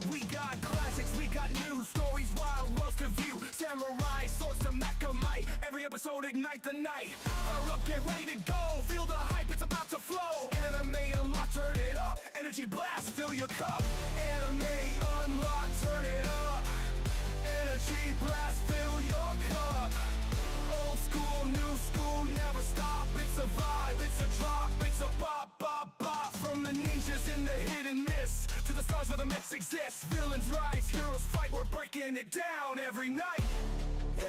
We got classics, we got new stories, wild worlds to view. Samurai, swords to Mechamite. Every episode ignite the night. Power up, get ready to go. Feel the hype, it's about to flow. Anime unlock, turn it up. Energy blast, fill your cup. Anime unlock, turn it up. Energy blast, fill your cup. Old school, new school, never stop. It's a vibe, it's a drop, it's a bop, bop, bop. From the ninjas in the hit and miss to the stars where the myths exist. Villains rise, heroes fight, we're breaking it down every night.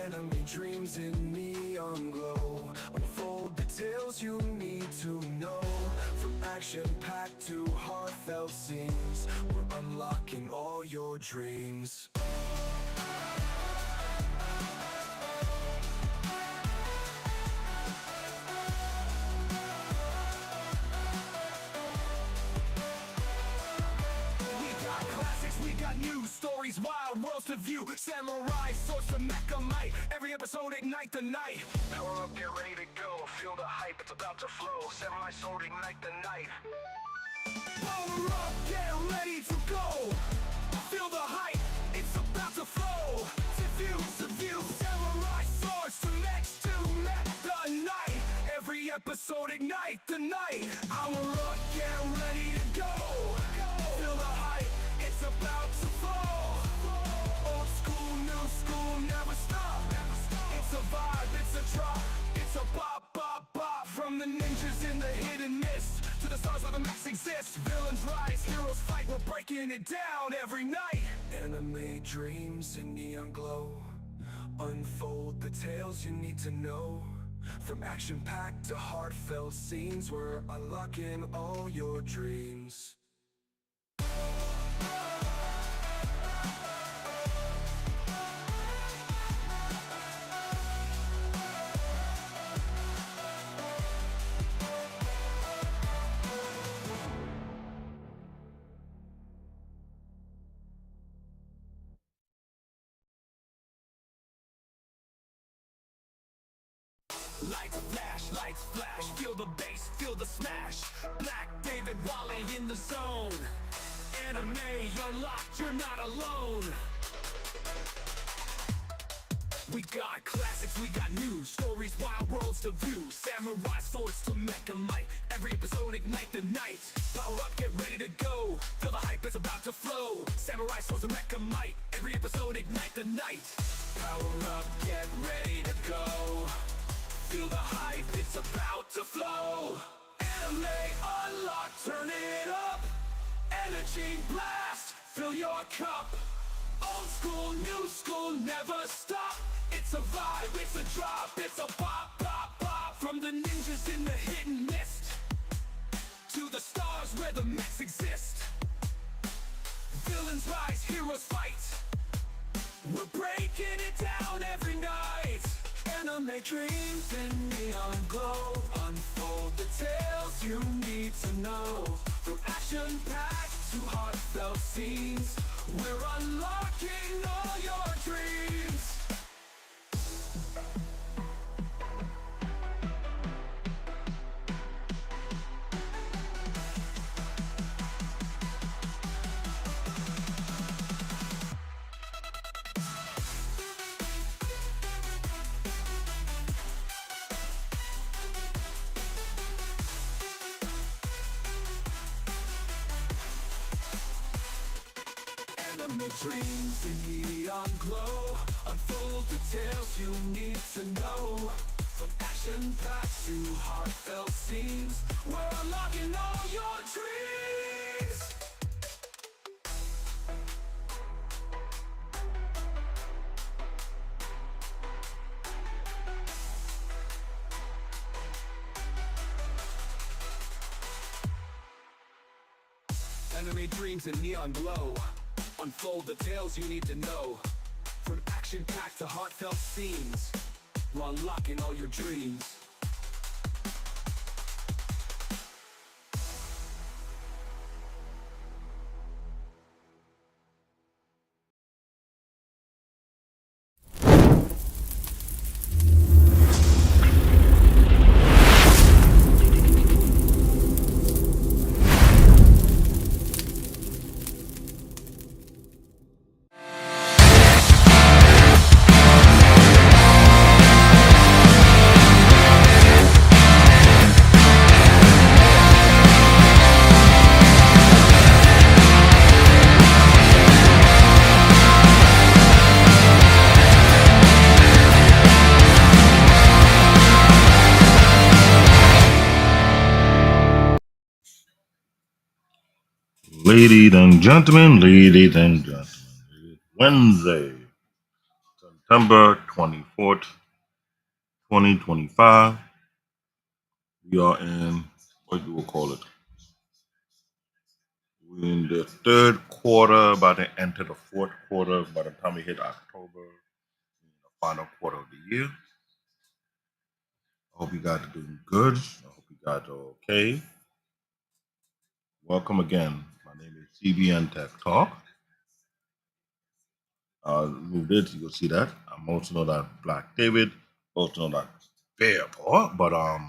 Enemy dreams in neon glow. Unfold the tales you need to know. From action-packed to heartfelt scenes, we're unlocking all your dreams. We got new stories, wild worlds to view. Samurai, swords to Mechamite. Every episode ignite the night. Power up, get ready to go. Feel the hype, it's about to flow. Samurai sword, ignite the night. Power up, get ready to go. Feel the hype, it's about to flow. To view, samurai swords to next to met the night. Every episode ignite the night. Power up, get ready to go. Feel the hype, it's about to flow. Old school, new school, never stop. It's a vibe, it's a drop, it's a bop, bop, bop. From the ninjas in the hidden mist to the stars where the myths exist. Villains rise, heroes fight, we're breaking it down every night. Anime dreams in neon glow. Unfold the tales you need to know. From action-packed to heartfelt scenes, we're unlocking all your dreams. Lights flash, feel the bass, feel the smash. Black David Wally in the zone. Anime, you're locked, you're not alone. We got classics, we got new stories, wild worlds to view. Samurai swords to Mechamite. Every episode ignite the night. Power up, get ready to go. Feel the hype, it's about to flow. Samurai swords to Mechamite. Every episode ignite the night. Power up, get ready to go. Feel the hype, it's about to flow. Anime unlock, turn it up. Energy blast, fill your cup. Old school, new school, never stop. It's a vibe, it's a drop, it's a pop, pop, pop. From the ninjas in the hidden mist to the stars where the myths exist. Villains rise, heroes fight. We're breaking it down every night. Anime dreams in neon glow. Unfold the tales you need to know. From action-packed to heartfelt scenes, we're unlocking all your dreams. Anime dreams in neon glow. Unfold the tales you need to know. From action-packed to heartfelt scenes, we're unlocking all your dreams. Anime dreams in neon glow. Unfold the tales you need to know. From action-packed to heartfelt scenes, we're unlocking all your dreams. Ladies and gentlemen, Wednesday, September 24th, 2025. We are in, what do we call it? We're in the third quarter, about to enter the fourth quarter. By the time we hit October, the final quarter of the year. I hope you guys are doing good. I hope you guys are okay. Welcome again. My name is CBN Tech Talk. Move it, you will see that. I'm also know that Black David, also know that Bear Paw, but I'm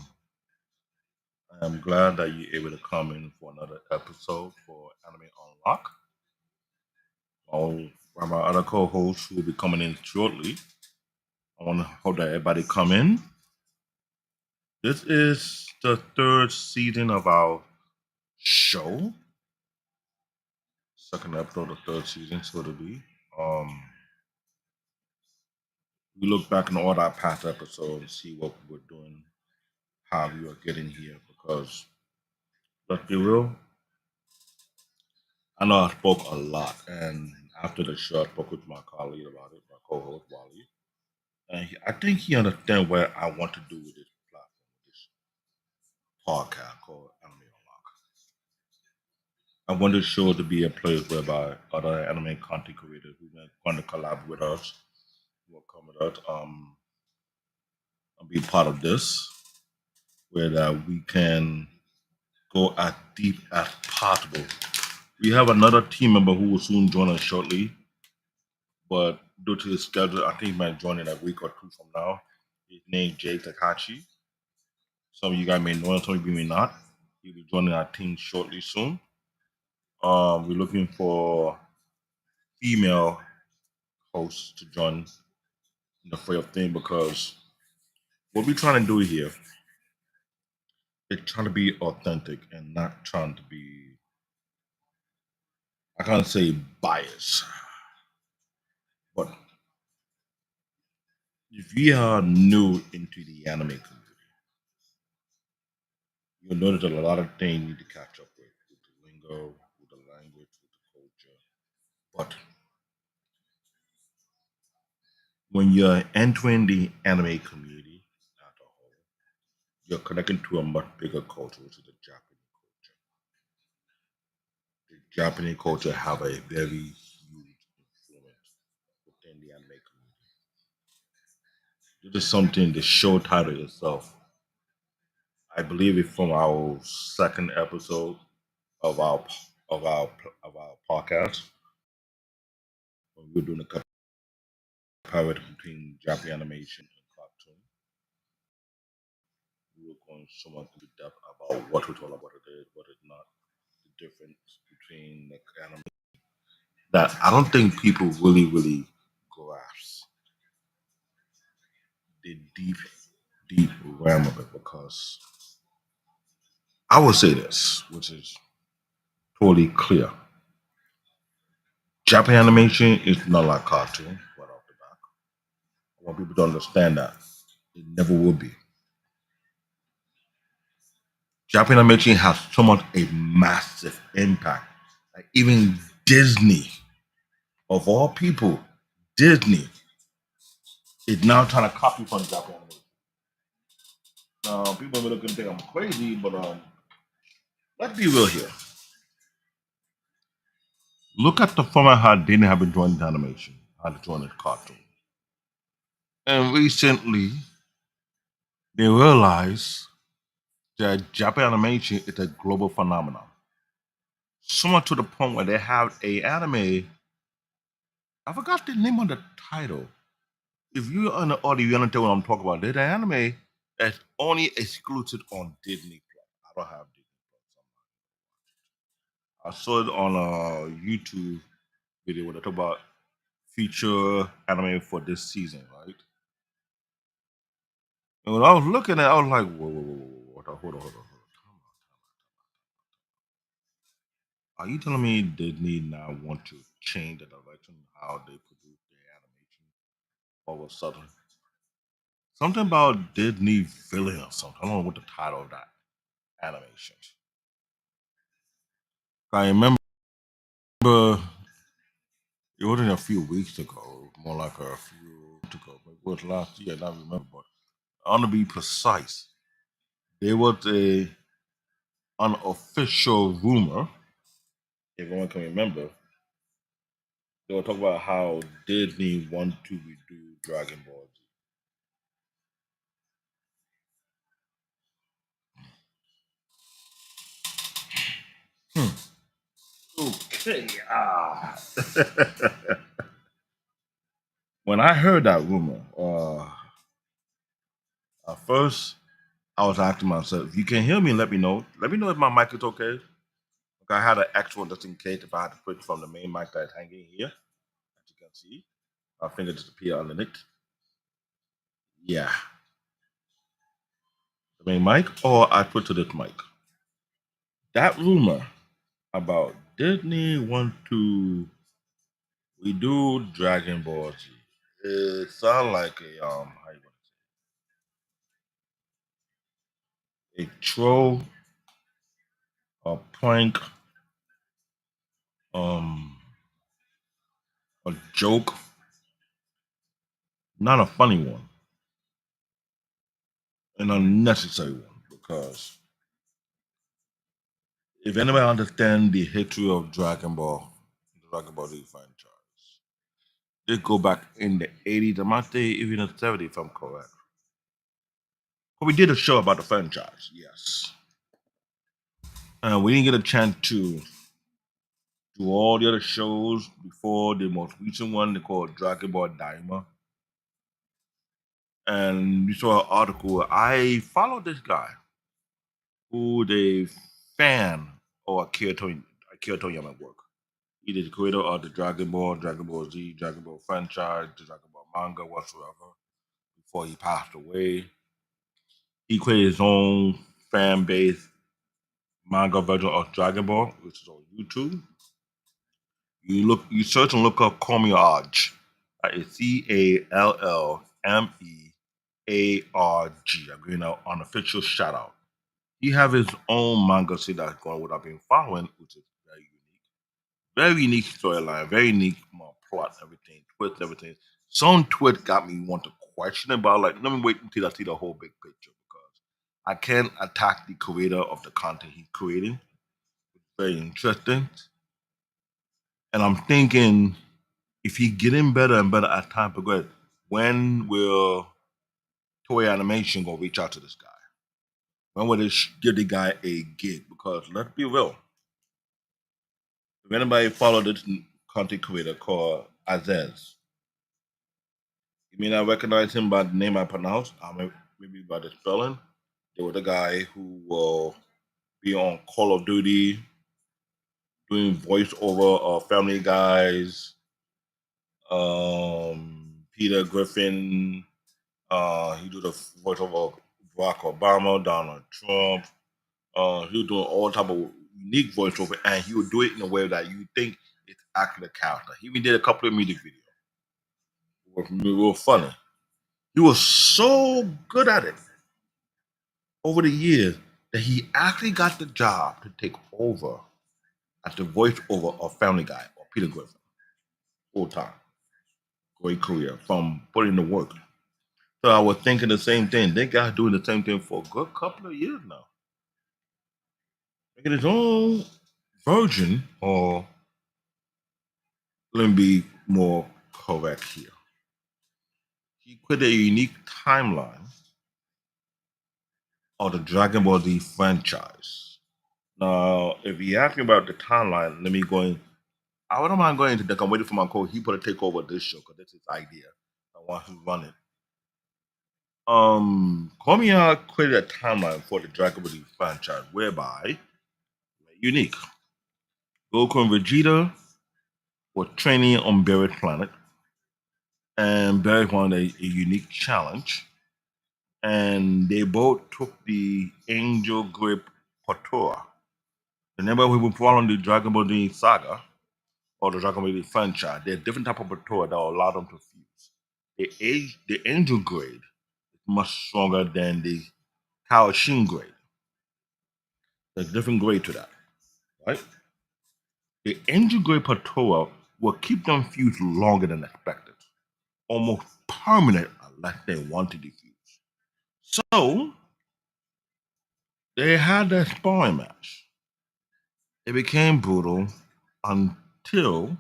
glad that you're able to come in for another episode for Anime Unlock. My other co-hosts who will be coming in shortly. I want to hope that everybody come in. This is the third season of our show. Second episode of the third season, so to be. Um, we look back on all our past episodes and see what we were doing, how we were getting here. Because let's be real, I know I spoke a lot, and after the show, I spoke with my colleague about it, my co-host Wally, and I think he understands what I want to do with this platform, this podcast called Anime Unlock. I want the show to be a place whereby other anime content creators who want to collab with us will come with us, and be part of this, where that we can go as deep as possible. We have another team member who will soon join us shortly, but due to his schedule, I think he might join in a week or two from now. His name Jay Takachi. Some of you guys may know him, some of you may not. He'll be joining our team shortly soon. We're looking for female hosts to join the fray of thing because what we're trying to do here is trying to be authentic and not trying to be, I can't say biased, but if you are new into the anime community, you'll notice that a lot of things you need to catch up with the lingo, with the language, with the culture. But when you're entering the anime community as a whole, you're connecting to a much bigger culture, which is the Japanese culture. The Japanese culture have a very huge influence within the anime community. This is something the show title itself. I believe it from our second episode of our podcast. When we were doing a comparison between Japanese animation and cartoon. We were going so much into depth about what it's all about, it is, what it's not, the difference between the anime. That I don't think people really grasp the deep realm of it because I would say this, which is totally clear. Japanese animation is not like cartoon right off the back. I want people to understand that it never will be. Japanese animation has so much a massive impact. Like even Disney, of all people, Disney is now trying to copy from Japanese animation. Now, people may look and think I'm crazy, but let's be real here. Look at the format how Disney have been doing animation, how they doing it cartoon. And recently, they realized that Japanese animation is a global phenomenon. So much to the point where they have a anime. I forgot the name of the title. If you're on the audio, you understand what I'm talking about. There's an anime that's only exclusive on Disney Plus. I don't have Disney Plus. I saw it on a YouTube video where they talk about feature anime for this season, right? And when I was looking at it, I was like, hold on. Are you telling me Disney now want to change the direction how they produce their animation all of a sudden? Something about Disney villain or something. I don't know what the title of that animation. I remember But it wasn't a few weeks ago, more like a few months ago, but it was last year, I don't remember. But I want to be precise. There was a unofficial rumor, if anyone can remember, they were talking about how Disney want to redo Dragon Ball Z. Okay. When I heard that rumor, at first I was asking myself, if you can hear me, let me know. Let me know if my mic is okay. Like I had an extra one just in case if I had to switch from the main mic that's hanging here, as you can see. My finger just appear underneath. Yeah. The main mic, or I put to this mic. That rumor about Disney want to redo Dragon Ball Z. It sounds like how you gonna say, a troll, a prank, um, a joke, not a funny one, an unnecessary one. Because if anybody understands the history of the Dragon Ball Z franchise, they go back in the 80s, I might say even the 70s, if I'm correct. But we did a show about the franchise, yes. We didn't get a chance to do all the other shows before the most recent one they called Dragon Ball Daima. And we saw an article. I followed this guy who the fan or Akira Toriyama work. He is the creator of the Dragon Ball Z, Dragon Ball franchise, the Dragon Ball manga, whatsoever. Before he passed away, he created his own fan base manga version of Dragon Ball, which is on YouTube. You search and look up Komiarg. That is CALLMEARG. I'm giving an unofficial shout out. He have his own manga series that's going what I've been following, which is very unique. Very unique storyline, very unique plot, everything, twist, everything. Some twist got me want to question about like let me wait until I see the whole big picture because I can't attack the creator of the content he's creating. Very interesting. And I'm thinking if he getting better and better as time progresses, when will Toei Animation go reach out to this guy? When will they give the guy a gig? Because let's be real, if anybody follow this content creator called Azez, you may not recognize him by the name I pronounce, maybe by the spelling. There was a guy who will be on Call of Duty, doing voiceover of Family Guys, Peter Griffin. He do the voiceover of Barack Obama, Donald Trump. He was doing all type of unique voiceover, and he would do it in a way that you think it's actually a character. He even did a couple of music videos. It was real funny. He was so good at it over the years that he actually got the job to take over as the voiceover of Family Guy or Peter Griffin full time. Great career from putting the work. So I was thinking the same thing. That guy's doing the same thing for a good couple of years now. Making his own version, or let me be more correct here. He created a unique timeline of the Dragon Ball Z franchise. Now, if you ask me about the timeline, let me go in. I wouldn't mind going into that. I'm waiting for my co. He put to take over this show because that's his idea. I want him to run it. Komiya created a timeline for the Dragon Ball Z franchise whereby unique. Goku and Vegeta were training on Barret Planet, and Barret wanted a unique challenge, and they both took the Angel Grip Patora. Remember, we were following the Dragon Ball Z saga or the Dragon Ball Z franchise. There's different type of Patora that will allow them to fuse. The Angel grade is much stronger than the Kaioshin grade. There's different grade to that, right? the angel grade Patoa will keep them fused longer than expected, almost permanent unless they want to defuse. So they had their sparring match. It became brutal until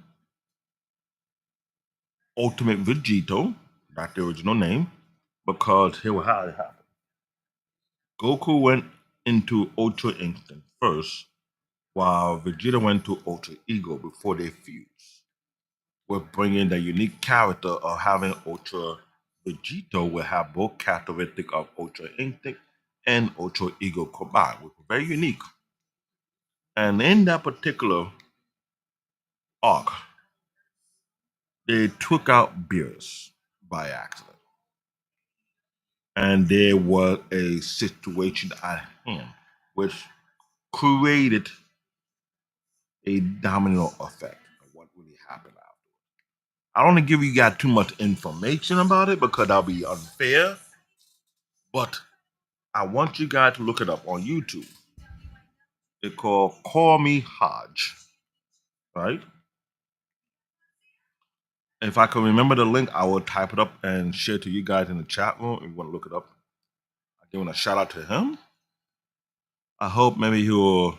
Ultimate Vegito, that's the original name, because here was how it happened. Goku went into Ultra Instinct first, while Vegeta went to Ultra Ego before they fused. With bringing the unique character of having Ultra Vegito will have both characteristics of Ultra Instinct and Ultra Ego combined, which was very unique. And in that particular arc, they took out Beerus by accident. And there was a situation at hand which created a domino effect of what really happened after. I don't want to give you guys too much information about it because that'll be unfair, but I want you guys to look it up on YouTube. It's called Call Me Hodge, right? If I can remember the link, I will type it up and share it to you guys in the chat room if you want to look it up. I give a shout out to him. I hope maybe he'll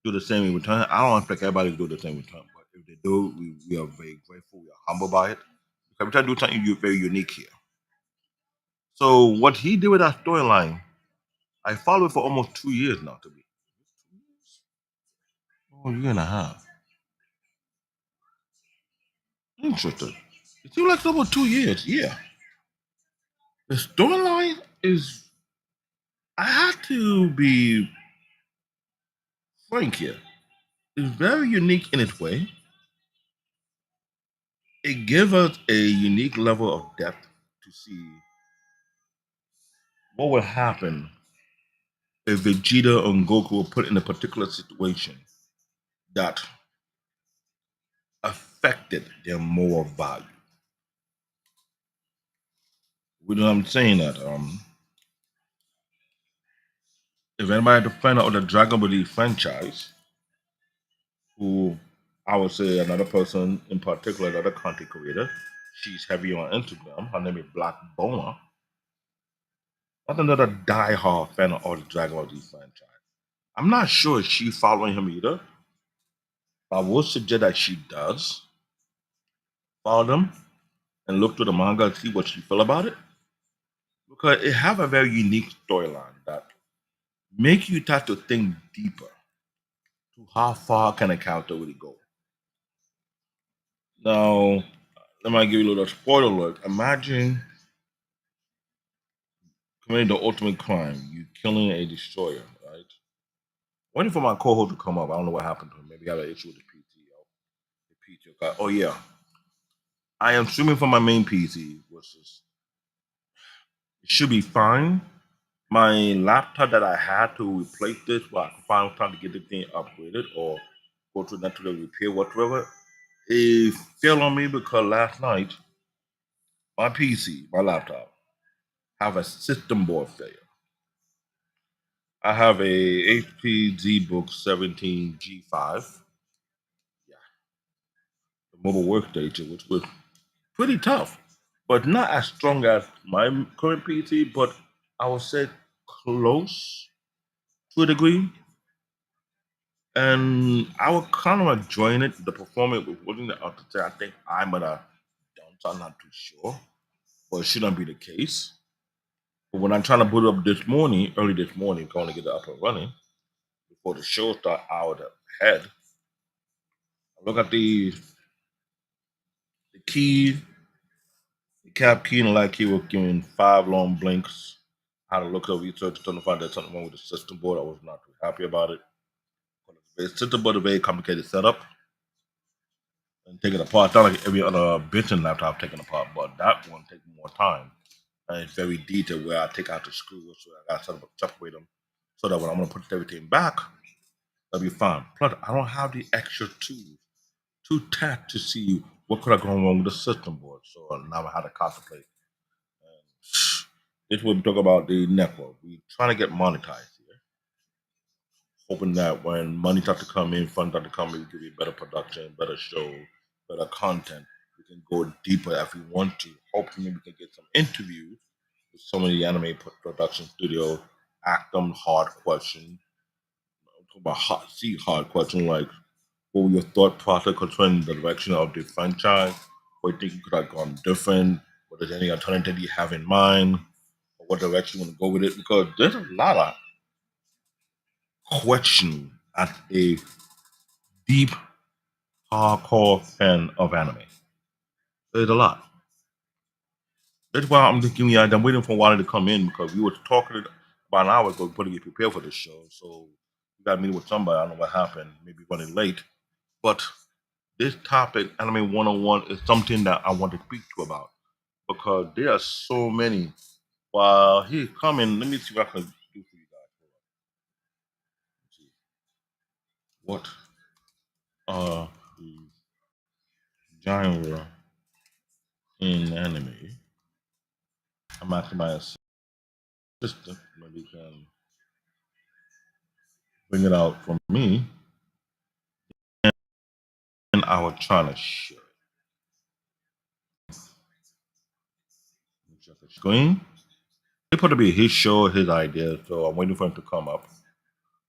do the same in return. I don't expect everybody to do the same in return, but if they do, we are very grateful. We are humble by it. Because we try to do something very unique here. So what he did with that storyline, I followed it for almost 2 years now to be. Oh, year and a half. Interesting. It seems like over 2 years, yeah. The storyline is, I have to be frank here, it's very unique in its way. It gives us a unique level of depth to see what would happen if Vegeta and Goku were put in a particular situation that affected their moral value. You know what I'm saying? That if anybody a fan of the Dragon Ball Z franchise, who I would say another person in particular, another content creator, she's heavy on Instagram. Her name is Black Boma. That's another die-hard fan of all the Dragon Ball Z franchise. I'm not sure if she's following him either, but I would suggest that she does follow them and look through the manga and see what she feel about it. Because it have a very unique storyline that make you start to think deeper to how far can a character really go. Now, let me give you a little spoiler alert. Imagine committing the ultimate crime, you killing a destroyer, right? Waiting for my co-host to come up. I don't know what happened to him. Maybe he had an issue with the PTO. The PTO. Oh yeah. I am streaming from my main PC, which is it should be fine. My laptop that I had to replace this, well, I could find time to get the thing upgraded or go to that to the repair, whatever. It fell on me because last night my PC, my laptop, have a system board failure. I have a HP ZBook 17 G5, yeah, the mobile workstation, which was pretty tough, but not as strong as my current PC, but I would say close to a degree. And I was kind of enjoying it. The performance wasn't up to say. I think I might have done so. I'm not too sure, but it shouldn't be the case. But when I'm trying to boot up this morning, early this morning, going to get it up and running before the show start hour ahead, I look at the key, the cap key, and like he was giving 5 long blinks. I had to look up research to find that something wrong with the system board. I was not too happy about it. The system board is a very complicated setup. And take it apart. It's not like every other Benson laptop taken apart, but that one takes more time. And it's very detailed where I take out the screws, so I got to separate them so that when I'm going to put everything back, that'll be fine. Plus, I don't have the extra tools to tap to see what could have gone wrong with the system board. So now I had to contemplate. And this is what we talk about the network. We're trying to get monetized here. hoping that when money start to come in, funds start to come in, we give you better production, better show, better content. We can go deeper if we want to. Hopefully, we can get some interviews with some of the anime production studio, ask them hard questions. Talk about hard questions like what were your thought process concerning the direction of the franchise? What do you think could have gone different? What is any alternative you have in mind? Or what direction you want to go with it? Because there's a lot of question at a deep, hardcore fan of anime. There's a lot. That's why I'm just giving you. I'm waiting for Wally to come in because we were talking about an hour ago, putting it prepared for the show. So we got to meet with somebody. I don't know what happened. Maybe running late. But this topic, Anime 101, is something that I want to speak to about because there are so many. While he's coming, let me see what I can do for you guys. Let's see. What are the genre in anime? I'm asking my assistant. Maybe he can bring it out for me, and I will try to share it. Check the screen. It's supposed to be his show, his idea, so I'm waiting for him to come up.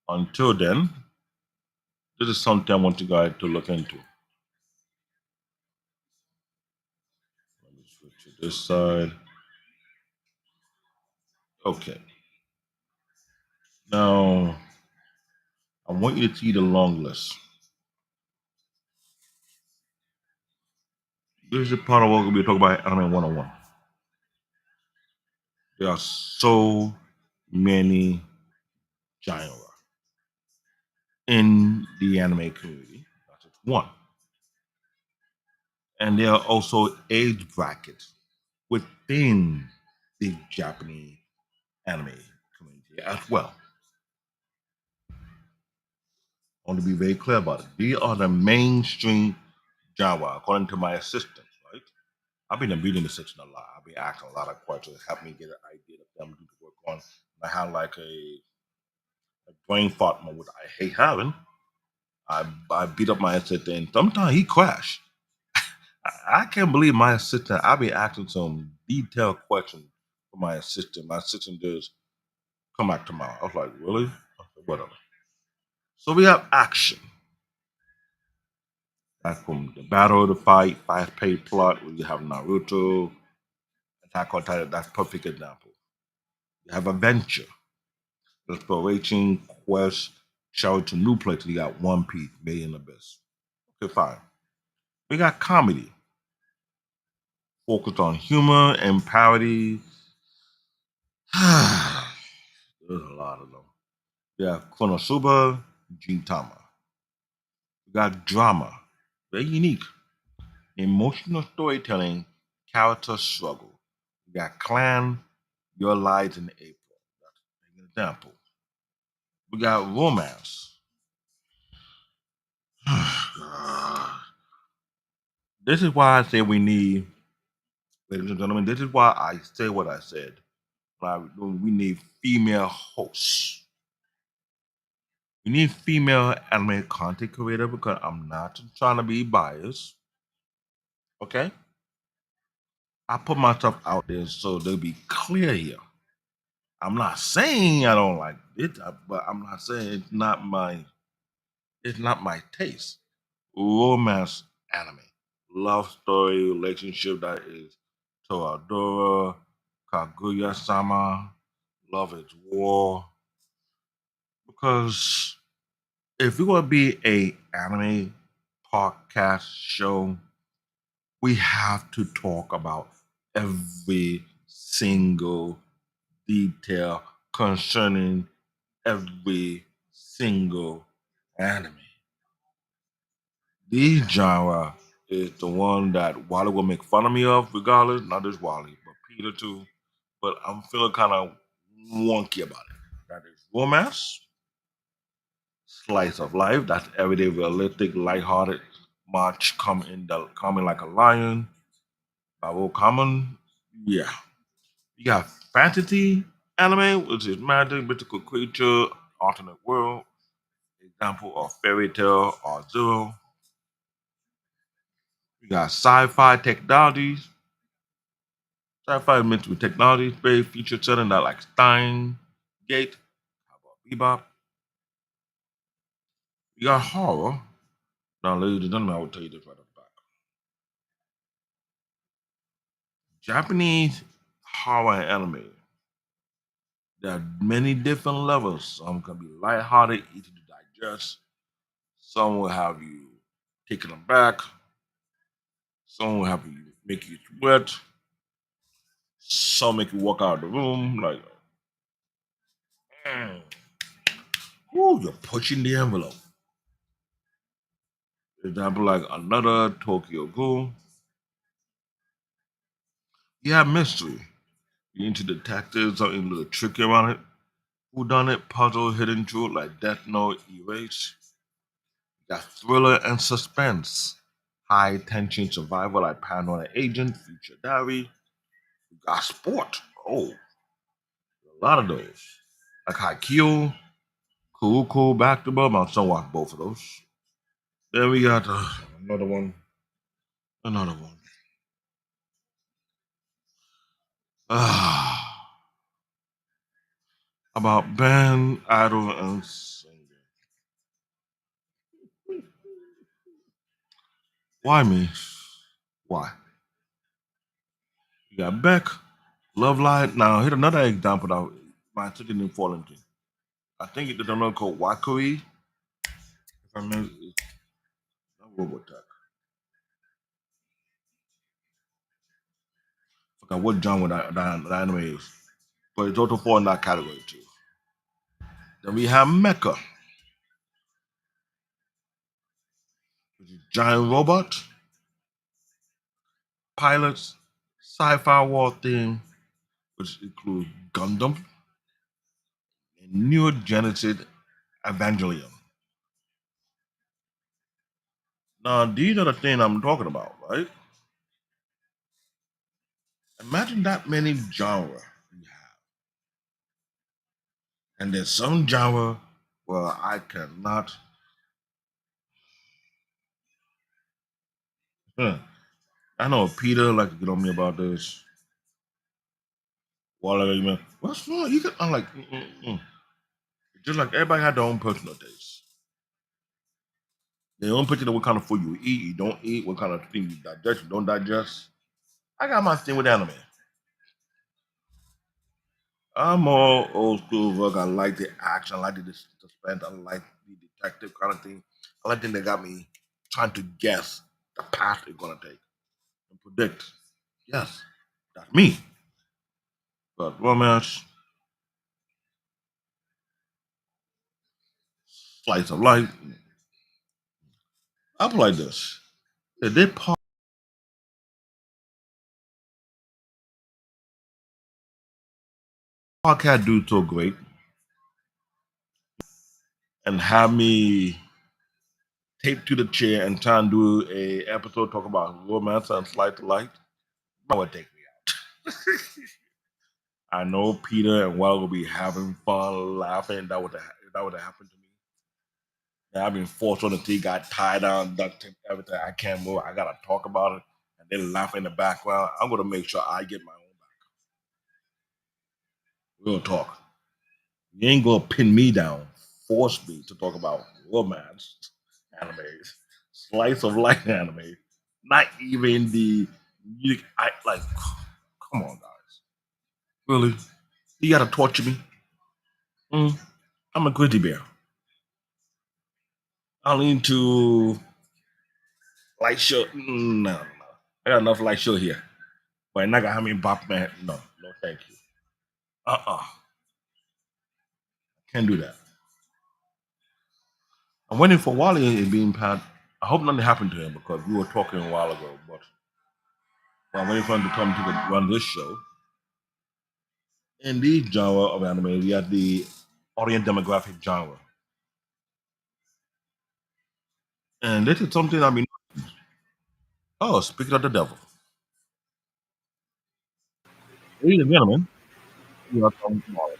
Until then, this is something I want you guys to look into. Let me switch to this side. Okay. Now, I want you to see the long list. This is the part of what we'll be talking about Anime 101. There are so many genres in the anime community. That's just one. And there are also age brackets within the Japanese anime community as well. I want to be very clear about it. These are the mainstream genre, according to my assistant, right? I've been reading the section a lot. I've been asking a lot of questions, help me get an idea of them to do the work on. I have like a brain fart mode I hate having. I beat up my assistant and sometimes he crash. I can't believe my assistant. I be asking some detailed questions for my assistant. My assistant just come back tomorrow. I was like, really? I said, whatever. So we have action. That's from the battle, the fight, fast-paced plot. We have Naruto, Attack on Titan. That's perfect example. You have adventure, exploration, quest, travel to new places. You got One Piece, Made in Abyss. Okay, fine. We got comedy, focused on humor and parody. There's a lot of them. We have Konosuba, Gintama. We got drama, very unique, emotional storytelling, character struggle. We got Clan, Your Lies in April. That's an example. We got romance. This is why I say we need, ladies and gentlemen, this is why I say what I said. We need female hosts. We need female anime content creator because I'm not trying to be biased. Okay? I put myself out there so they'll be clear here. I'm not saying I don't like it, but I'm not saying it's not my taste. Romance anime, love story, relationship that is Toradora, Kaguya Sama, Love is War. Because if we're gonna be a anime podcast show, we have to talk about every single detail concerning every single anime. This genre is the one that Wally will make fun of me of, regardless. Not just Wally, but Peter too. But I'm feeling kind of wonky about it. That is romance, slice of life. That's everyday, realistic, lighthearted. March coming like a lion. Bravo common. Yeah. You got fantasy anime, which is magic, mythical creature, alternate world. example of Fairy Tale or Zero. We got sci-fi technologies. Sci-fi is meant to be technology, very feature setting that like Stein Gate, how about Bebop. We got horror. Now, ladies and gentlemen, I will tell you this right up back. Japanese horror and anime. There are many different levels. Some can be lighthearted, easy to digest. Some will have you taken aback. Some will have you make you sweat. Some make you walk out of the room like, mm, ooh, you're pushing the envelope. Example like another Tokyo Ghoul. You have mystery. You into detectives, something a little tricky around it. Who done it? Puzzle, hidden truth like Death Note, Erase. You got thriller and suspense. High tension survival like Paranoid Agent, Future Diary. You got sport. Oh, a lot of those. Like Haikyuu, cool basketball. My son watched both of those. Then we got another one. Another one. Ah, about band, idol, and singer. Why me? Why? You got Beck, Love Light. Now, here's another example that my attention didn't fall into. I think it's another called Wakui. If I remember, it's not Robotech. Forgot what genre that anime is. But it's also fall in that category too. Then we have Mecha, which is giant robot, pilots, sci-fi war theme, which includes Gundam and Neo Genesis Evangelion. Now, these are the things I'm talking about, right? Imagine that many genre you have. And there's some genre where I cannot. Huh. I know Peter like to get on me about this. Waller, man, what's wrong? You can. I'm like, just like everybody had their own personal taste. Their own picture of what kind of food you eat, you don't eat, what kind of thing you digest, you don't digest. I got my thing with anime. I'm more old school work. I like the action, I like the suspense, I like the detective kind of thing. I like things that got me trying to guess the path it's gonna take and predict. Yes, that's me. But romance, slice of life, I play this. If they podcast do so great and have me taped to the chair and try and do a episode talk about romance and slice of life, that would take me out. I know Peter and Will will be having fun, laughing. That would have happened to me. And I've been forced on the T, got tied down, duct tape, everything. I can't move. I gotta talk about it, and they laugh in the background. I'm gonna make sure I get my own back. Real talk. You ain't gonna pin me down, force me to talk about romance animes, slice of life anime. Not even the I like. Come on, guys. Really? You gotta torture me? Mm, I'm a grizzly bear. I'll into light show. No. I got enough light show here. But not gonna have me bop man. No, no, thank you. Can't do that. I'm waiting for Wally and being pat. I hope nothing happened to him because we were talking a while ago. But I'm waiting for him to come to run this show. In the genre of anime, we have the audience demographic genre. And this is something I mean, oh, speaking of the devil. Ladies and gentlemen, we are talking tomorrow.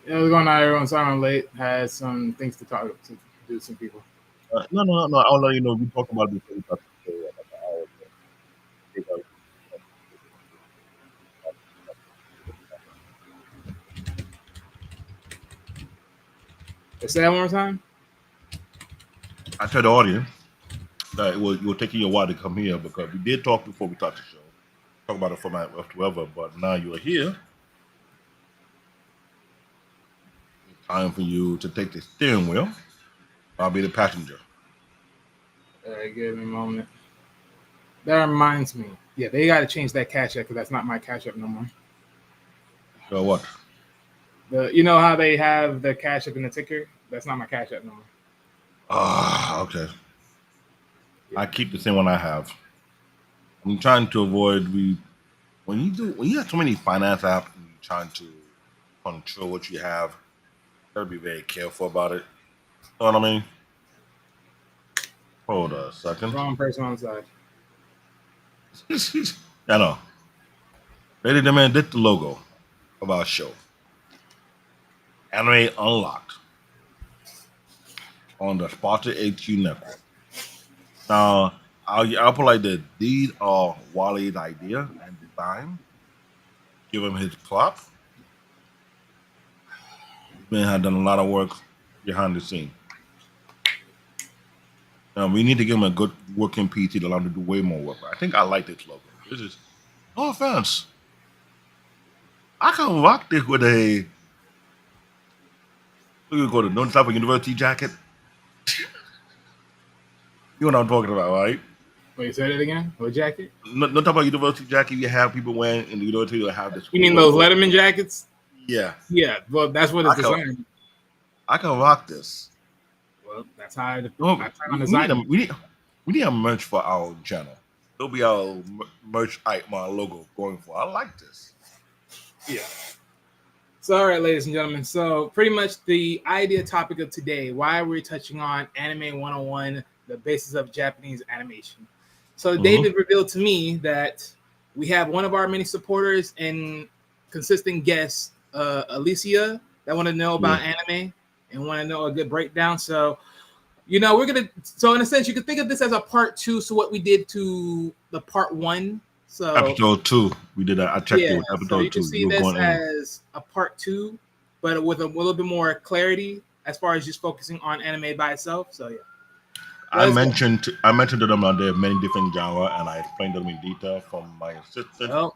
It was going on everyone's sorry I'm late. Had some things to talk to do with some people. No. I'll let you know. We talked about it before we got to the show like an hour ago. I think Say that one more time. I tell the audience that it will take you a while to come here because we did talk before we started the show. Talk about the format whatsoever, but now you're here. It's time for you to take the steering wheel. I'll be the passenger. Give me a moment. That reminds me. Yeah, they got to change that cash app because that's not my cash app no more. So what? You know how they have the cash app in the ticker? That's not my cash app no more. Okay. I keep the same one I have. I'm trying to avoid when you have so many finance apps and you're trying to control what you have, you gotta be very careful about it. You know what I mean? Hold a second. Wrong person on the side. I know. Ladies and gentlemen, this is the logo of our show. Anime Unlocked on the Sparta HQ network. Now, I'll put like this. These are Wally's idea and design. Give him his prop. This man had done a lot of work behind the scene. We need to give him a good working PC to allow him to do way more work. I think I like this logo. This is no offense. I can rock this with a look go to no type of university jacket. You know what I'm talking about, right? Wait, say that again? What jacket? No type of university jacket you have people wearing in the university will have this. You mean those Letterman jackets? Yeah. Yeah, well, that's what it's designed. I can rock this. Well, that's how we need a merch for our channel. It'll be our merch my logo going for. I like this. Yeah. So, all right, ladies and gentlemen. So, pretty much the idea topic of today, why we're touching on Anime 101, the basis of Japanese animation. So, David revealed to me that we have one of our many supporters and consistent guests, Alicia, that want to know about anime and want to know a good breakdown. So, we're going to, so in a sense, you can think of this as a part 2. So, what we did to the part 1. So episode 2, we did that. I checked it with episode 2. So you can see this as a part 2, but with a little bit more clarity as far as just focusing on anime by itself. So yeah, I mentioned to them that there are many different genres, and I explained them in detail from my assistant.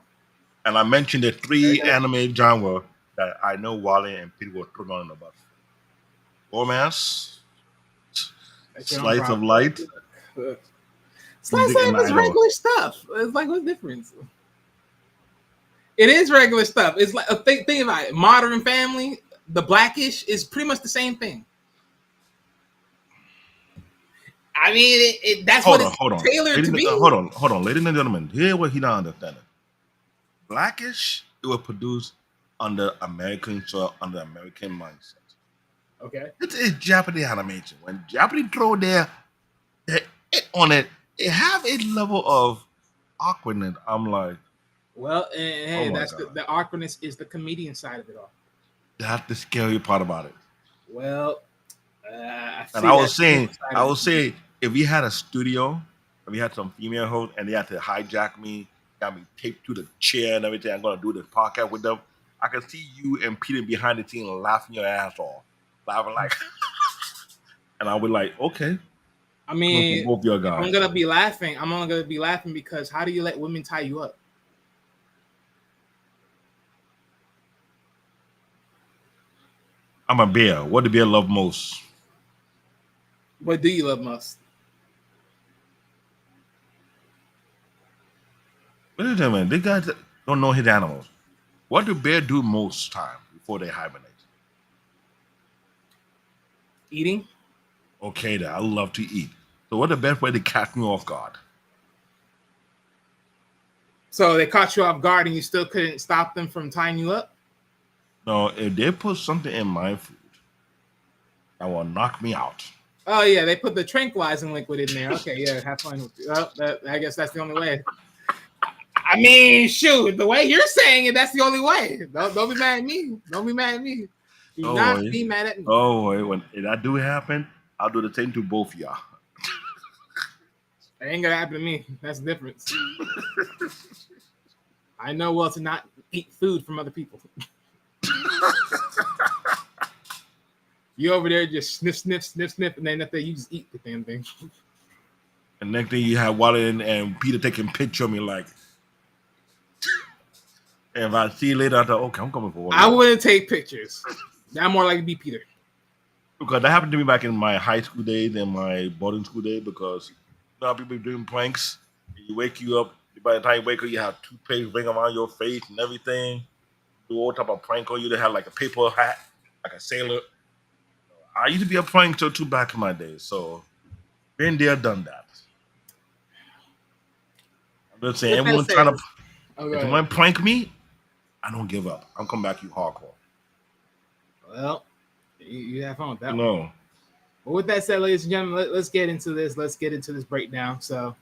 And I mentioned the 3 anime genre that I know Wally and Peter were throwing on the bus: romance, slice of life. Slice of life is regular stuff. It's like, what's the difference? It is regular stuff. It's like think about it. Modern Family, The Blackish is pretty much the same thing. I mean, that's what it's tailored to be. Hold on, ladies and gentlemen. Here's what he don't understand. Blackish, it was produced under American soil, under American mindset. Okay. It is Japanese animation. When Japanese throw their it on it, it have a level of awkwardness. I'm like, well, hey, that's the awkwardness is the comedian side of it all. That's the scary part about it. Well, I was saying, if we had a studio, if we had some female hosts, and they had to hijack me, got me taped to the chair and everything, I'm gonna do this podcast with them. I can see you and Peter behind the scene laughing your ass off, laughing like, and I'll be like, okay. I mean, both your guys. I'm gonna be laughing. I'm only gonna be laughing because how do you let women tie you up? I'm a bear. What do bear love most? What do you love most? Wait a minute. These guys don't know his animals. What do bear do most time before they hibernate? Eating. Okay, then I love to eat. So what's the best way to catch me off guard? So they caught you off guard and you still couldn't stop them from tying you up? No, if they put something in my food that will knock me out. Oh, yeah, they put the tranquilizing liquid in there. Okay, yeah, have fun with it. Well, I guess that's the only way. I mean, shoot, the way you're saying it, that's the only way. Don't be mad at me. Don't be mad at me. Do Oh, not boy. be mad at me. Oh, boy. When that do happen, I'll do the same to both y'all. It ain't gonna happen to me. That's the difference. I know well to not eat food from other people. You over there just sniff, sniff, sniff, sniff, and then nothing. You just eat the damn thing. And next thing you have Wally and Peter taking picture of me like, and if I see you later, I thought, okay, I'm coming for Wally. I wouldn't take pictures. I'm more like to be Peter. Because that happened to me back in my high school days and my boarding school days because you know how people doing pranks. You wake you up, by the time you wake up, you have toothpaste ring around your face and everything. Do all type of prank on you. They have like a paper hat, like a sailor. I used to be a prankster too back in my days, so been there, done that. I'm just saying, What that everyone trying to, says- Oh, go if you ahead. want to prank me, I don't give up. I'm coming back you hardcore. Well, you have fun with that one. No. But with that said, ladies and gentlemen, let's get into this. Let's get into this breakdown. So,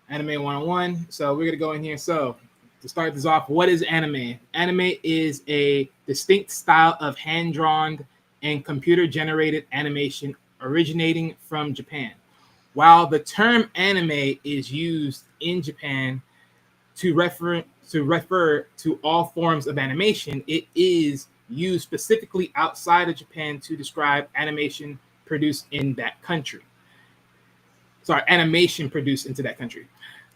Anime 101. So, we're going to go in here. So, to start this off, what is anime? Anime is a distinct style of hand-drawn and computer-generated animation originating from Japan. While the term anime is used in Japan to refer to all forms of animation, it is used specifically outside of Japan to describe animation produced in that country. Sorry, animation produced into that country.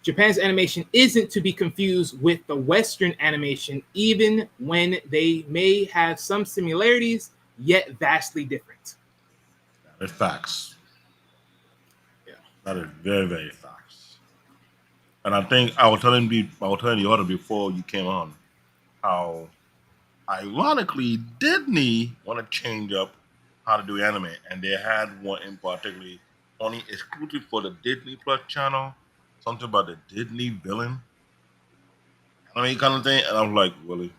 Japan's animation isn't to be confused with the Western animation, even when they may have some similarities, yet vastly different. That is facts. Yeah. That is very, very facts. And I think I was telling the other before you came on how ironically Disney want to change up how to do anime, and they had one in particularly only exclusive for the Disney Plus channel, something about the Disney villain, kind of thing. And I was like, really?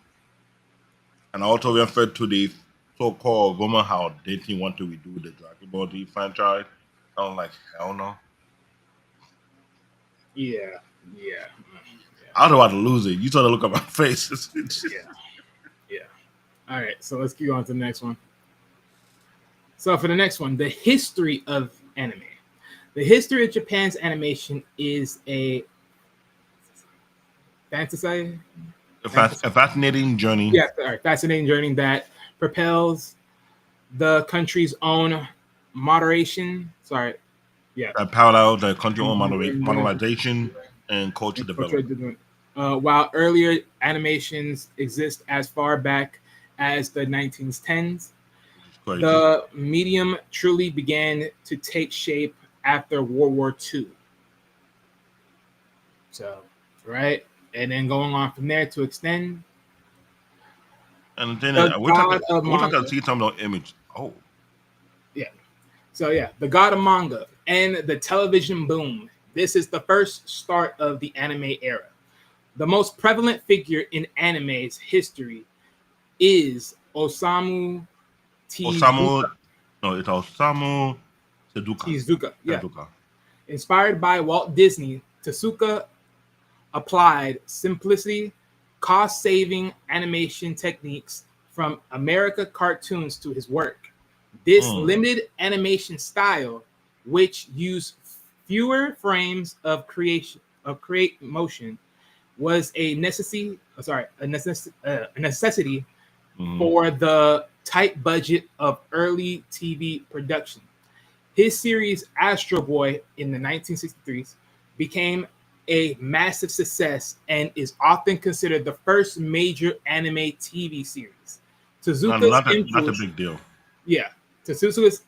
And I also referred to the so-called rumor how Disney want to redo the Dragon Ball Z franchise. I was like, hell no. Yeah. I was about to lose it. You saw the look on my face. Yeah. All right, so let's keep on to the next one. So for the next one, the history of anime. The history of Japan's animation is a fantasy. A fascinating journey. Yeah, all right, fascinating journey that propels the country's own moderation. Sorry, yeah, Parallel the country own modernization and culture development. While earlier animations exist as far back as the 1910s, Crazy. the medium truly began to take shape after World War II. So, right, and then going on from there to extend. And then The we're talking god of manga. see some of the image. Oh, So yeah, the god of manga and the television boom. This is the first start of the anime era. The most prevalent figure in anime's history is Osamu Tezuka. It's Osamu Tezuka. Yeah. Inspired by Walt Disney, Tezuka applied simplicity, cost-saving animation techniques from America cartoons to his work. This limited animation style, which used fewer frames of create motion, was a necessity. A necessity for the tight budget of early TV production. His series Astro Boy in the 1963s became a massive success and is often considered the first major anime TV series. Tezuka's that's a big deal. Yeah, Tezuka's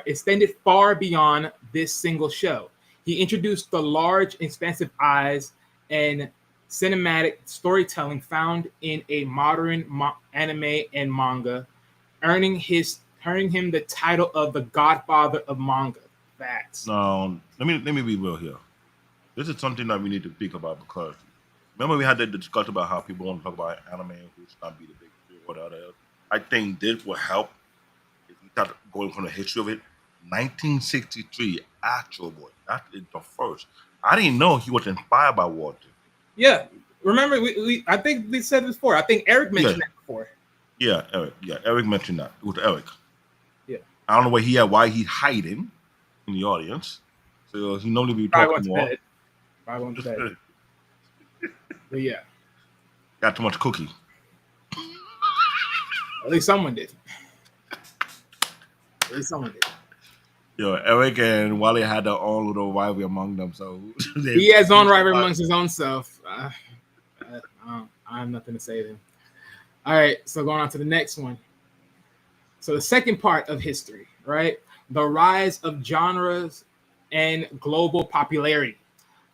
extended far beyond this single show. He introduced the large, expansive eyes and cinematic storytelling found in a modern anime and manga, earning him the title of the Godfather of manga. Facts. Now, let me be real here. This is something that we need to speak about because remember we had that discussion about how people want to talk about anime who should not be the big three or whatever. I think this will help if we start going from the history of it. 1963, Astro Boy. That is the first. I didn't know he was inspired by Walter. Yeah, Remember, I think we said this before. I think Eric mentioned that before. Yeah, Eric. Yeah, Eric mentioned that. It was Eric. Yeah. I don't know why he's hiding in the audience. So he normally be Probably talking went to more. bed. Probably went to bed. But yeah, Got too much cookie. at least someone did. At least someone did. Yo, Eric and Wally had their own little rivalry among them. So He has his own rivalry amongst his own self. I have nothing to say to him. All right, so going on to the next one. So the second part of history, right? The rise of genres and global popularity.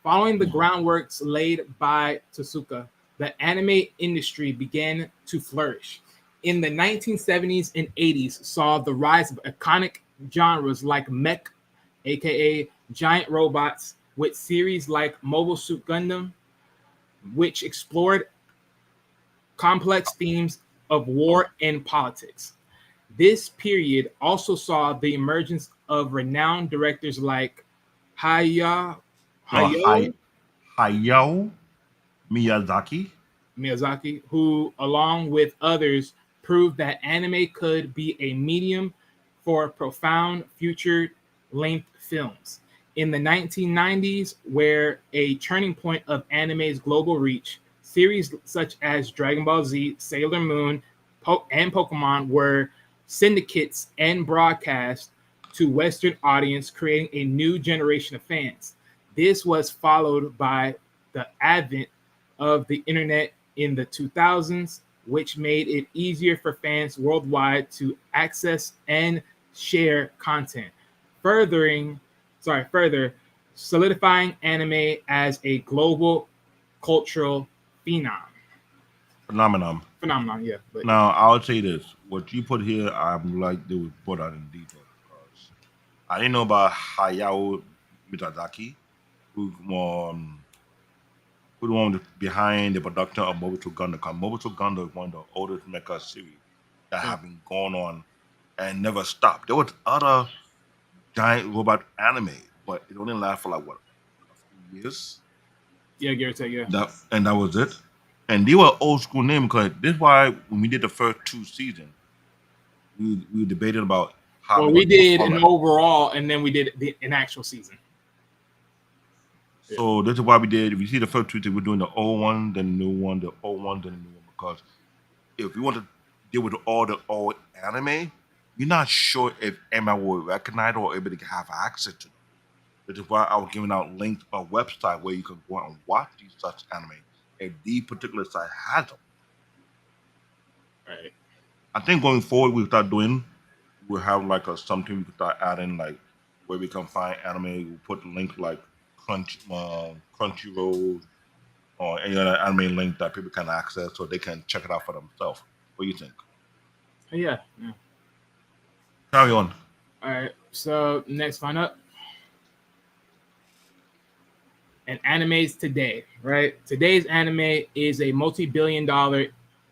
Following the groundworks laid by Tezuka, the anime industry began to flourish. In the 1970s and 80s, saw the rise of iconic genres like mech, aka giant robots, with series like Mobile Suit Gundam, which explored complex themes of war and politics. This period also saw the emergence of renowned directors like Hayao Hayao Miyazaki. Miyazaki, who, along with others, proved that anime could be a medium for profound feature-length films. In the 1990s, where a turning point of anime's global reach, series such as Dragon Ball Z, Sailor Moon, and Pokemon were syndicates and broadcast to Western audience, creating a new generation of fans. This was followed by the advent of the internet in the 2000s, which made it easier for fans worldwide to access and share content, further solidifying anime as a global cultural Phenomenon. Yeah. But Now, I'll say this. What you put here, I'm like, they was put out in detail. Because I didn't know about Hayao Miyazaki, who the one behind the production of Mobile Suit Gundam. Because Mobile Suit Gundam is one of the oldest mecha series that have been going on and never stopped. There was other giant robot anime, but it only lasted for like what, a few years. yeah, give or take, yeah. That was it. And they were old school name because this is why when we did the first two seasons, we debated about how Well, we we did an an overall, and then we did an actual season. So this is why we did. If you see the first two, we're doing the old one, then the new one, the old one, then the new one. Because if you want to deal with all the old anime, you're not sure if Emma will recognize or able to have access to them. This is why I was giving out links a website where you can go out and watch these such anime. If the particular site has them. Right. I think going forward we'll have like a something we could start adding like where we can find anime. We put the link like Crunchyroll or any other anime link that people can access so they can check it out for themselves. What do you think? Yeah. Carry on. All right. So next one up. And animes today, right? Today's anime is a multi-billion-dollar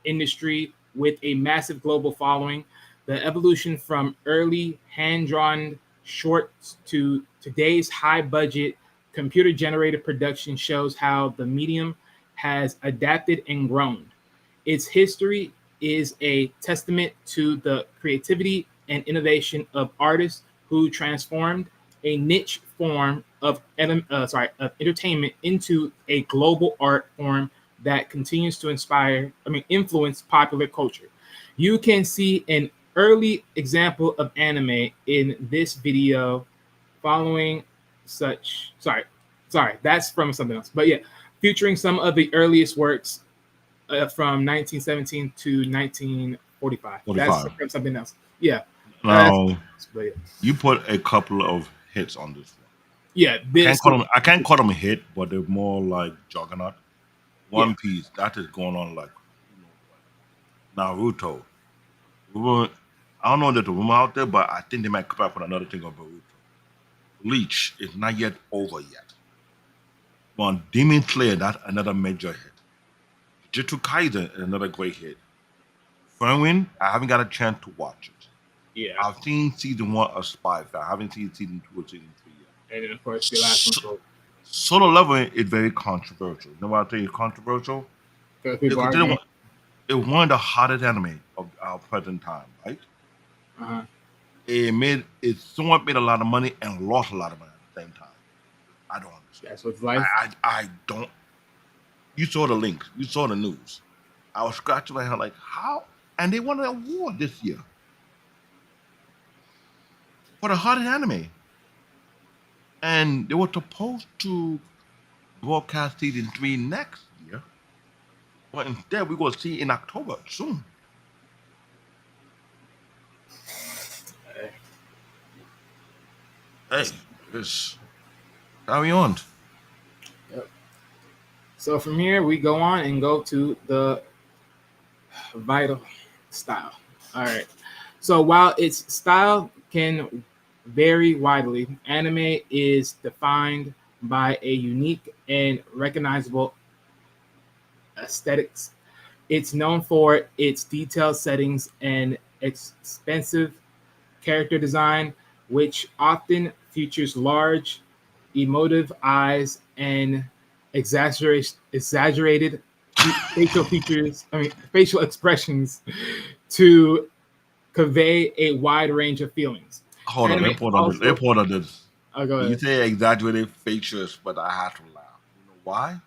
industry with a massive global following. The evolution from early hand-drawn shorts to today's high-budget computer-generated production shows how the medium has adapted and grown. Its history is a testament to the creativity and innovation of artists who transformed a niche form of entertainment into a global art form that continues to influence popular culture. You can see an early example of anime in this video following that's from something else. But yeah, featuring some of the earliest works from 1917 to 1945. 45. That's from something else. Yeah. Now, But yeah. you put a couple of hits on this one. Yeah, I can't call them a hit, but they're more like Juggernaut. One Piece, that is going on like Naruto. I don't know that the rumor out there, but I think they might come up with another thing of Naruto. Bleach is not yet over yet. But Demon Slayer, that's another major hit. Jujutsu Kaisen is another great hit. Fernwin, I haven't got a chance to watch it. Yeah. I've seen season 1 of Spy Family. I haven't seen season 2 or season 3 yet. And then of course the last one. Solo Leveling is very controversial. You know what I think is controversial? Because It, people it, argue. it one of the hottest anime of our present time, right? Uh-huh. It somewhat made a lot of money and lost a lot of money at the same time. I don't understand. That's what's life. I don't. You saw the links. You saw the news. I was scratching my head like, how? And they won an award this year for the hottest anime. And they were supposed to broadcast season 3 next year. But instead, we're going to see in October soon. Hey, this carry on. Yep. So from here, we go on and go to the vital style. All right. So while its style can vary widely, anime is defined by a unique and recognizable aesthetics. It's known for its detailed settings and expensive character design, which often features large, emotive eyes and exaggerated facial features. I mean, facial expressions to convey a wide range of feelings. Hold on, Anime report on this. also, Report on this. I'll go You ahead. say exaggerated features, but I had to laugh. You know why?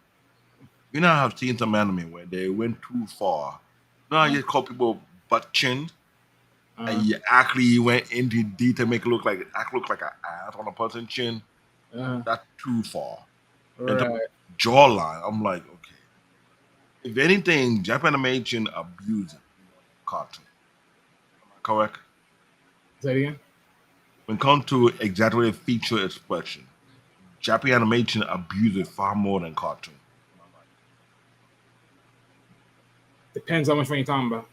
You know, I've seen some anime where they went too far. You know, how you call people butt chin, and you actually went into detail, make it look like an ass on a person's chin. Uh, That's too far. And the right. jawline, I'm like, okay. If anything, Japan animation abuses cartoon. Am I correct? Say it again. When it comes to exaggerated feature expression, Japanese animation abuses far more than cartoon. Depends on which one you're talking about.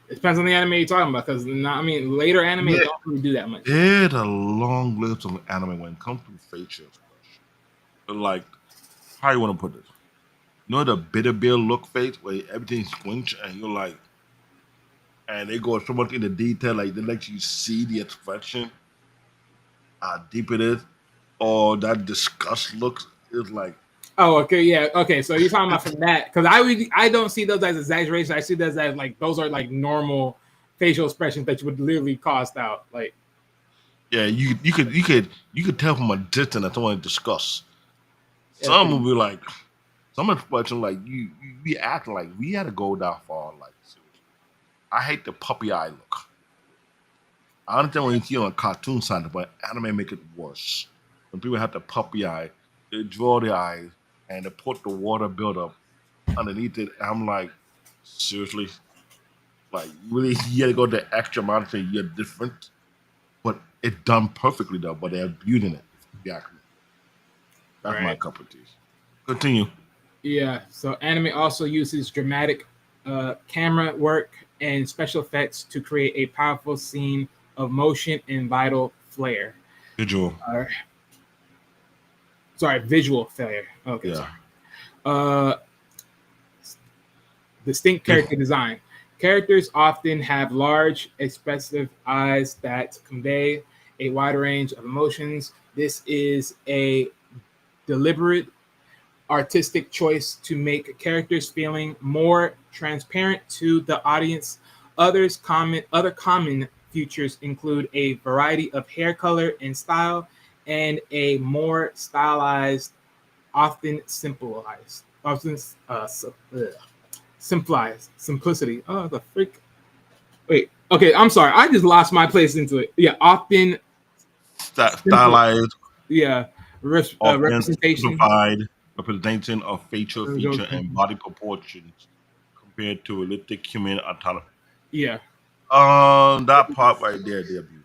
It depends on the anime you're talking about, because I mean, later anime Yeah. don't really do that much. There's a long list of anime when it comes to facial expression. But like, how you want to put this? You know the bitter bill look face where everything squinch and you're like, and they go so much into detail, like they let you see the expression, how deep it is, or that disgust looks is like, Oh, okay, yeah, okay. So you're talking about from that, because I don't see those as exaggerations. I see those as like those are like normal facial expressions that you would literally cost out. Like, yeah, you could tell from a distance that someone disgust. yeah, Some will be like, some expression like you be acting like we had to go that far. Like, seriously. I hate the puppy eye look. I understand when you see on a cartoon side, but anime make it worse. When people have the puppy eye, they draw the eyes and they put the water buildup underneath it. I'm like, seriously, like really, you gotta go the extra mile to say you're different, but it's done perfectly though. But they're abusing it. Exactly. That's my right, cup of tea. Continue. yeah. So anime also uses dramatic camera work and special effects to create a powerful scene of motion and vital flair. Visual. Uh, sorry, visual flair. Okay, Yeah. sorry. Uh, distinct character design. Characters often have large, expressive eyes that convey a wide range of emotions. This is a deliberate artistic choice to make characters feeling more transparent to the audience. Other common features include a variety of hair color and style, and a more stylized, often simplified simplicity. Oh, the freak! Wait, okay, I'm sorry. I just lost my place into it. Yeah, often simple. Stylized, Yeah, often representation. simplified representation of facial feature and body proportions compared to realistic human autonomy. Yeah, That part right there, they abuse.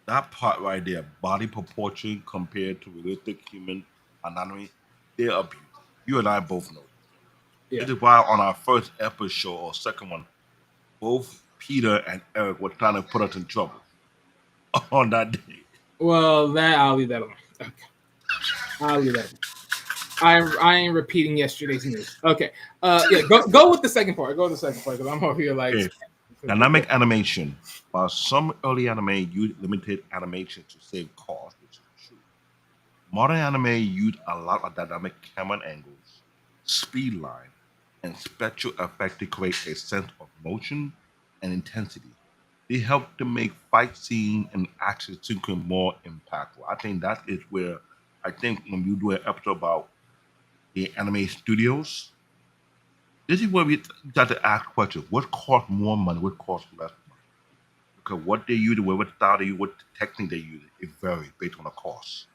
That part right there, body proportion compared to realistic human anatomy, they abuse. You and I both know. yeah. This is why on our first episode or second one, both Peter and Eric were trying to put us in trouble on that day. Well, that I'll leave that alone. Okay, I'll leave that alone. I ain't repeating yesterday's news. Okay. Yeah, go with the second part. Go with the second part because I'm over here like Okay. Dynamic animation. While some early anime used limited animation to save cost, which is Modern anime use a lot of dynamic camera angles, speed line, and special effects to create a sense of motion and intensity. They help to make fight scene and action sequence more impactful. I think that is where I think when you do an episode about the anime studios, this is where we got to ask questions. What costs more money? What costs less money? Because what they use, what style they use, what technique they use, it varies based on the cost.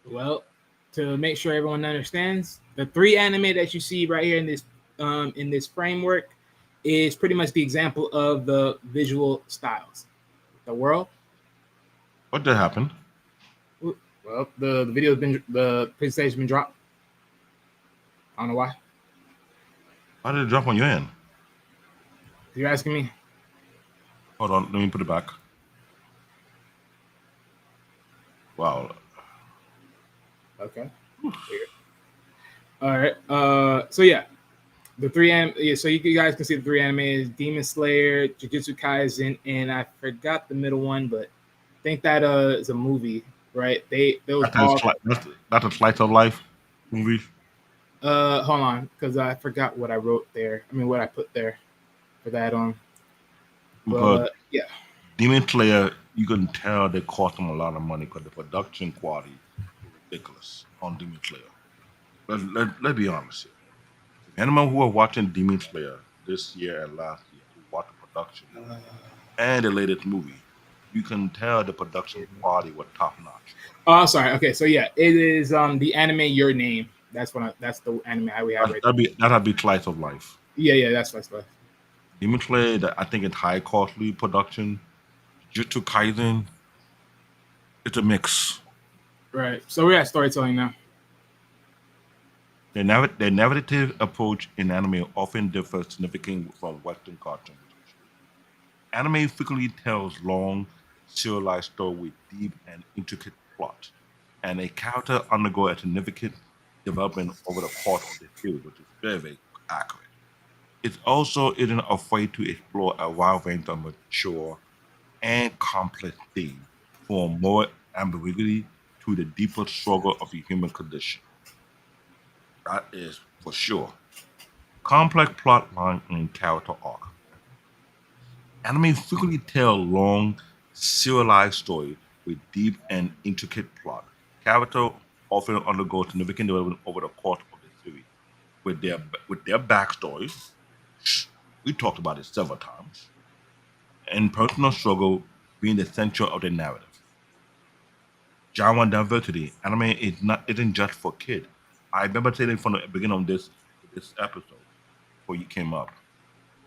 Well, to make sure everyone understands, the three anime that you see right here in this framework is pretty much the example of the visual styles. The world. What did happen? Well, the video's been the presentation's been dropped. I don't know why. Why did it drop on your end? You're asking me. Hold on, let me put it back. Wow. Okay. All right. So yeah, the three yeah, so you guys can see the three animes: Demon Slayer, Jujutsu Kaisen, and I forgot the middle one, but I think that is a movie, right? Those all. That's a slice of life movie. Hold on, because I forgot what I wrote there. I mean, what I put there for that on. Because But yeah, Demon Slayer, you can tell they cost them a lot of money because the production quality is ridiculous on Demon Slayer. Let's be honest here. Anyone who are watching Demon Slayer this year and last year, who watched the production and the latest movie, you can tell the production quality was top notch. oh, I'm sorry. Okay, so yeah, it is the anime Your Name. That's the anime we have right. That'd be slice of life. Yeah, that's my stuff. Demon Slayer, that I think it's high costly production. Jujutsu Kaisen, it's a mix. Right. So we're at storytelling now. Their narrative approach in anime often differs significantly from Western cartoons. Anime frequently tells long, serialized stories with deep and intricate plot, and a character undergo a significant development over the course of the series, which is very, very accurate. It also isn't afraid to explore a wide range of mature and complex themes, from moral ambiguity to the deeper struggle of the human condition. That is for sure. Complex plot line and character arc. Anime frequently tell long, serialized stories with deep and intricate plot. Character often undergo significant development over the course of the series, with their backstory. We talked about it several times, and personal struggle being the center of the narrative. Genre diversity. Anime isn't just for kids. I remember saying it from the beginning of this episode before you came up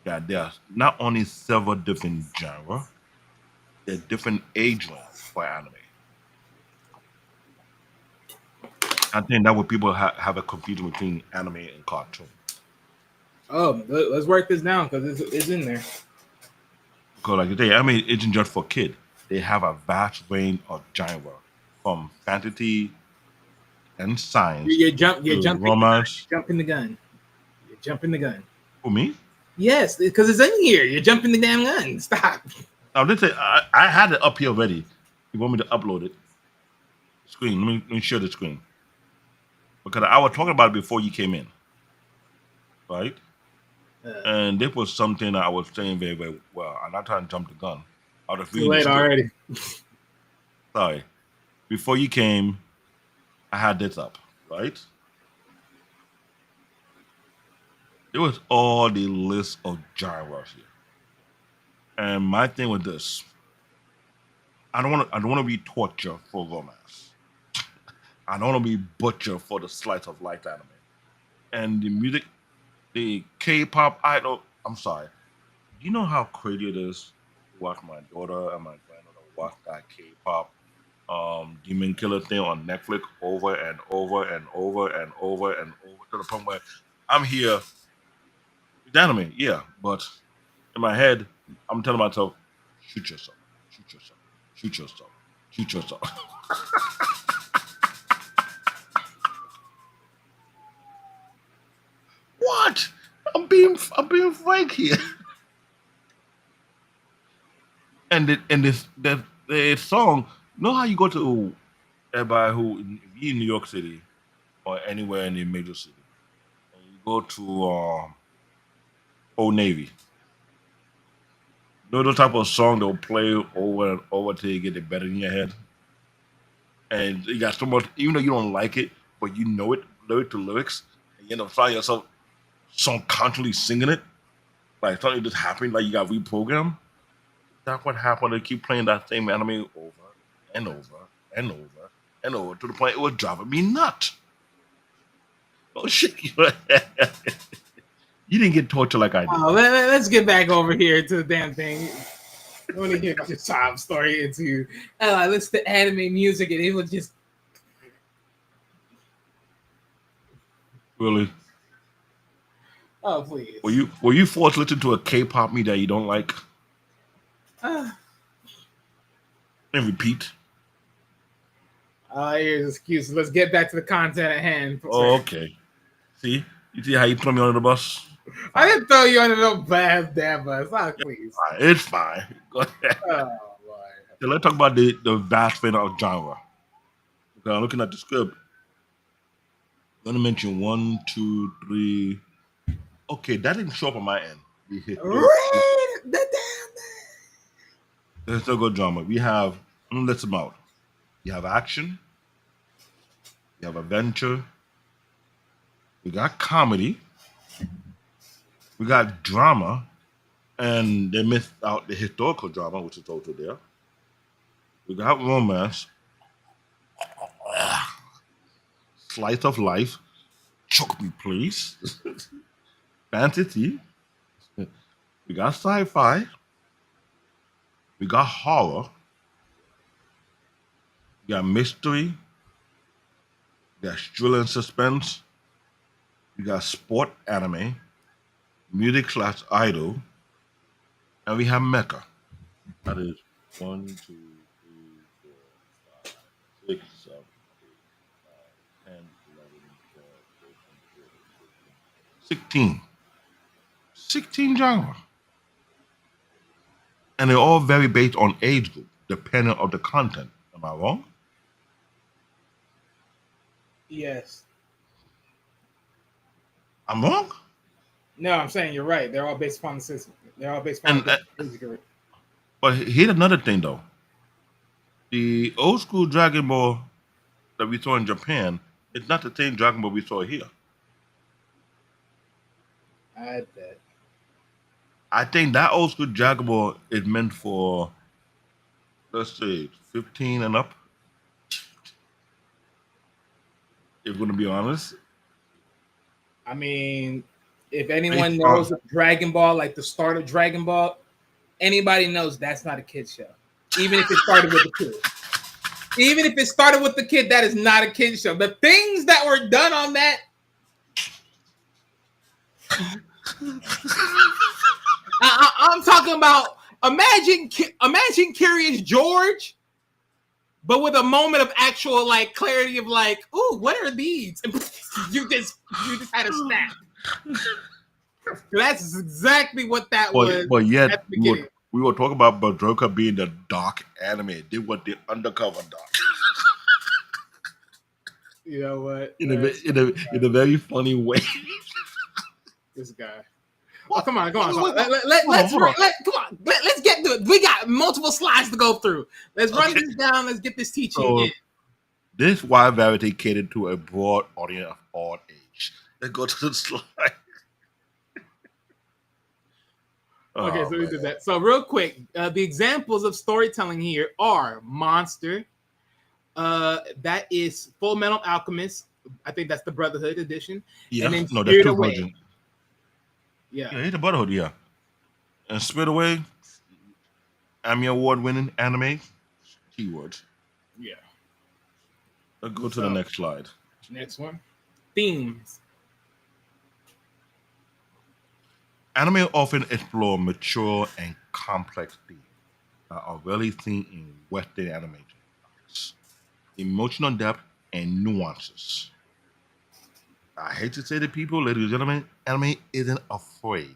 that there's not only several different genres, there's different age range for anime. I think that what people have a confusion between anime and cartoon. Oh, let's work this down because it's in there. Because like they, I mean, isn't just for kids. They have a vast range of genre, from fantasy and science You're to romance. jumping the gun. You're jumping the gun. For me, Yes, because it's in here. You're jumping the damn gun. Stop. now let's say I had it up here already. You want me to upload it? Screen. Let me share the screen because I was talking about it before you came in, right? Uh, And this was something that I was saying very, very well. I'm not trying to jump the gun. I was too reading the late script. already. Sorry. Before you came, I had this up, right? It was all the list of genres here. And my thing with this, I don't want to be torture for romance. I don't want to be butcher for the slice of life anime. And the music, the K-pop idol. I'm sorry. Do you know how crazy it is to watch my daughter and my granddaughter watch that K-pop Demon Killer thing on Netflix over and over and over and over and over to the point where I'm here. It's anime, yeah, but in my head, I'm telling myself, shoot yourself, shoot yourself, shoot yourself, shoot yourself. What? I'm being frank here. And this the song. Know how you go to Everybody who, if you in New York City or anywhere in the major city, and you go to Old Navy, you know those type of song they'll play over and over till you get it better in your head, and you got so much, even though you don't like it, but you know it lyric to lyrics, and you end up finding yourself subconsciously singing it, like something just happened, like you got reprogrammed. That's what happened. They keep playing that same anime over and over and over and over to the point it was driving me nuts. Oh shit! You didn't get tortured like I did. Let's get back over here to the damn thing. I want to hear about your sob story into listen to anime music, and it was just Really? oh please. Were you forced to listen to a K-pop me that you don't like Uh, and repeat? here's excuses. Let's get back to the content at hand. Oh, okay. See, you see how you throw me under the bus? I didn't throw you under no bad damn bus. Oh, please. Fine, it's fine. Go ahead. Oh Lord. So let's talk about the vast fan of genre. Okay, I'm looking at the script. I'm gonna mention 1, 2, 3. Okay, that didn't show up on my end. Read the damn thing. Let's still go drama. We have, let's them out. You have action. You have adventure. We got comedy. We got drama. And they missed out the historical drama, which is also there. We got romance. Slice of life. Choke me, please. Fantasy. We got sci-fi. We got horror. We got mystery. We got thrill and suspense. We got sport anime, music slash idol, and we have mecha. That is 1, 2, 3, 4, 5, 6, 7, 8, 9, 10, 11, 12, 13, 14, 15, 16. 16 genre. And they're all very based on age group, depending on the content. Am I wrong? Yes. I'm wrong? No, I'm saying you're right. They're all based upon the system. They're all based upon And but here's another thing though. The old school Dragon Ball that we saw in Japan is not the same Dragon Ball we saw here. I bet. I think that old school Dragon Ball is meant for, let's say, 15 and up. If we're gonna be honest. I mean, if anyone knows Dragon Ball, like the start of Dragon Ball, anybody knows that's not a kid's show. Even if it started with the kid. Even if it started with the kid, that is not a kid's show. The things that were done on that. I'm talking about imagine Curious George, but with a moment of actual like clarity of like, ooh, what are these? And you just had a snap. That's exactly what that was. But yet we were talking about Berserker being the dark anime. They were the undercover dark. You know what? In a very funny way. This guy. Oh, come on. Let's get to it. We got multiple slides to go through. Let's run this down. Let's get this teaching in. This wide variety catered to a broad audience of all age. Let's go to the slide. Okay, so we did that. So real quick, the examples of storytelling here are Monster. That is Full Metal Alchemist. I think that's the Brotherhood edition. Yeah, and then no, that's two Away. versions. Yeah, it's the Brotherhood, yeah. And Spirit Away, Emmy Award-winning anime, keywords. Yeah. Let's go to the next slide. Next one. Themes. Anime often explore mature and complex themes that are rarely seen in Western animation. Emotional depth and nuances. I hate to say to people, ladies and gentlemen, anime isn't afraid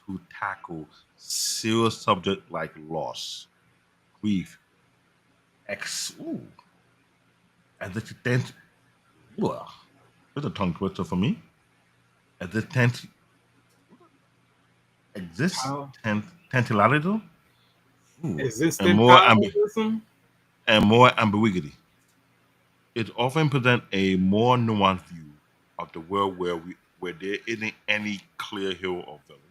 to tackle serious subjects like loss, grief, At this tenth, well, it's a tongue twister for me. At this tenth exists How tentilarido, and existent parallelism? and more ambiguity. It often presents a more nuanced view of the world where there isn't any clear hero or villain.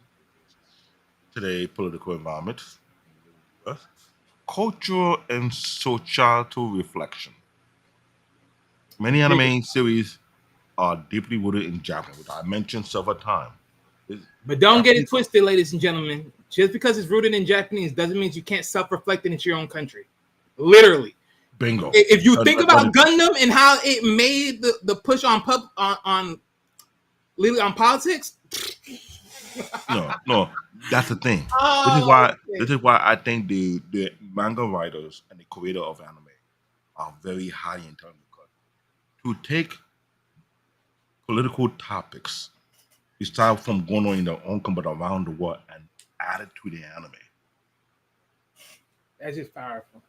Today, political environment, cultural and societal reflection. Many Dig it. anime series are deeply rooted in Japan, which I mentioned several times. It's But don't get it Japanese twisted, ladies and gentlemen. Just because it's rooted in Japanese doesn't mean you can't self-reflect it into your own country. Literally. bingo. If you think But about Gundam and how it made the push on literally on politics. no, that's the thing. Oh, okay. This is why I think the manga writers and the creator of anime are very high in terms because to take political topics, aside from going on in their own country but around the world and add it to the anime. That's just powerful.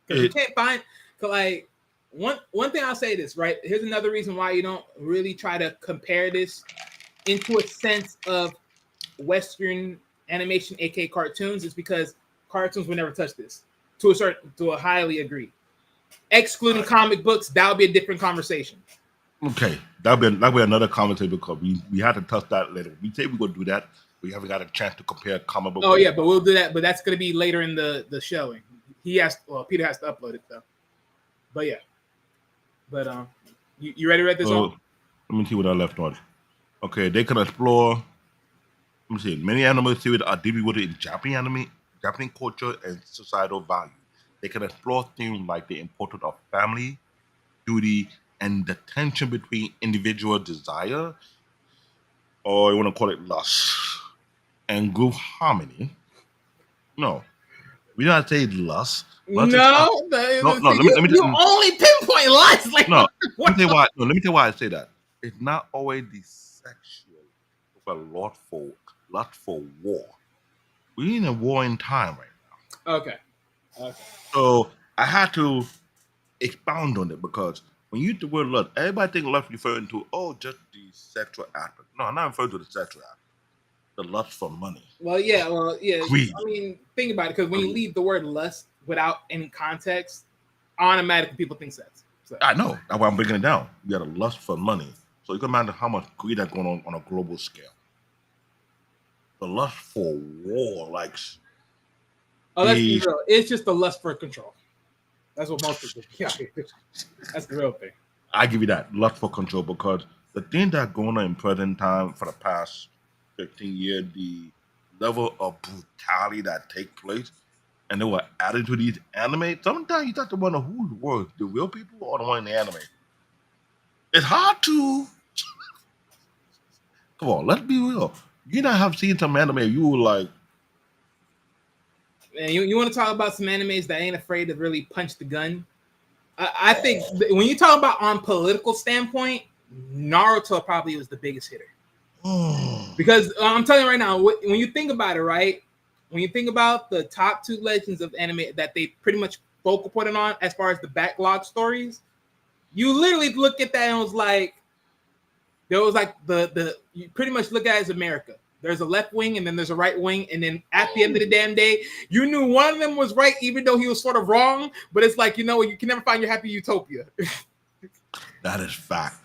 Because you It, can't find, 'cause like one thing I'll say this, right? Here's another reason why you don't really try to compare this into a sense of Western animation, aka cartoons, is because cartoons will never touch this to a highly agree. Excluding comic books, that would be a different conversation. okay, that'll be another conversation because we had to touch that later. We say we're gonna do that. We haven't got a chance to compare comic book. Oh yeah, but we'll do that. But that's gonna be later in the showing. Peter has to upload it though. But yeah. But you ready to read this So off? let me see what I left on. Okay, they can explore. Let me see. Many anime series are deeply rooted in Japanese culture and societal values. They can explore themes like the importance of family, duty, and the tension between individual desire, or you want to call it lust, and group harmony. No, we don't say lust. Lust is No, no. you only pinpoint lies. Like No, let what? me tell you why. No, let me tell you why I say that. It's not always the sexual with a lot for war. We're in a warring time right now. Okay. Okay. So I had to expound on it because when you use the word lust, everybody think lust referring to just the sexual aspect. No, I'm not referring to the sexual aspect. The lust for money, Well, yeah. Well, yeah. greed. I mean, think about it, because when you Greed. leave the word lust without any context, automatically people think sex. So I know. That's why I'm breaking it down. You got a lust for money. So you can imagine how much greed that's going on a global scale. The lust for war, like let's be the real. It's just the lust for control. That's what most people. Yeah, that's the real thing. I give you that lust for control because the thing that going on in present time for the past 15 years, the level of brutality that take place, and they were added to these anime. Sometimes you start to wonder who's worse, the real people or the one in the anime. It's hard to come on. Let's be real. You not have seen some anime you were like, And you want to talk about some animes that ain't afraid to really punch the gun? I think when you talk about on political standpoint, Naruto probably was the biggest hitter. Because I'm telling you right now, when you think about it, right? When you think about the top two legends of anime that they pretty much focal pointed on as far as the backlog stories, you literally look at that and it was like, there was like the you pretty much look at it as America. There's a left wing and then there's a right wing, and then at the end of the damn day, you knew one of them was right, even though he was sort of wrong. But it's like, you can never find your happy utopia. that is fact.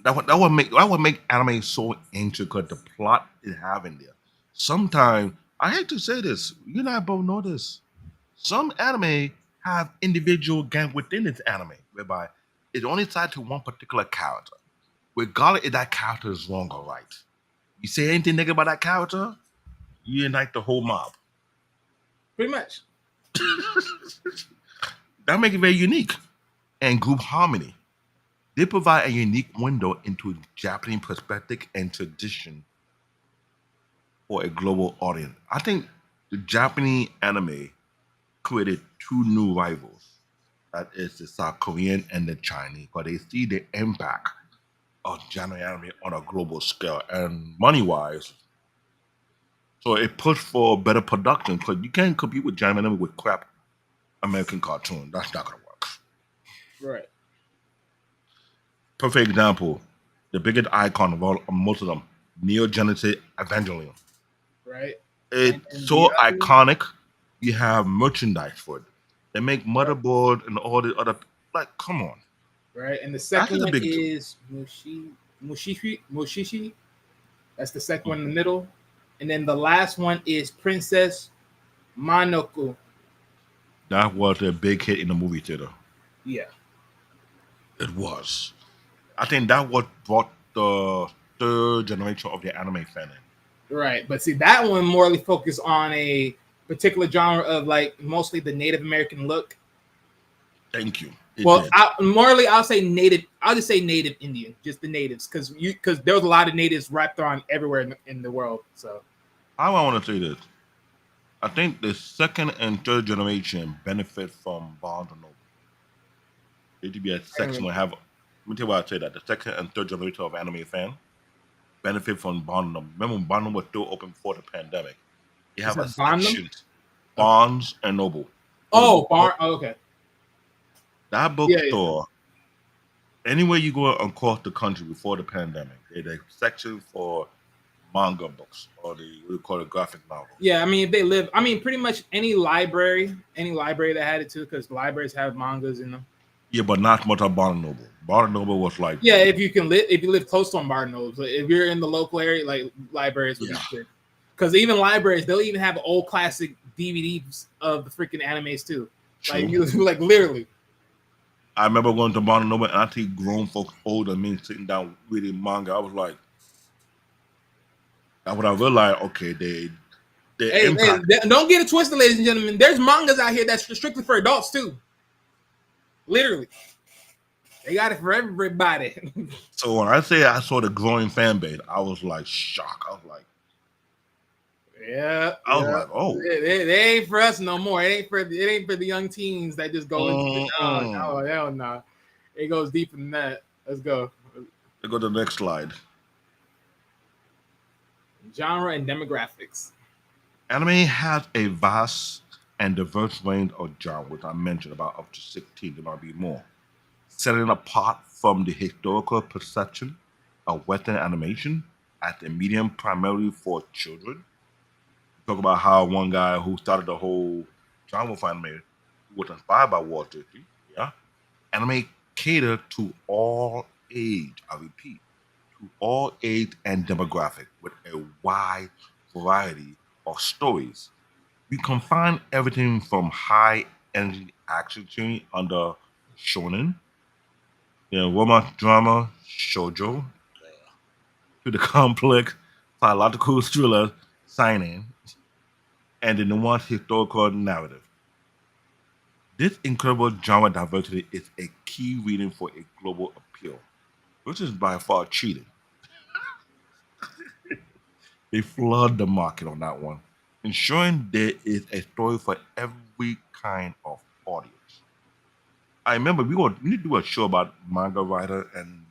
That would make anime so intricate. The plot it have in there. Sometimes I hate to say this, you and I both know this. Some anime have individual gang within its anime, whereby it's only tied to one particular character, regardless if that character is wrong or right. You say anything negative about that character, you unite the whole mob. Pretty much. That makes it very unique. And group harmony. They provide a unique window into Japanese perspective and tradition for a global audience. I think the Japanese anime created two new rivals. That is the South Korean and the Chinese, because they see the impact of Japanese anime on a global scale and money wise. So it pushed for better production because you can't compete with Japanese anime with crap American cartoon. That's not gonna work. Right. perfect example. The biggest icon of all of most of them, Neo Genesis Evangelion. right? It's And the so other, iconic. You have merchandise for it. They make motherboard and all the other. Like, come on. right? And the That's second the one big two. is Mushishi. That's the second one in the middle. And then the last one is Princess Mononoke. That was a big hit in the movie theater. Yeah. It was. I think that what brought the third generation of the anime fan in. Right. But see, that one morely focused on a particular genre of like mostly the Native American look. Thank you. It Well, did. morally, I'll say native. I'll just say native Indian, just the natives, because there was a lot of natives wrapped on everywhere in the world. So I want to say this. I think the second and third generation benefit from Barnes and Noble. It should be a section where have. Let me tell you why I say that. The second and third generation of anime fan benefit from Barnes and Noble. Remember when Barnes and Noble was still open before the pandemic? You is have a that Bondum? section, Barnes and Noble. Oh, Barn. Oh, okay. That Yeah, bookstore, anywhere you go across the country before the pandemic, there's a section for manga books or the we call it graphic novels. yeah. I mean, if they live, I mean, pretty much any library that had it too, because libraries have mangas in them. Yeah, but not much of Barnes and Noble. Barnes and Noble was like, Yeah, if you live close to a Barnes Nobles, like, if you're in the local area, like libraries would be Yeah. good. Because even libraries, they'll even have old classic DVDs of the freaking animes too. Like true. like literally. I remember going to Barnes and Noble and I see grown folks older than me sitting down reading manga. I was like, and when I realized, okay, they impact. Don't get it twisted, ladies and gentlemen. There's mangas out here that's strictly for adults too. Literally, they got it for everybody. So when I say I saw the growing fan base, I was like shocked. I was like, oh, it ain't for us no more. It ain't for the young teens that just go into no, hell no. It goes deeper than that. Let's go. let's go to the next slide. Genre and demographics. Anime has a vast and diverse range of genres, which I mentioned about up to 16, there might be more. Setting apart from the historical perception of Western animation as a medium primarily for children. Talk about how one guy who started the whole genre of anime was inspired by Walt Disney. Yeah. Anime cater to all age, I repeat, to all age and demographic with a wide variety of stories. We can find everything from high energy action scene under shonen, romance drama shoujo, to the complex psychological thriller seinen, and the nuanced historical narrative. This incredible genre diversity is a key reason for a global appeal, which is by far cheating. They flood the market on that one, ensuring there is a story for every kind of audience. I remember we need to do a show about manga writer and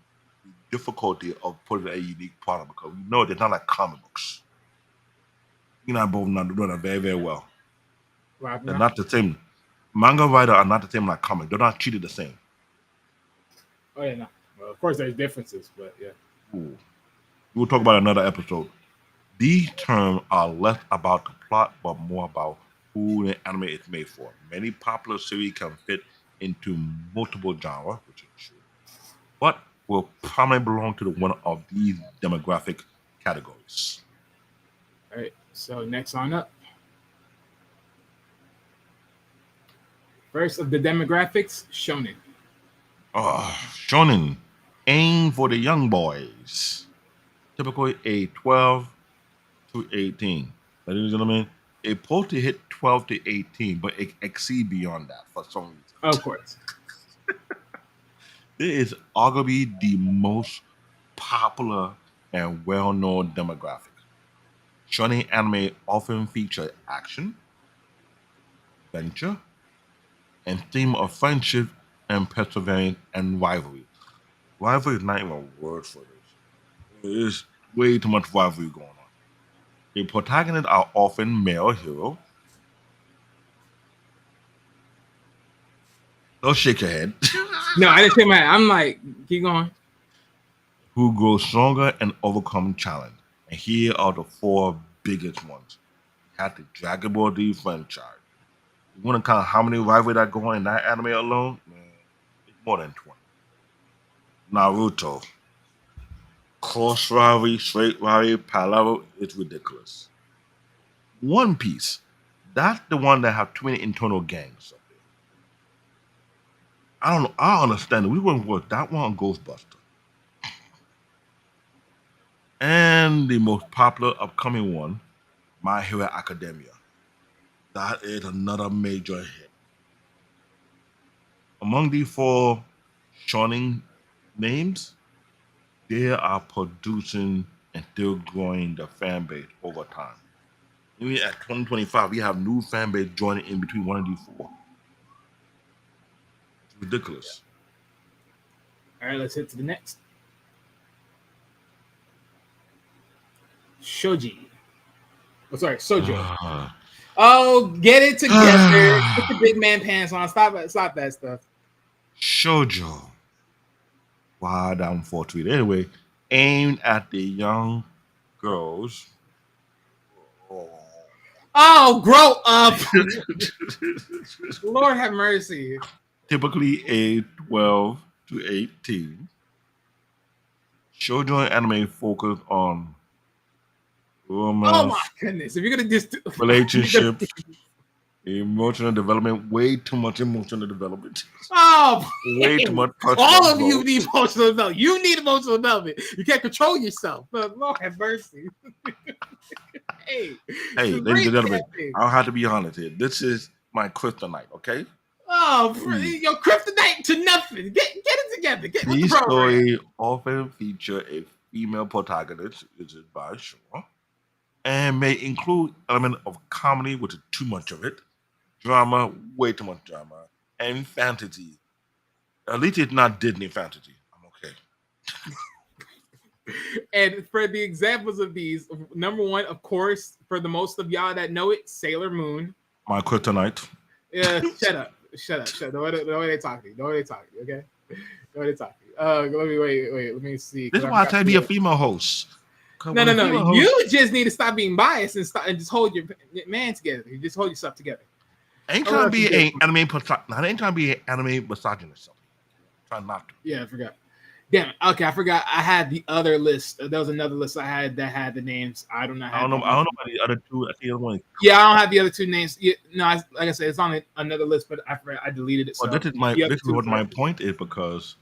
the difficulty of putting a unique product because we know they're not like comic books. You and I both not doing that very, very well. They're not the same. Manga writer are not the same like comic. They're not treated the same. Oh yeah, no. Well, of course there's differences, but yeah. Ooh. We'll talk about another episode. These terms are less about the plot, but more about who the anime is made for. Many popular series can fit into multiple genres, which is true, but will probably belong to the one of these demographic categories. All right. So next on up. First of the demographics, shonen. Shonen, aim for the young boys. Typically a 12 to 18. Ladies and gentlemen, it's supposed to hit 12 to 18, but it exceed beyond that for some reason. Of course. It is arguably the most popular and well-known demographic. Shonen anime often feature action, adventure, and theme of friendship and perseverance and rivalry. Rivalry is not even a word for this. There's way too much rivalry going on. The protagonists are often male hero. Don't shake your head. No, I didn't say my. I'm like, keep going. who grow stronger and overcome challenge. And here are the four biggest ones. Had the Dragon Ball Z franchise. You want to count how many rivalries that go on in that anime alone? Man, it's more than 20. Naruto. Cross rivalry, straight rivalry, parallel, it's ridiculous. One Piece. That's the one that have too many internal gangs up there. I don't know. I understand it. We wouldn't work that one on Ghostbuster. And the most popular upcoming one, My Hero Academia. That is another major hit. Among the four shonen names, they are producing and still growing the fan base over time. Even at 2025, we have new fan base joining in between one of these four. It's ridiculous. All right, let's hit to the next. Shoji. Oh, sorry, Sojo. Oh, get it together. Put the big man pants on. Stop that stuff. Shoujo. Wow, down 4 tweet. Anyway, aimed at the young girls. Oh, grow up. Lord have mercy. Typically age 12 to 18. Shoujo anime focus on romance, Oh my goodness. If you're gonna just relationship, emotional development, way too much emotional development. Oh, Way too much personal all of you growth. need emotional development. You need emotional development. You can't control yourself. But Lord have mercy. Hey, Hey, just ladies read and gentlemen, that thing. I don't have to be honest here. This is my kryptonite, okay? Oh, your kryptonite to nothing. Get it together. Get with the These program. stories often feature a female protagonist, which is by sure, and may include element of comedy, which is too much of it, drama, way too much drama, and fantasy. At least it's not Disney fantasy. I'm okay. And for the examples of these, number one, of course, for the most of y'all that know it, Sailor Moon. My kryptonite. Yeah, shut up. The way they talking. Okay. The way they talking. Let me see. This is why I try to be a female host. 'Cause No. when a female host- You just need to stop being biased and just hold your man together. You just hold yourself together. I ain't Oh, trying to be that's an anime I ain't trying to be an anime misogynist. Trying not to. Yeah, I forgot. Damn it. Okay, I forgot. I had the other list. There was another list I had that had the names. I don't know. I don't know about the other two. I think the other one. Yeah, I don't have the other two names. Yeah, no, like I said, it's on another list, but I forgot. I deleted it. So Well, this is two what my left. point is because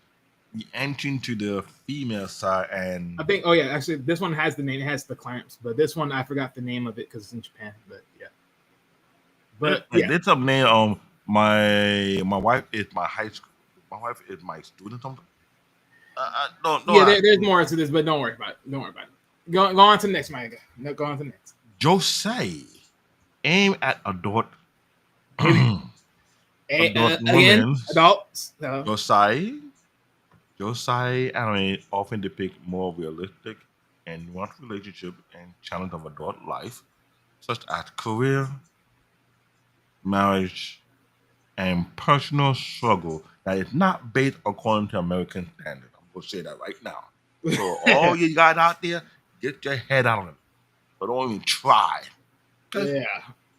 the entering to the female side and I think. Oh yeah, actually, this one has the name. It has the clamps, but this one I forgot the name of it because it's in Japan. But yeah. But yeah, it's up name. My wife is my high school. My wife is my student. there's more to this, but don't worry about it. Go on to the next, Mike. No, go on to the next. Josei aim at adult. Again, women. adults. Josei anime often depict more realistic and nuanced relationship and challenge of adult life, such as career, marriage, and personal struggle that is not based according to American standards. I'm going to say that right now. So all you guys out there, get your head out of it. But don't even try. Yeah.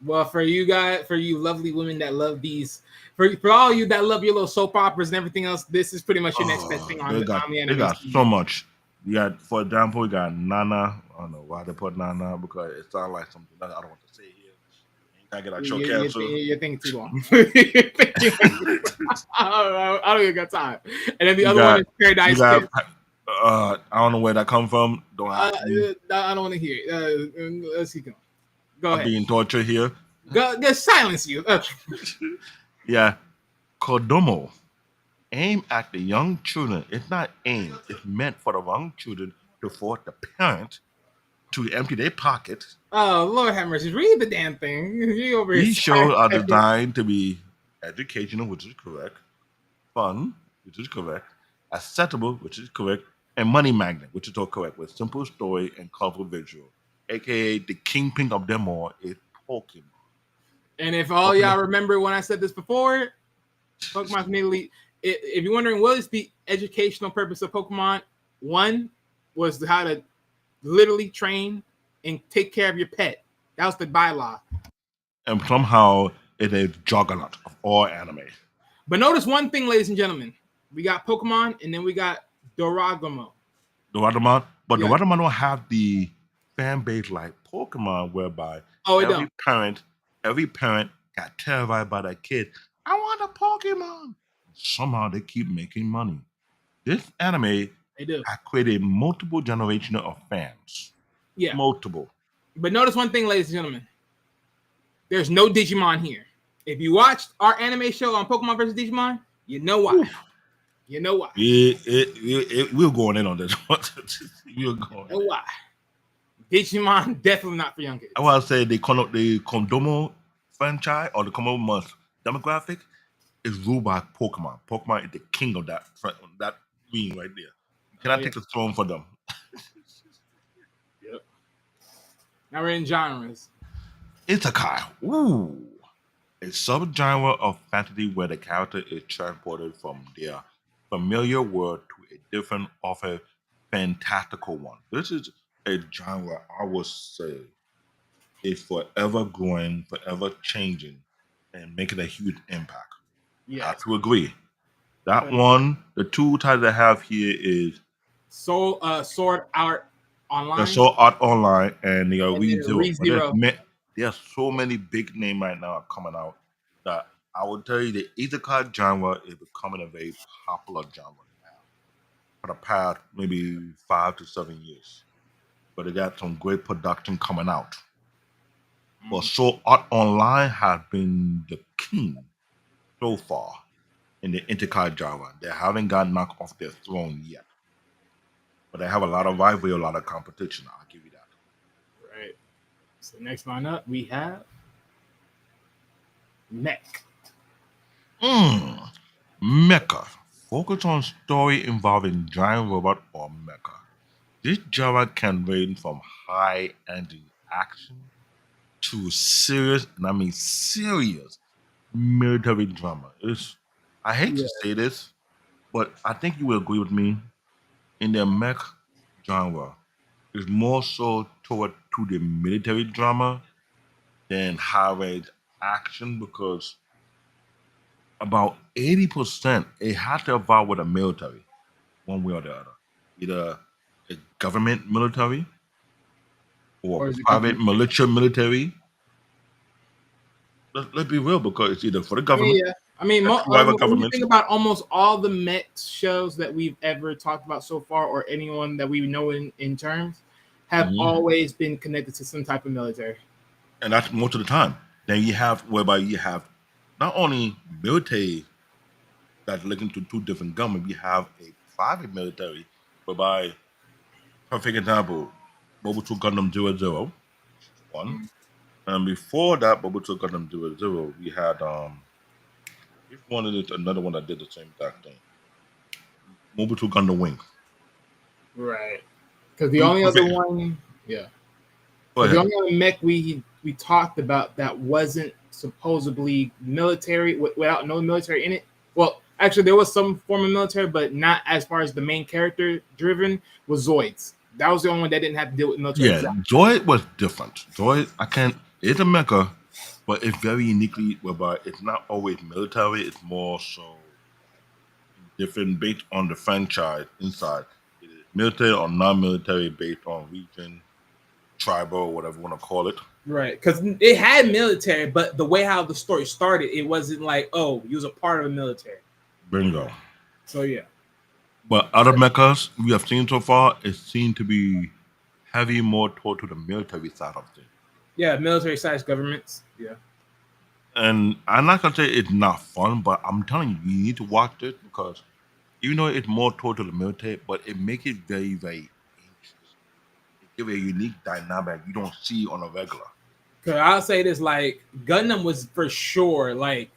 Well, for you guys, for you lovely women that love these, for all you that love your little soap operas and everything else, this is pretty much your next best thing on the They anime got scene. so much. You got, for example, you got Nana. I don't know why they put Nana because it sounds like something that I don't want to say here. You can't get our show canceled. You're thinking too long. I don't even got time. And then the other one is Paradise got, Kiss. I don't know where that come from. Don't ask me. I don't want to hear it. Let's keep going. Go I'm ahead. being tortured here. Go silence you. Yeah. Kodomo. Aim at the young children. It's not aimed. It's meant for the young children to force the parent to empty their pockets. Oh, Lord have mercy. Read the damn thing. You over here. These shows are designed to be educational, which is correct, fun, which is correct, acceptable, which is correct, and money magnet, which is all correct, with simple story and colorful visual. AKA the kingpin of them all is Pokemon. And if all y'all remember when I said this before, Pokemon's immediately. If you're wondering what is the educational purpose of Pokemon, one, was how to literally train and take care of your pet. That was the bylaw. And somehow it is juggernaut of all anime. But notice one thing, ladies and gentlemen. We got Pokemon, and then we got Doragamo. Doraemon, but Yeah. Doraemon don't have the fan base like Pokemon, whereby Oh, it every don't. parent got terrified by that kid. I want a Pokemon. Somehow they keep making money. This anime They do. has created multiple generations of fans. Yeah. Multiple. But notice one thing, ladies and gentlemen. There's no Digimon here. If you watched our anime show on Pokemon versus Digimon, you know why. Oof. You know why. We're going in on this one. We're going. You know why. Digimon definitely not for young kids. I want to say the Kodomo franchise or the Kodomo demographic is ruled by Pokemon. Pokemon is the king of that being right there. You cannot take the throne for them. Yep. Now we're in genres. Isekai. Ooh. A subgenre of fantasy where the character is transported from their familiar world to a different, often fantastical one. This is a genre I would say is forever growing, forever changing, and making a huge impact. I Yeah. have to agree. That one, the two titles I have here is Sword Art Online. the Sword Art Online and the And then ReZero. ReZero. There's so many big names right now coming out that I would tell you the Isekai genre is becoming a very popular genre now for the past maybe 5 to 7 years. But they got some great production coming out. But Sword Art Online has been the king so far in the Isekai genre. They haven't got knocked off their throne yet. But they have a lot of rivalry, a lot of competition. I'll give you that. Right. So next line up, we have Mech. Mecha. Focus on story involving giant robot or mecha. This genre can range from high-energy action to serious, and I mean serious, military drama. I hate to say this, but I think you will agree with me. In the mech genre, it's more so toward to the military drama than high-range action because about 80% it has to involve with the military, one way or the other. Either a government military or Or is it private government? militia military. Let's be real, because it's either for the government. Yeah. I mean, That's when you government. think about almost all the mech shows that we've ever talked about so far, or anyone that we know in terms, have always been connected to some type of military. And that's most of the time. Then you have whereby you have not only military that's linking to two different governments, we have a private military whereby, perfect example, Bobuto Gundam 00, one. And before that, Bobuto Gundam 00, we had which one is it? Another one that did the same exact thing. Mobutu Gundam Wing. Right. Because the only other one, Go ahead. the only other mech we talked about that wasn't supposedly military, without no military in it. Well, actually, there was some form of military, but not as far as the main character driven, was Zoids. That was the only one that didn't have to deal with military. Yeah, Zoid was different. Zoid, it's a mecha, but it's very uniquely whereby it's not always military, it's more so different based on the franchise inside. It is military or non-military based on region, tribal, whatever you want to call it. Right, because it had military, but the way how the story started, it wasn't like, oh, he was a part of the military. Bingo. So yeah. But other mechas we have seen so far, it seemed to be heavy more toward to the military side of things. Yeah, military size governments. Yeah. And I'm not gonna say it's not fun, but I'm telling you, you need to watch this because even though it's more toward to the military, but it makes it very, very interesting. It gives a unique dynamic you don't see on a regular. Cause I'll say this, like Gundam was for sure like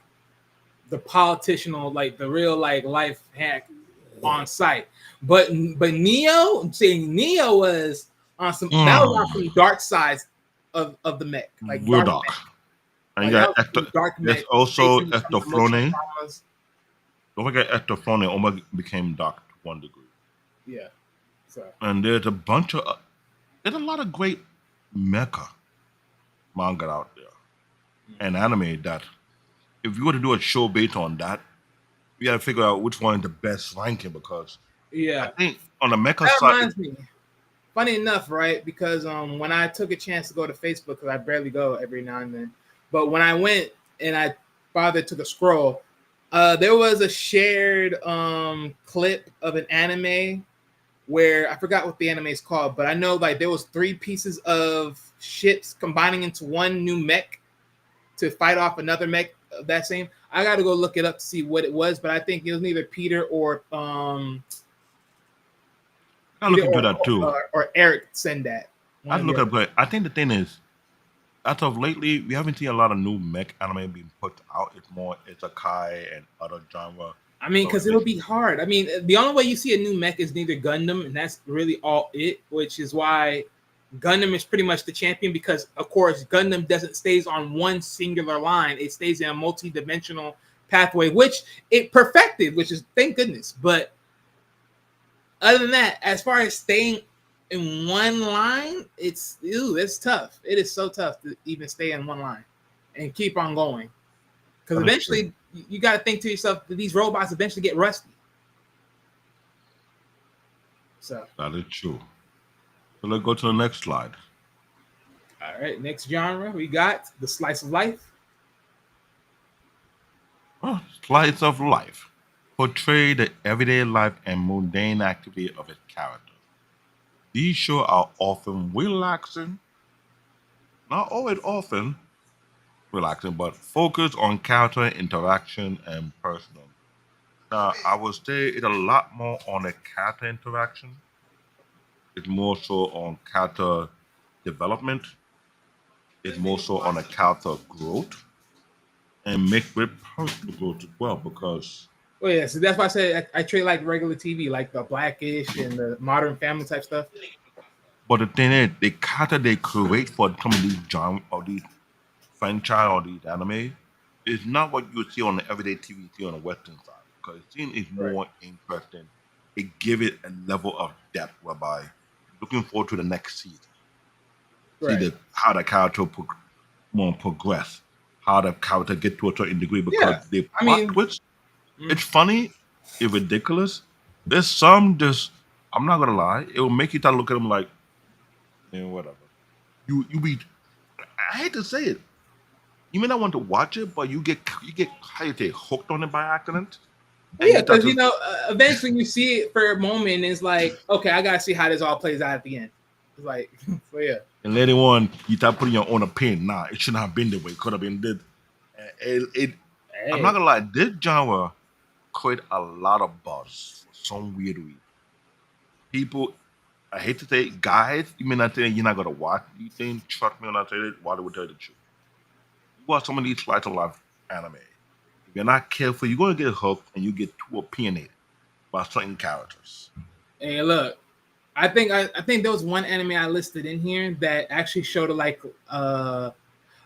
the politicianal, like the real like life hack on site. But Neo, I'm saying Neo was on some that was on some dark sides of the mech. Like real dark. And you got dark mech. there's also facing some Estoflone. emotional traumas. Don't forget Estoflone almost became dark to one degree. Yeah. So And there's a lot of great mecha manga out there and anime that if you were to do a show based on that, we got to figure out which one is the best ranking because I yeah, think on the mecha that side, reminds me. Funny enough, right? Because when I took a chance to go to Facebook, because I barely go every now and then, but when I went and I bothered to the scroll, there was a shared clip of an anime where I forgot what the anime is called, but I know like there was three pieces of ships combining into one new mech to fight off another mech of that same. I got to go look it up to see what it was, but I think it was neither Peter or I look into that too. or Eric send that. I One of the look other. at but I think the thing is, as of lately, we haven't seen a lot of new mech anime being put out. It's more isekai and other genre. I mean, So because it'll be hard. I mean, the only way you see a new mech is neither Gundam, and that's really all it. Which is why Gundam is pretty much the champion because, of course, Gundam doesn't stays on one singular line; it stays in a multi-dimensional pathway, which it perfected. Which is thank goodness. But other than that, as far as staying in one line, it's tough. It is so tough to even stay in one line and keep on going. Because That is true. eventually, you got to think to yourself that these robots eventually get rusty. So, that is true. So let's go to the next slide. all right, next genre we got the slice of life. Slice of life portray the everyday life and mundane activity of its character. These shows are often relaxing, not always often relaxing, but focus on character interaction and personal. Now, I would say it's a lot more on the character interaction. It's more so on character development. It's more so on the character growth and mixed with personal growth as well. Because, Oh yeah, so that's why I said I trade like regular TV, like the Blackish and the Modern Family type stuff. but the thing is, the character they create for some of these genre or these franchise or these anime is not what you see on the everyday TV see on the Western side. Because it seems it's Right. more interesting. It give it a level of depth whereby looking forward to the next season. See Right. how the character more progress, how the character get to a certain degree because Yeah. they I plot mean, twist. mm, It's funny, it's ridiculous. There's some just I'm not gonna lie, it will make you start look at them like, whatever. You be I hate to say it. You may not want to watch it, but you get how you say hooked on it by accident, and yeah, you start because to eventually you see it for a moment, and it's like, okay, I gotta see how this all plays out at the end. It's like, so yeah, and later on you start putting your own opinion. Nah, it shouldn't have been the way. It could have been this. I'm not hey, gonna lie. This genre create a lot of buzz for some weird reason. People, I hate to say, it, guys, you may not say you're not gonna watch these things. Trust me when I say it. Why they would tell you the truth. You watch some of these slice of life anime. If you're not careful, you're gonna get hooked and you get too opinionated by certain characters. hey, look, I think there was one anime I listed in here that actually showed like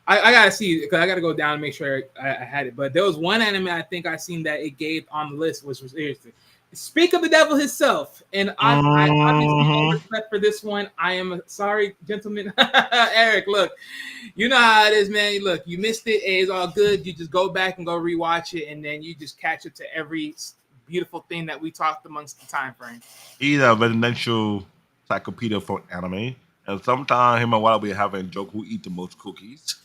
I gotta see because I gotta go down and make sure I had it. But there was one anime I think I seen that it gave on the list, which was interesting. Speak of the devil himself, and I obviously owe Mhm. respect for this one. I am sorry, gentlemen. Eric, look, you know how it is, man. Look, you missed it. Hey, it's all good. You just go back and go rewatch it, and then you just catch up to every beautiful thing that we talked amongst the time frame. He's a residential encyclopedia for anime, and sometimes him and Wild be having a joke who eat the most cookies.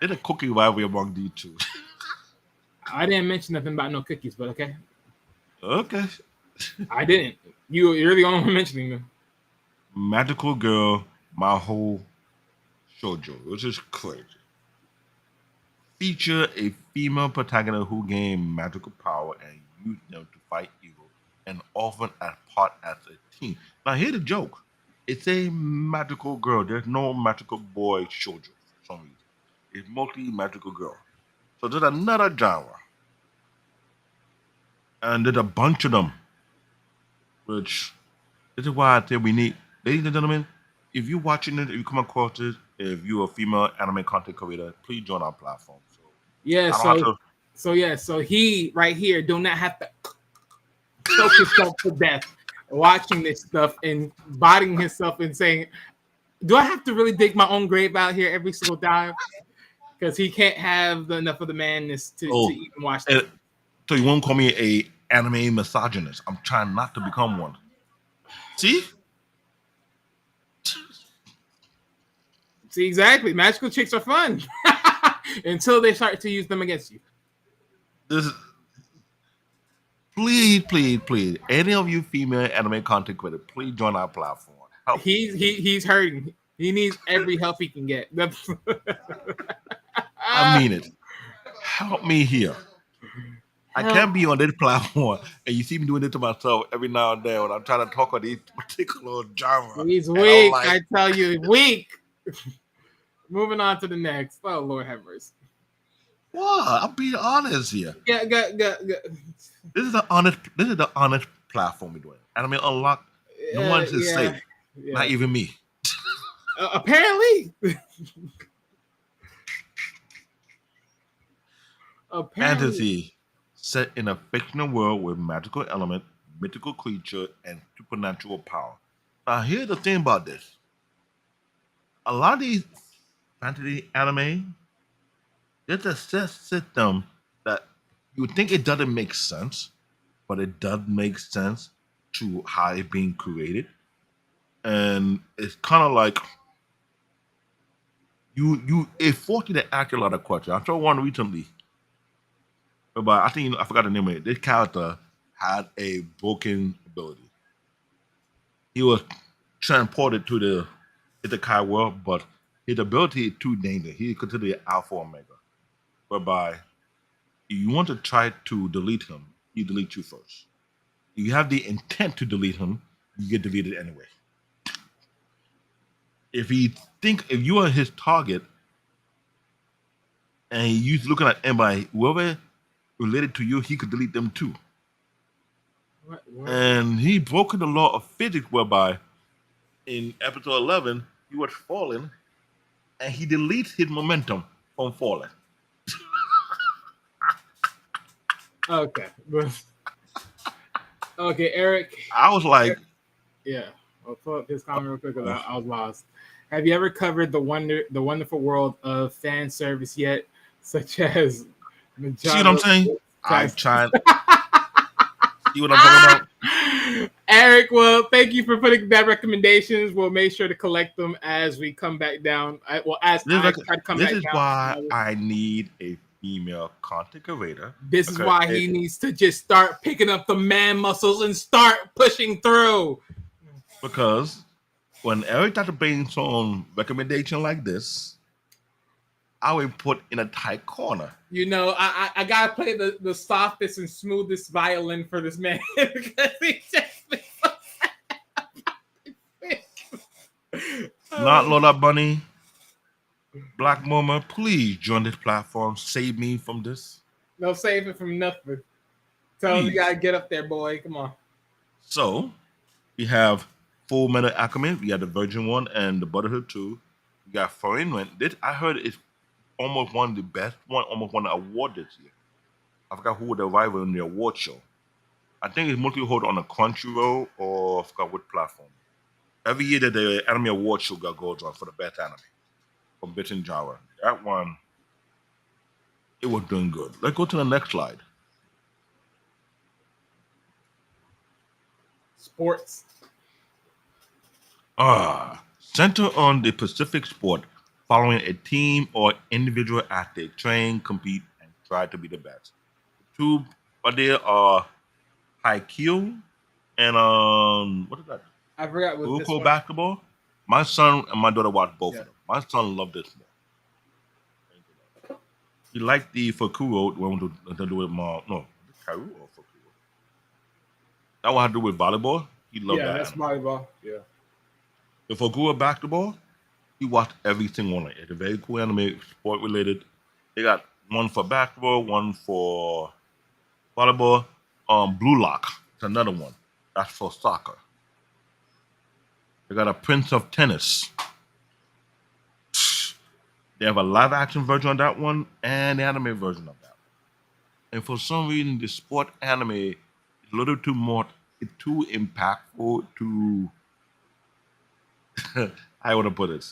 It's a cookie rivalry among these two. I didn't mention nothing about no cookies, but okay, Okay. I didn't. You're the only one mentioning them. Magical girl, my whole shoujo, which is crazy. Feature a female protagonist who gain magical power and use them to fight evil, and often as part as a team. Now here's the joke. It's a magical girl. There's no magical boy shoujo for some reason. It's mostly magical girl. So there's another genre, and there's a bunch of them, which this is why I say we need, ladies and gentlemen, if you're watching it, if you come across it, if you're a female anime content creator, please join our platform. So Yeah, I don't have to. so he right here do not have to choke yourself to death. watching this stuff and bodying himself and saying, "Do I have to really dig my own grave out here every single time?" Because he can't have enough of the madness to Oh, even watch and that. so you won't call me a anime misogynist. I'm trying not to become one. See? See, exactly. Magical chicks are fun until they start to use them against you. This is please. Any of you female anime content creators, please join our platform. Help me. He's hurting. He needs every help he can get. I mean it. Help me here. I Help. can't be on this platform and you see me doing it to myself every now and then when I'm trying to talk on these particular genre. He's And I'm weak. like, I tell you, weak. Moving on to the next. Oh Lord have mercy. what? I'm being honest here. Yeah, go. This is the honest platform we're doing. Anime Unlocked, no one is Yeah, safe. yeah. Not even me. Apparently. Apparently. Fantasy set in a fictional world with magical element, mythical creature, and supernatural power. Now, here's the thing about this: a lot of these fantasy anime, there's a set system that you think it doesn't make sense, but it does make sense to how it's being created, and it's kind of like it forced you to ask a lot of questions. I saw one recently, but I think I forgot the name of it. This character had a broken ability. He was transported to the Isekai world, but his ability is too dangerous. He is considered an alpha omega, whereby if you want to try to delete him, he delete you first. If you have the intent to delete him, you get deleted anyway. If you are his target and he's looking at anybody, whoever related to you, he could delete them too. What? And he broke the law of physics whereby in episode 11, he was falling and he deletes his momentum from falling. Okay. Okay, Eric. I was like, Yeah. I'll pull up his comment real quick because I was lost. Have you ever covered the wonderful world of fan service yet, such as see what I'm saying? I tried. See what I'm talking about? Eric, well, thank you for putting that recommendations. We'll make sure to collect them as we come back down. As This, I is, try to come this back is down. why I need a female content creator. This is why he needs to just start picking up the man muscles and start pushing through. Because when Eric started bringing some recommendation like this, I will put in a tight corner. You know, I gotta play the softest and smoothest violin for this man because he just Not Lola Bunny, Black Mama, please join this platform. Save me from this. No save it from nothing. Tell him you Please. gotta get up there, boy. Come on. So we have Full Metal Alchemist. We got the Virgin one and the Brotherhood 2. We got Foreign One. This I heard is almost one of the best one, almost won an award this year. I forgot who would arrive in the award show. I think it's mostly held on a Crunchyroll or I forgot what platform. Every year that the anime award show goes on for the best anime from Bit and Java. That one, it was doing good. Let's go to the next slide. Sports. Center on the Pacific sport, following a team or individual athlete train, compete, and try to be the best. Two are there are Haikyuu and what is that? I forgot what this Uko one. basketball. My son and my daughter watched both Yeah. of them. My son loved this more. He liked the Fukuro one to do with Karu or Fukuro. That one had to do with volleyball. He loved Yeah, that. that's anime. volleyball. Yeah. The Fukuro basketball, he watched every single one. It's a very cool anime, sport related. They got one for basketball, one for volleyball. Blue Lock, it's another one. That's for soccer. They got a Prince of Tennis. They have a live action version of that one and the anime version of that one. And for some reason, the sport anime is a little too more it's too impactful to. I want to put it.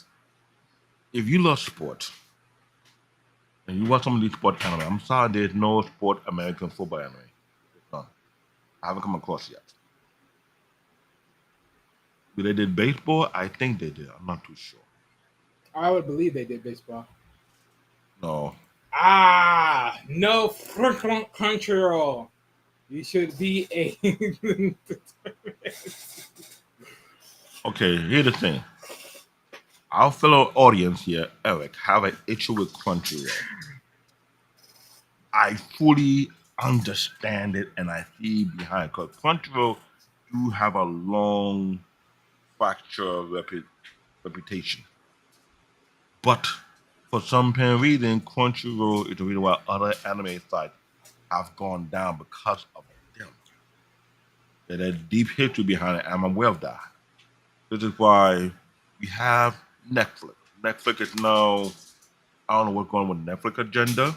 If you love sports and you watch some of these sport anime, I'm sorry, there's no sport American football anime. There's none. I haven't come across yet. But they did baseball. I think they did. I'm not too sure. I would believe they did baseball. No. No freaking Crunchyroll. You should be a. Okay, here's the thing. Our fellow audience here, Eric, have an issue with Crunchyroll. I fully understand it and I see behind because Crunchyroll do have a long fracture reputation. But for some apparent reason, Crunchyroll is the reason why other anime sites have gone down because of them. There's a deep history behind it. I'm aware of that. This is why we have Netflix. Netflix is now, I don't know what's going on with Netflix agenda.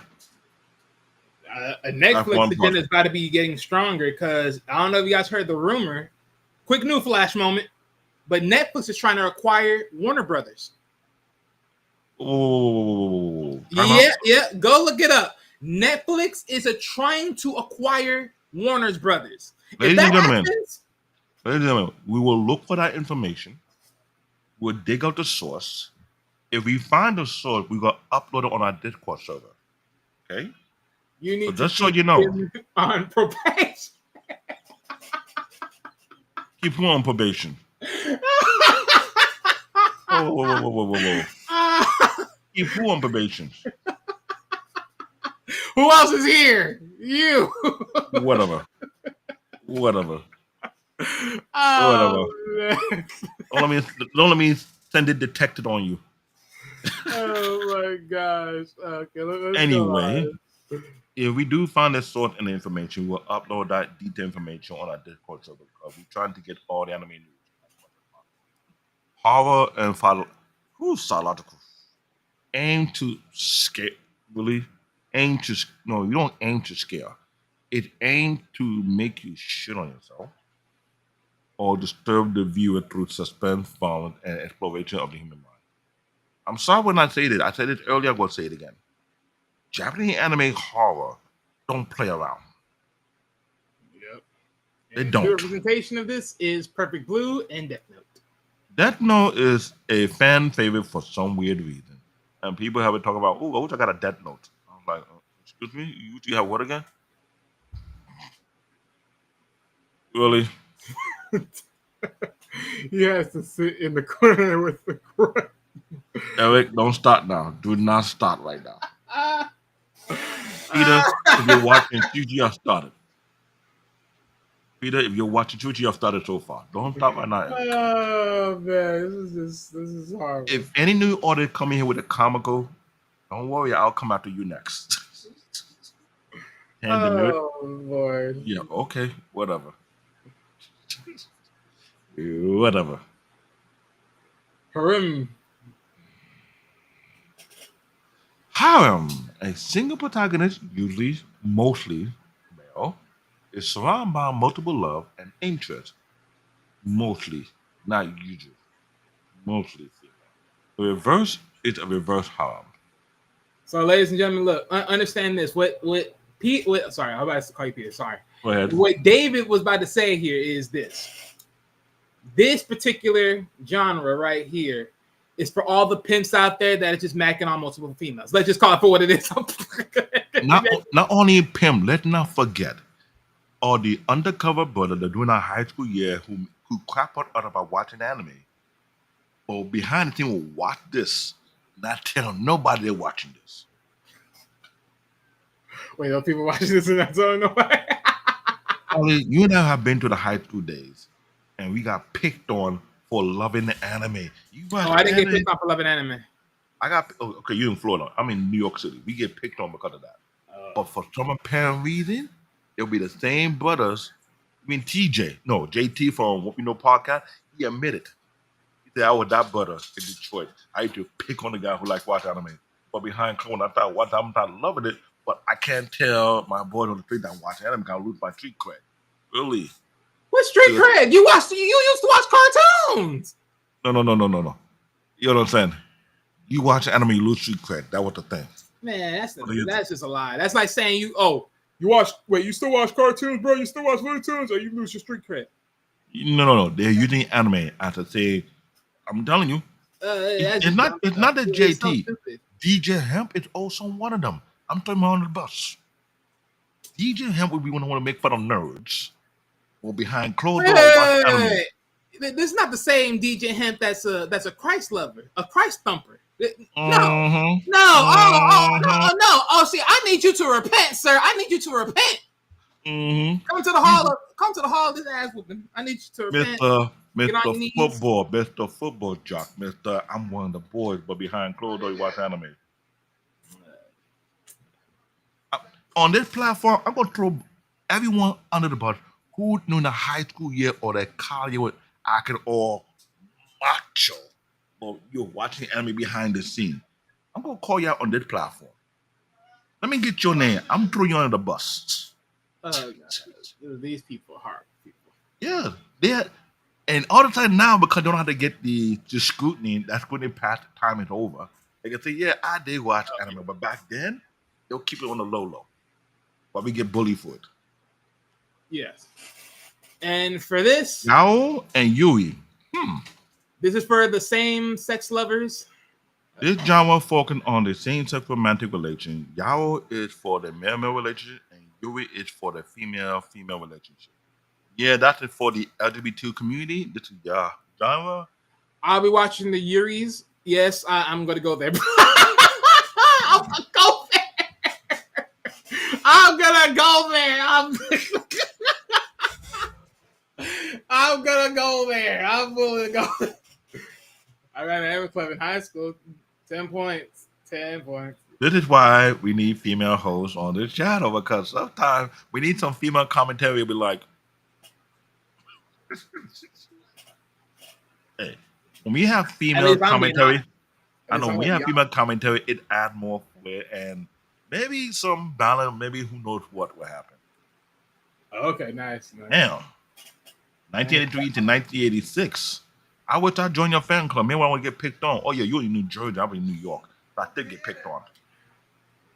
A That's one Netflix agenda part. is about to be getting stronger because I don't know if you guys heard the rumor. Quick new flash moment, but Netflix is trying to acquire Warner Brothers. Oh, time out. Yeah, go look it up. Netflix is trying to acquire Warner's Brothers. If Ladies that and gentlemen, happens, we will look for that information. We'll dig out the source. If we find the source, we're going to upload it on our Discord server. Okay? you need So to just so keep you know. him on probation. Keep who on probation? Whoa. Keep who on probation? Who else is here? You. Whatever. Oh, man. Don't let me send it detected on you. Oh my gosh. Okay, let's Anyway, go on. if we do find the source and the information, we'll upload that detailed information on our Discord server because we're trying to get all the anime news. Horror and psychological aim to scare. Really, no. You don't aim to scare. It aims to make you shit on yourself or disturb the viewer through suspense, violence, and exploration of the human mind. I'm sorry when I say this. I said it earlier. I'm going to say it again. Japanese anime horror don't play around. Yep. They And don't. the representation of this is Perfect Blue and Death Note. Death Note is a fan favorite for some weird reason. And people have been talking about, oh, I wish I got a Death Note. I was like, excuse me? You have what again? Really? He has to sit in the corner with the crowd. Eric, don't start now. Do not start right now. Peter, if you're watching, Chuchi, I've started. Peter, if you're watching Chuchi, I've started so far. Don't stop right now. Eric. Oh man, this is horrible. If any new audience come in here with a comical, don't worry, I'll come after you next. Oh Lord. Yeah, okay, whatever. Whatever. Harem. Harem, a single protagonist, usually mostly male, is surrounded by multiple love and interest. Mostly, not usually. Mostly female. The reverse is a reverse harem. So, ladies and gentlemen, look, understand this. What Pete? Sorry, I'm about to call you Peter. Sorry. Go ahead. What David was about to say here is this. This particular genre right here is for all the pimps out there that are just macking on multiple females. Let's just call it for what it is. Not only pimp, let's not forget all the undercover brother that during our high school year who crap out about watching anime. Or behind the scene will watch this, not tell nobody they're watching this. Wait, those people watching this and not telling nobody? Ollie, you and I have been to the high school days, and we got picked on for loving the anime. You watch I didn't get anime? picked on for loving anime. Okay, you're in Florida. I'm in New York City. We get picked on because of that. But for some apparent reason, it'll be the same brothers. I mean, JT from What We Know podcast, he admitted. He said, I was that brother in Detroit. I used to pick on the guy who liked watch anime. But behind clone, I'm not loving it, but I can't tell my boys on the street that watch anime because I lose my street cred. Really? What street cred? You used to watch cartoons. No. You know what I'm saying? You watch anime, you lose street cred. That was the thing. Man, that's just a lie. That's like saying you still watch cartoons, bro? You still watch Looney Tunes, or you lose your street cred? No. They're using anime as to say, I'm telling you, it's not the JT. So DJ Hemp is also one of them. I'm talking about on the bus. DJ Hemp would be one who want to make fun of nerds or behind closed doors watch anime. This is not the same DJ Hemp that's a Christ lover, a Christ thumper. No. Mm-hmm. No. Oh, see, I need you to repent, sir. I need you to repent. Mm-hmm. Come to the hall of this ass whooping. I need you to repent. Mr. Football Jock, Mr. I'm one of the boys, but behind closed doors, you watch anime. On this platform, I'm gonna throw everyone under the bus who in the high school year or the college year acting all macho, but you're watching anime behind the scene. I'm gonna call you out on this platform. Let me get your name. I'm throwing you under the bus. Oh God, these people are horrible people. Yeah, they're and all the time now because they don't have to get the scrutiny. That scrutiny past time is over. They can say, "Yeah, I did watch anime," but back then they'll keep it on the low. But we get bullied for it. Yes. And for this, Yao and Yui. this is for the same sex lovers. This genre focusing on the same-sex romantic relation. Yao is for the male-male relationship, and Yui is for the female-female relationship. Yeah, that's it for the LGBT community. This is your genre. I'll be watching the Yuris. Yes, I'm going to go there. I'm gonna go there. I'm gonna go there. I'm willing to go there. I ran an Ever Club in high school. 10 points. 10 points. This is why we need female hosts on this channel, because sometimes we need some female commentary to be like, hey, when we have female commentary, when we have female commentary, it adds more flair and maybe some balance, maybe who knows what will happen. Okay, nice. Damn. 1983 to 1986. I wish I joined your fan club. Maybe I want to get picked on. Oh, yeah, you're in New Jersey. I'm in New York. But I did get picked on.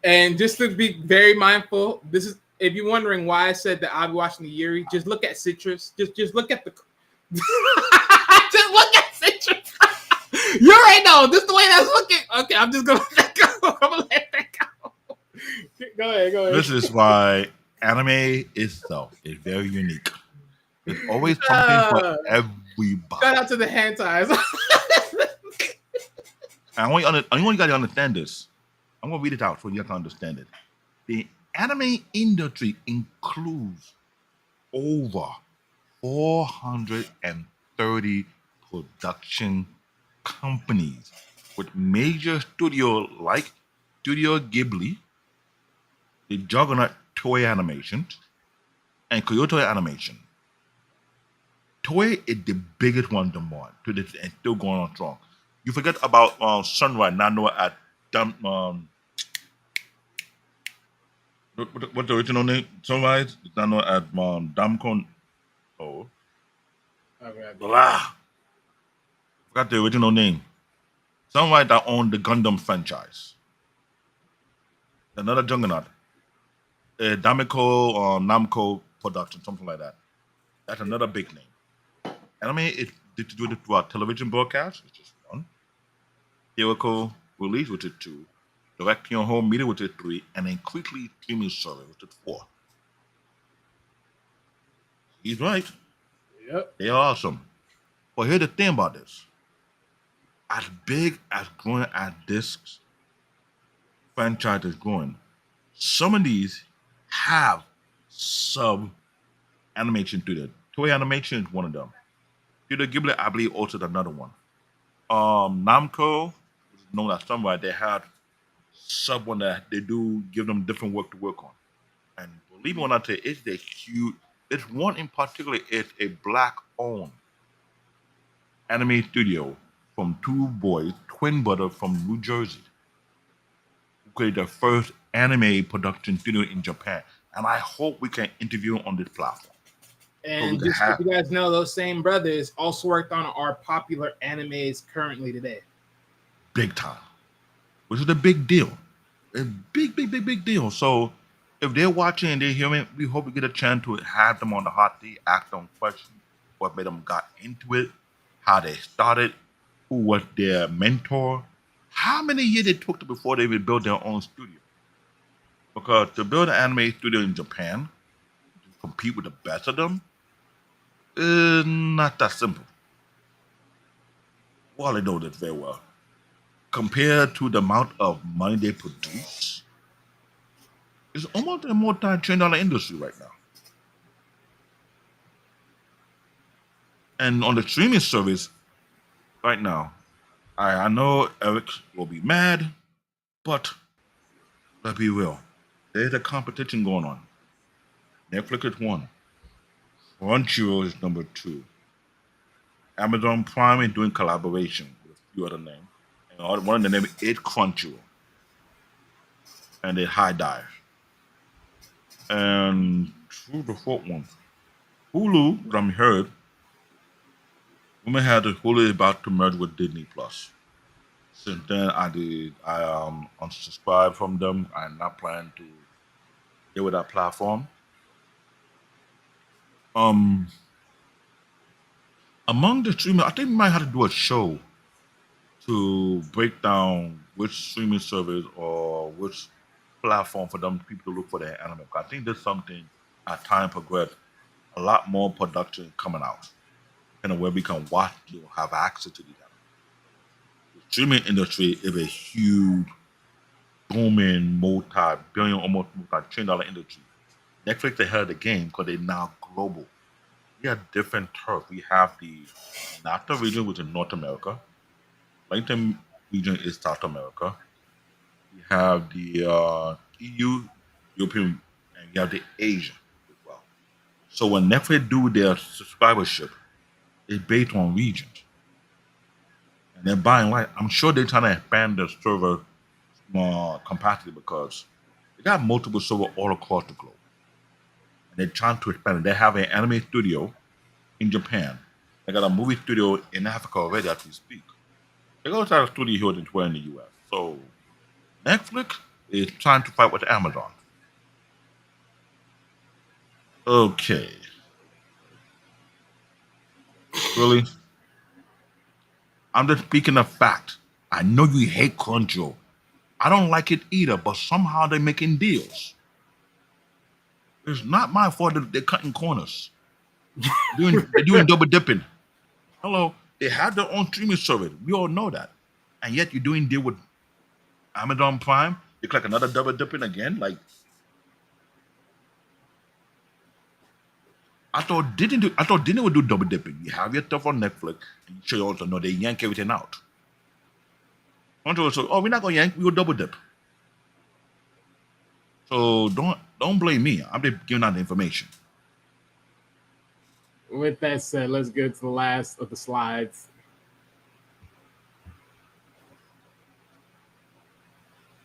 And just to be very mindful, this is if you're wondering why I said that I'll be watching the Yuri, just look at Citrus. Just look at the just look at Citrus. You already know this is the way that's looking. Okay, I'm just gonna let that go. I'm gonna let that go. Go ahead. This is why anime itself is very unique. There's always something for everybody. Shout out to the hentais. I want you guys to understand this. I'm gonna read it out so you can understand it. The anime industry includes over 430 production companies with major studios like Studio Ghibli, the juggernaut Toei Animation, and Kyoto Animation. Toei is the biggest one to more to this and still going on strong. You forget about Sunrise, now known as what's the original name? Sunrise, it's now known as Damcon. Oh, blah. Forgot the original name. Sunrise that owned the Gundam franchise. Another juggernaut. Damco Namco Production, something like that. That's another big name. Anime is to do it through our television broadcast, which is 1. Theatrical release, which is 2. Direct to home media, which is 3. And then quickly streaming service, which is 4. He's right. Yep. They are awesome. But here's the thing about this. As big as growing as this franchise is growing, some of these have sub animation to it. Toei Animation is one of them. Studio Ghibli, I believe, also is another one. Namco, known as Sunrise, they had sub one that they do give them different work to work on. And believe me when I say it's a huge, it's one in particular, it's a black-owned anime studio from 2 boys, twin brothers from New Jersey, who created their first anime production studio in Japan. And I hope we can interview on this platform. And can just so have you guys know, those same brothers also worked on our popular animes currently today. big time, which is a big deal. A big deal. So if they're watching and they're hearing, we hope we get a chance to have them on the hot seat, ask them questions, what made them got into it, how they started, who was their mentor, how many years it took before they would build their own studio. Because to build an anime studio in Japan, to compete with the best of them, is not that simple. Well, they know this very well. Compared to the amount of money they produce, it's almost a multi-trillion-dollar industry right now. And on the streaming service right now, I know Eric will be mad, but let's be real. There's a competition going on. Netflix is one. Crunchyroll is number two. Amazon Prime is doing collaboration with a few other names. And one of the names is Crunchyroll. And then High Dive. And who's the fourth one? Hulu, what I'm heard, we may have the Hulu is about to merge with Disney Plus. Since then, I unsubscribed from them. I'm not planning to deal with that platform. Among the streamers, I think we might have to do a show to break down which streaming service or which platform for them people to look for their anime. I think there's something as time progress, a lot more production coming out, and where we can watch, have access to these anime. The streaming industry is a huge, booming, multi-billion, almost multi-trillion-dollar industry. Netflix ahead of the game because they're now global. We have different turf. We have the NAFTA region, which is North America. Latin region is South America. We have the EU, European, and we have the Asia as well. So when Netflix do their subscribership, it's based on regions. And then by and large, I'm sure they're trying to expand their server capacity because they got multiple servers all across the globe. And they're trying to expand it. They have an anime studio in Japan. They got a movie studio in Africa already as we speak. They also have a studio here in the US. So Netflix is trying to fight with Amazon. Okay. Really? I'm just speaking of fact. I know you hate Crunchyroll. I don't like it either, but somehow they're making deals. It's not my fault that they're cutting corners. They're doing double dipping. Hello, they have their own streaming service. We all know that. And yet you're doing deal with Amazon Prime. It's like another double dipping again. Like I thought Disney would do double dipping. You have your stuff on Netflix, and you should also know they yank everything out. So, we're not gonna yank, we will double dip. So don't blame me. I'm just giving out the information. With that said, let's get to the last of the slides.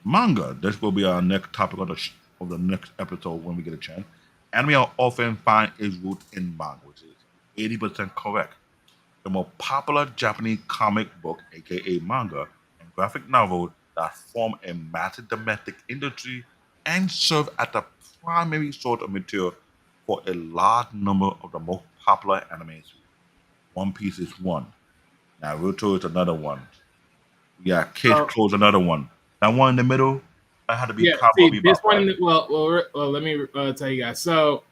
Manga. This will be our next topic of the next episode when we get a chance. Anime are often find its root in manga, which is 80% correct. The more popular Japanese comic book, aka manga, and graphic novel that form a massive domestic industry and serve as the primary source of material for a large number of the most popular animes. One Piece is one. Naruto is another one. Yeah, Case Close another one. That one in the middle, that had to be see, this one. Well, let me tell you guys. So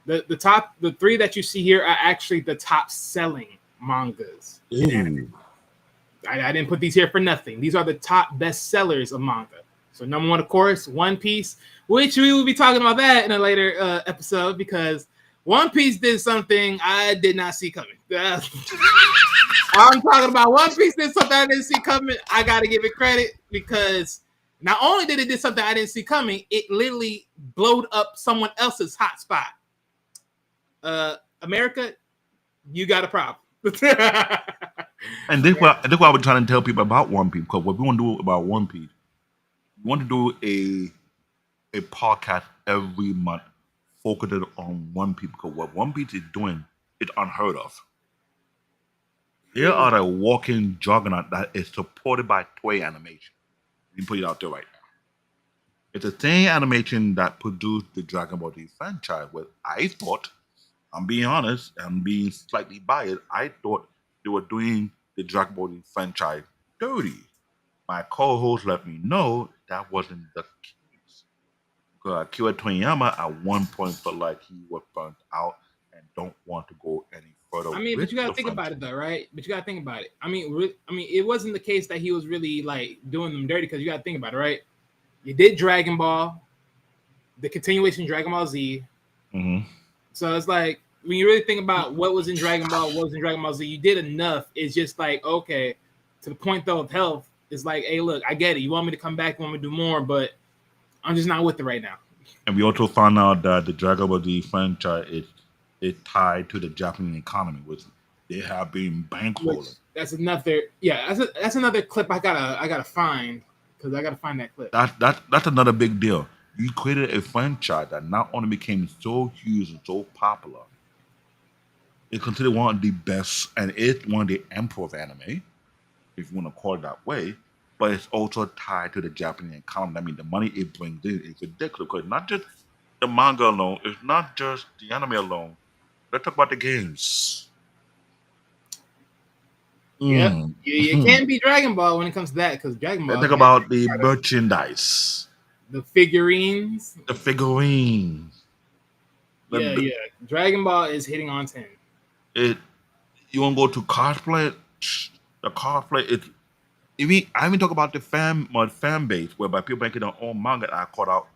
the three that you see here are actually the top selling mangas. I didn't put these here for nothing. These are the top best sellers of manga. So number one, of course, One Piece, which we will be talking about that in a later episode because One Piece did something I did not see coming. I'm talking about One Piece did something I didn't see coming. I got to give it credit because not only did it do something I didn't see coming, it literally blowed up someone else's hot spot. America, you got a problem. And this why I was trying to tell people about One Piece, because what we want to do about One Piece, we want to do a podcast every month focused on One Piece because what One Piece is doing is unheard of. They are a walking juggernaut that is supported by Toei Animation. You put it out there right now. It's the same animation that produced the Dragon Ball Z franchise. Where I thought, I'm being honest, I'm being slightly biased. I thought they were doing the Dragon Ball Z franchise dirty. My co-host let me know that wasn't the case. Because Akira Toriyama at one point felt like he was burnt out and don't want to go any further. I mean, but with you gotta the think about franchise. it though, right? But you gotta think about it. I mean, it wasn't the case that he was really like doing them dirty because you gotta think about it, right? You did Dragon Ball, the continuation of Dragon Ball Z. Mhm. So it's like when you really think about what was in Dragon Ball, what was in Dragon Ball Z, you did enough. It's just like, okay, to the point though of health, it's like, hey, look, I get it. You want me to come back, you want me to do more, but I'm just not with it right now. And we also found out that the Dragon Ball Z franchise is tied to the Japanese economy, which they have been Which, bankrolling. that's another, yeah, that's another clip I gotta find because I gotta find that clip. That's another big deal. You created a franchise that not only became so huge and so popular, it's considered one of the best, and it's one of the emperor of anime, if you want to call it that way. But it's also tied to the Japanese economy. I mean, the money it brings in is ridiculous because not just the manga alone, it's not just the anime alone. Let's talk about the games. Yep. Mm. You can't be Dragon Ball when it comes to that because Dragon Ball. Let's talk about the merchandise, the figurines. the figurines. Yeah. Dragon Ball is hitting on 10. You want to go to cosplay? The cosplay, I even talk about the fan base, whereby people making their own manga. I called out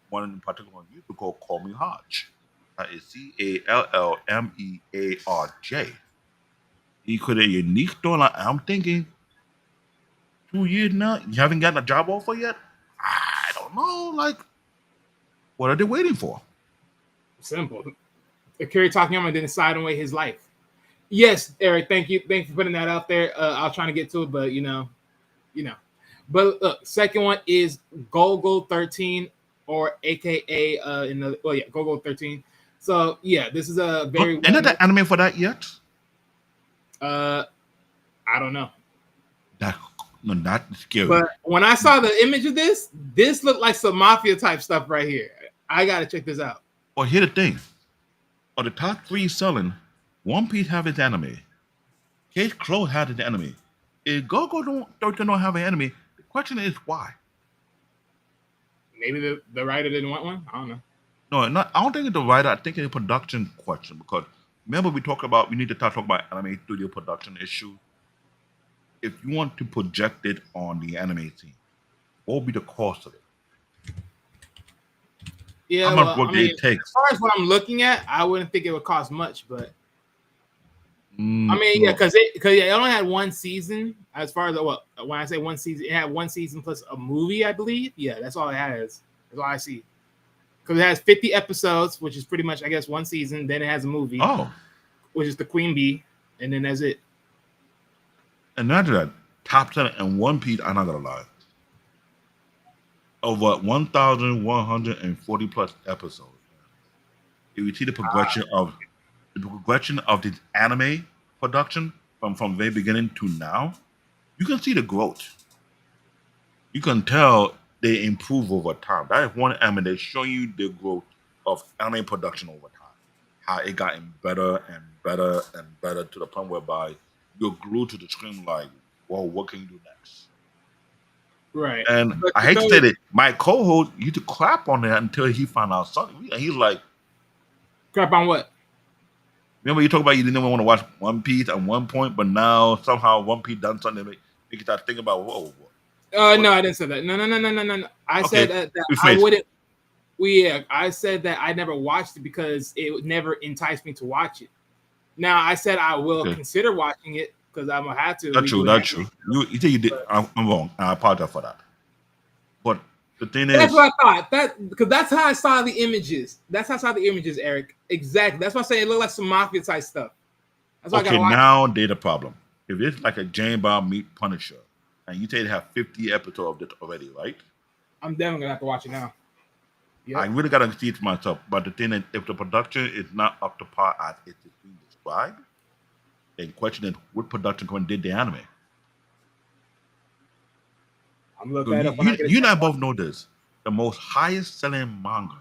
one in particular on YouTube called Call Me Hodge. That is CALLMEARJ. He created a unique storyline. I'm thinking, 2 years now, you haven't gotten a job offer yet? I don't know. Like, what are they waiting for? Simple. Akira Takayama didn't side away his life. Yes, Eric, thank you. Thanks for putting that out there. I was trying to get to it, but you know. But look, second one is Golgo 13, or AKA Golgo 13. So yeah, this is a very. Ain't that the anime for that yet? I don't know. That's scary. But when I saw the image of this looked like some mafia type stuff right here. I gotta check this out. Well, here's the thing. Of the top 3 selling, One Piece have its anime. Case Close had its anime. If Gogo don't have an anime, the question is why? Maybe the writer didn't want one. I don't know. No, I don't think it's the writer. I think it's a production question because remember we need to talk about anime studio production issue. If you want to project it on the anime scene, what will be the cost of it? Yeah, How much work it takes? As far as what I'm looking at, I wouldn't think it would cost much, but I mean, yeah, because it only had one season. As far as when I say one season, it had one season plus a movie, I believe. Yeah, that's all it has. That's all I see. Because it has 50 episodes, which is pretty much, I guess, one season. Then it has a movie, which is the Queen Bee, and then that's it. And after that, top 10 and One Piece, I'm not gonna lie. Over 1,140 plus episodes. If you see the progression of this anime production from very beginning to now, you can see the growth. You can tell they improve over time. That is one anime that's showing you the growth of anime production over time. How it gotten better and better and better to the point whereby you're glued to the screen like, well, what can you do next? Right. And I hate to say that my co-host used to clap on that until he found out something. And he's like, crap on what? Remember you talked about you didn't even want to watch One Piece at one point, but now somehow One Piece done something to make you start thinking about whoa. No, I didn't say that. No. I said that I wouldn't. I said that I never watched it because it never enticed me to watch it. Now I said I will consider watching it because I'm gonna have to. That's true. You think you did? I'm wrong. I apologize for that. But the thing is, that's what I thought. Because that's how I saw the images. That's how I saw the images, Eric. Exactly. That's why I say it looked like some mafia type stuff. That's why I gotta watch now there's a problem. If it's like a James Bond meet Punisher, and you say they have 50 episodes of it already, right? I'm definitely gonna have to watch it now. I Yep. really gotta see it for myself. But the thing is, if the production is not up to par as it is being described, then question is, what production company did the anime? I'm gonna look So that up when I get a you and chance I to watch both know this. The most highest selling manga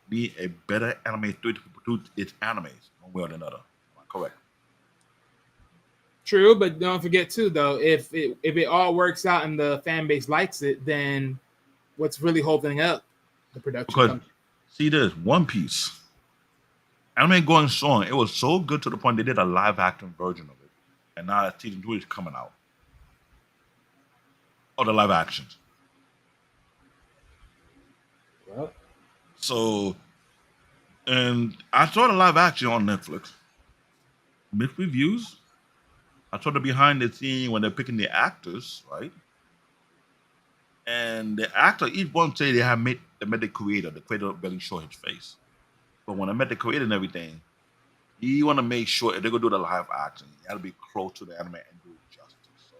be a better anime studio to produce its animes one way or another. Am I correct? True, but don't forget too, though, if it all works out and the fan base likes it, then what's really holding up the production Because company? see this One Piece anime going strong. It was so good to the point they did a live action version of it, and now that season 2 is coming out. Oh, the live actions. Well, So, and I saw the live action on Netflix. Mixed reviews. I saw the behind the scene when they're picking the actors, right? And the actor, each one say they met the creator barely show his face. But when I met the creator and everything, you want to make sure if they're gonna do the live action, you gotta be close to the anime and do it justice. So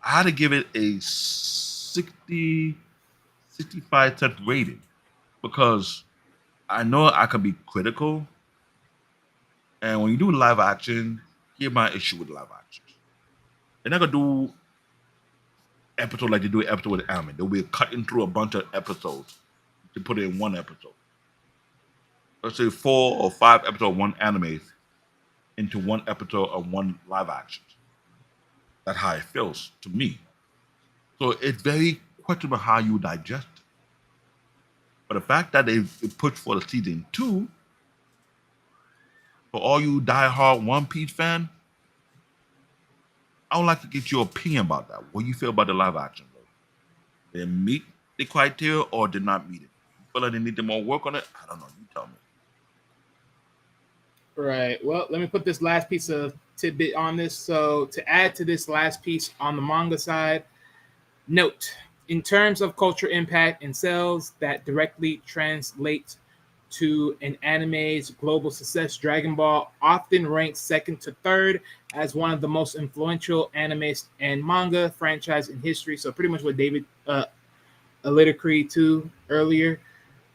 I had to give it a 60, 65 cent rating because I know I can be critical. And when you do live action, here's my issue with live actions. They're not gonna do episode like they do episode with anime. They'll be cutting through a bunch of episodes to put it in one episode. Let's say 4 or 5 episodes of one anime into one episode of one live action. That's how it feels to me. So it's very questionable how you digest it. But the fact that they pushed for the season 2, for all you diehard One Piece fan, I would like to get your opinion about that. What do you feel about the live action? Did they meet the criteria or did not meet it? You feel like they need to more work on it? I don't know. You tell me. right. Well, let me put this last piece of tidbit on this. So, to add to this last piece on the manga side, note in terms of culture impact and sales that directly translate to an anime's global success, Dragon Ball often ranks second to third as one of the most influential animes and manga franchise in history. So, pretty much what David alluded to earlier.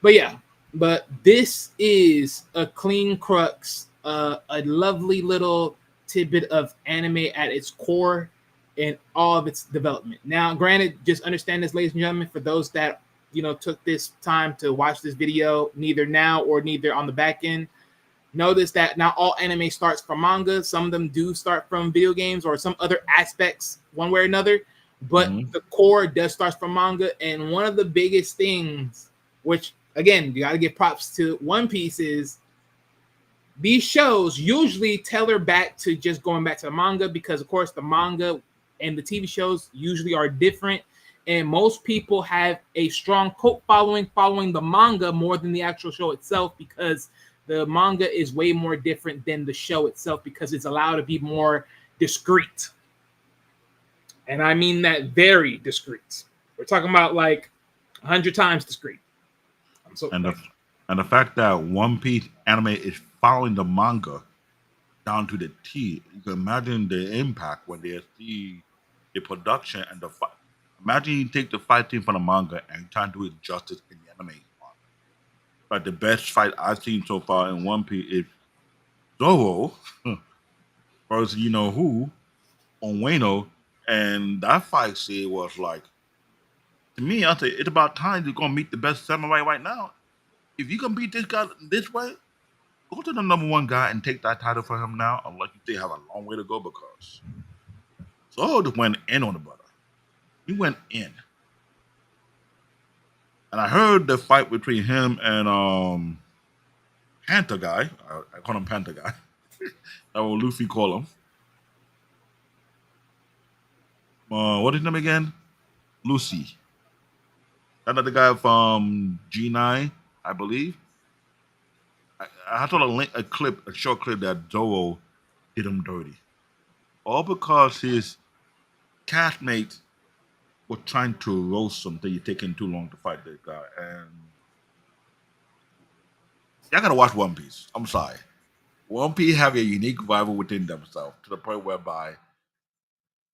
But yeah, but this is a clean crux, a lovely little tidbit of anime at its core in all of its development. Now, granted, just understand this, ladies and gentlemen, for those that took this time to watch this video, neither now or neither on the back end. Notice that not all anime starts from manga. Some of them do start from video games or some other aspects, one way or another. But Mhm. the core does start from manga. And one of the biggest things, which again, you got to give props to One Piece, is these shows usually tailor back to just going back to the manga because, of course, the manga and the TV shows usually are different. And most people have a strong cult following the manga more than the actual show itself because the manga is way more different than the show itself because it's allowed to be more discreet. And I mean that very discreet. We're talking about like 100 times discreet. I'm so And like, the fact that One Piece anime is following the manga down to the T, you can imagine the impact when they see the production and the fight. Imagine you take the fight team from the manga and try to do it justice in the anime. Like the best fight I've seen so far in One Piece is Zoro versus you know who on Wano, and that fight scene was like to me. I say it's about time you're gonna meet the best samurai right now. If you can beat this guy this way, go to the number 1 guy and take that title for him now. Unless you still have a long way to go because Zoro just went in on the brother. He went in, and I heard the fight between him and Panther guy. I call him Panther guy. That's what Luffy call him. What is his name again? Lucy. That's the guy from G9, I believe. I saw a short clip that Zoro did him dirty. All because his castmates were trying to roast him that you're taking too long to fight this guy. And y'all gotta watch One Piece. I'm sorry. One Piece have a unique rival within themselves to the point whereby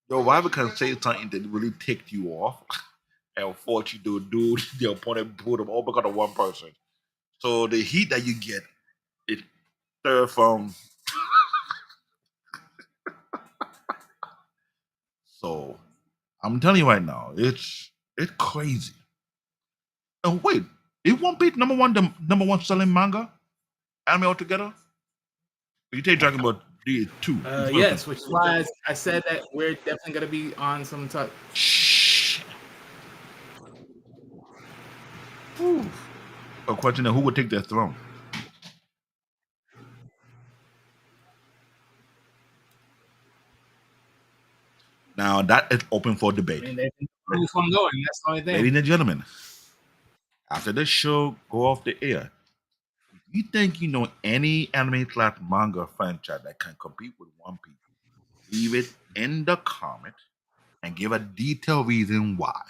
your rival can say something that really ticked you off. and what you do, the opponent put them all because of one person. So the heat that you get, it stir from. So I'm telling you right now, it's crazy. And wait, it won't be the number one selling manga anime altogether. You take Dragon Ball D two. Yes, which is why I said that we're definitely gonna be on some talk. Shh. Whew. A question of who would take their throne. Now that is open for I debate. mean, they've been keeping this one going. That's the only thing. Ladies and gentlemen, after this show go off the air, if you think you know any anime slash manga franchise that can compete with One Piece, leave it in the comment and give a detailed reason why,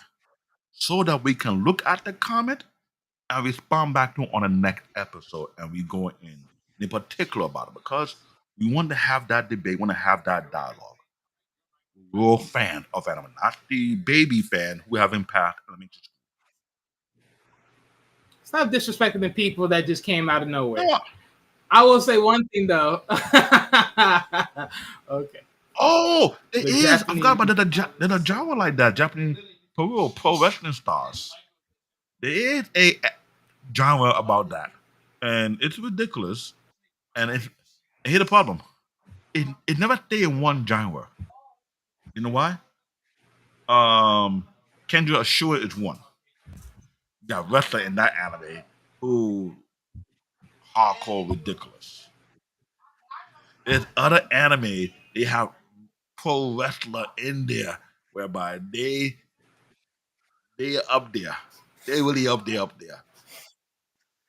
so that we can look at the comment and respond back to on the next episode, and we go in particular about it because we want to have that debate, want to have that dialogue. Real fan of anime, not the baby fan who haven't passed elementary school. Stop disrespecting the people that just came out of nowhere. No, I will say one thing though. Okay. oh, it The is. I Japanese- forgot about there's a genre like that. Japanese pro wrestling stars. There is a genre about that, and it's ridiculous. And here's the problem: it never stay in one genre. You know why? Kendra Ashura is one. You got wrestler in that anime who hardcore ridiculous. There's other anime they have pro wrestler in there whereby they are up there. They really up there.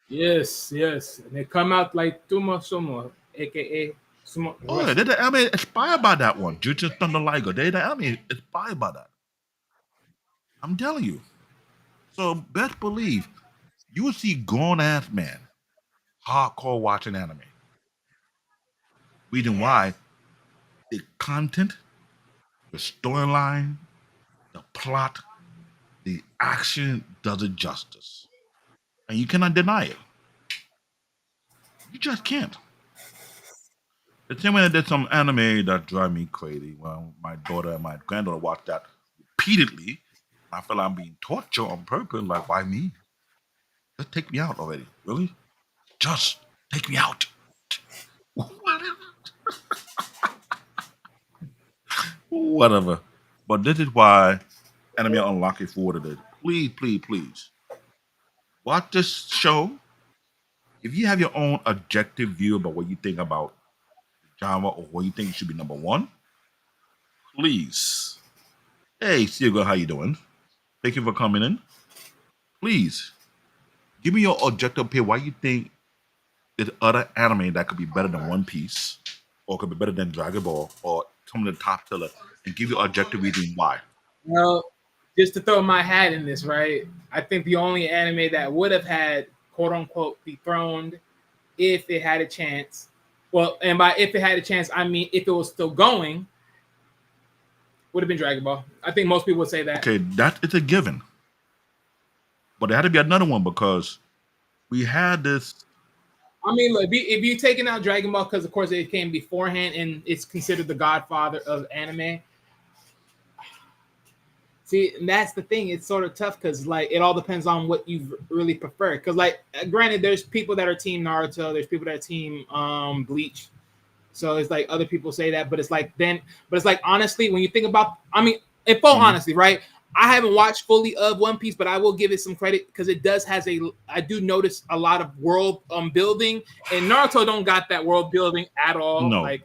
Yes, yes. And they come out like Tumo Sumo, aka Sumo. Oh, yeah, they're the anime inspired by that one. Jutsu Thunder Liger. They're the anime inspired by that. I'm telling you. So best believe you will see grown ass man hardcore watching anime. Reason why the content, the storyline, the plot, the action does it justice. And you cannot deny it. You just can't. The same way that there's some anime that drive me crazy. Well, my daughter and my granddaughter watch that repeatedly. I feel I'm being tortured on purpose. Like, why me? Just take me out already. Really? Just take me out. Whatever. But this is why Anime Unlock is for today. Please, please, please. Watch this show. If you have your own objective view about what you think about the genre or what you think should be number one, please. Hey, Sigo, how you doing? Thank you for coming in. Please, give me your objective opinion. Why you think there's other anime that could be better than One Piece, or could be better than Dragon Ball, or some of the top seller, and give you objective reason why. Well, just to throw my hat in this, right? I think the only anime that would have had quote unquote dethroned if it had a chance. Well, and by if it had a chance, I mean if it was still going, would have been Dragon Ball. I think most people would say that. Okay, that is a given. But there had to be another one because we had this. I mean, look, if you taking out Dragon Ball, because of course it came beforehand and it's considered the godfather of anime. See, and that's the thing. It's sort of tough because like it all depends on what you really prefer. Because like, granted, there's people that are team Naruto, there's people that are team Bleach. So it's like other people say that, but it's like honestly, when you think about, I mean, in full honesty, right? I haven't watched fully of One Piece, but I will give it some credit because it does I do notice a lot of world building, and Naruto don't got that world building at all. No, like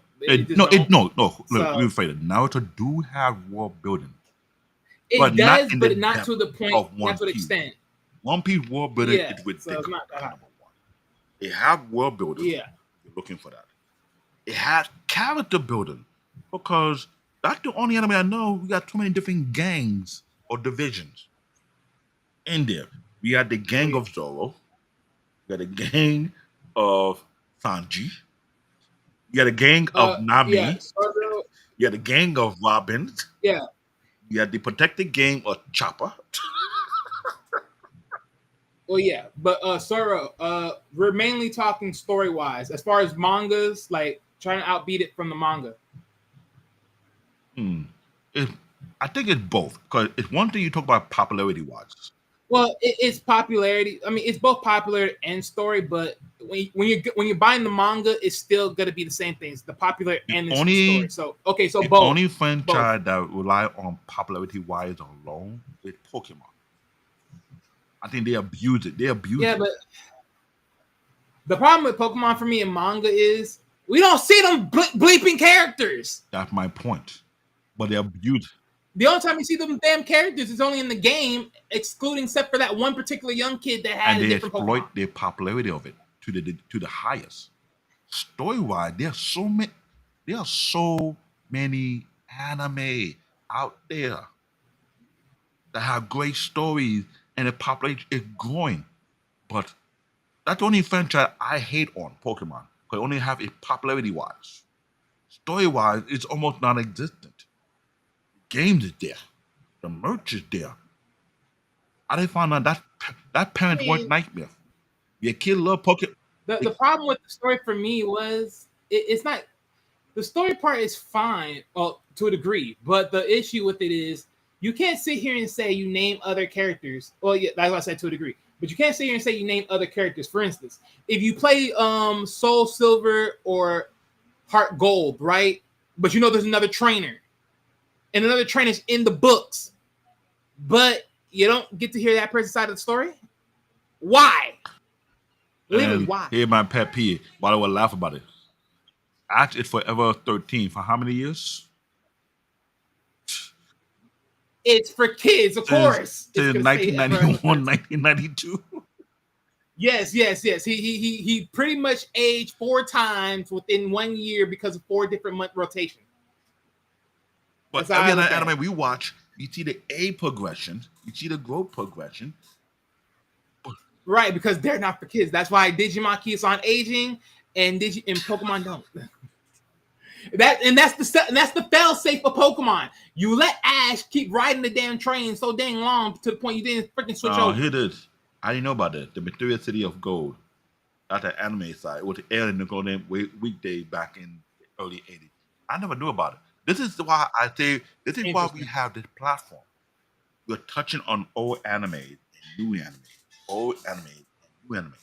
no. So- Look, let me say that Naruto do have world building. it but not does, in but the not depth to the point, of One not to the Piece. extent. One Piece world building Yeah, is so ridiculous. it's not that high. Number one, they have world building. Yeah. You're looking for that. It has character building because that's the only anime I know. We got too many different gangs or divisions in there. We got the gang of Zoro. We got the gang of Sanji. You got a gang of Nami. Yeah, Zoro, You got the gang of Robin. yeah. You got the protected gang of Chopper. Well, yeah, but Sora, we're mainly talking story wise. As far as mangas, like trying to outbeat it from the manga. Hmm. It, I think it's both because it's one thing you talk about popularity wise. Well, it's popularity. I mean, it's both popularity and story. But when you're buying the manga, it's still gonna be the same things: the popular The and the story. only So okay, so the both, only both. franchise that rely on popularity wise alone is Pokemon. I think they abuse it. They abuse Yeah, it. but the problem with Pokemon for me in manga is we don't see them bleeping characters. That's my point. But they abuse it. The only time you see them damn characters is only in the game, excluding except for that one particular young kid that And had a they different Pokemon. exploit the popularity of it to the highest. Story wise, there are so many anime out there that have great stories and the population is growing. But that's the only franchise I hate on Pokemon. Because only have it popularity wise. Story wise, it's almost non existent. Games is there. The merch is there. I didn't find out that I parents worst mean, nightmare. Your kid love Pokemon. the problem with the story for me was it's not the story part is fine, well, to a degree, but the issue with it is you can't sit here and say you name other characters. Well, yeah, that's what I said to a degree, but you can't sit here and say you name other characters. For instance, if you play Soul Silver or Heart Gold, right? But you know there's another trainer, and another trainer's in the books, but you don't get to hear that person's side of the story. Why? Literally, And why? here's my pet peeve. Why do I laugh about it? Act is Forever 13 for how many years? It's for kids, of course. It's Since gonna say 1991, 1992. Yes, yes, yes. He pretty much aged 4 times within 1 year because of 4 different month rotation. But That's how every I other look at anime it. we watch, you see the A progression, you see the growth progression. Right, because they're not for kids. That's why Digimon keeps on aging and Pokemon don't. That's the fail safe for Pokemon. You let Ash keep riding the damn train so dang long to the point you didn't freaking switch over. Here it is. I didn't know about that. The Mysterious City of Gold. That's the anime side. It was aired in the Golden Weekday back in the early 80s. I never knew about it. This is why I say, this is why we Interesting. have this platform. We're touching on old anime and new anime. Old anime and new anime.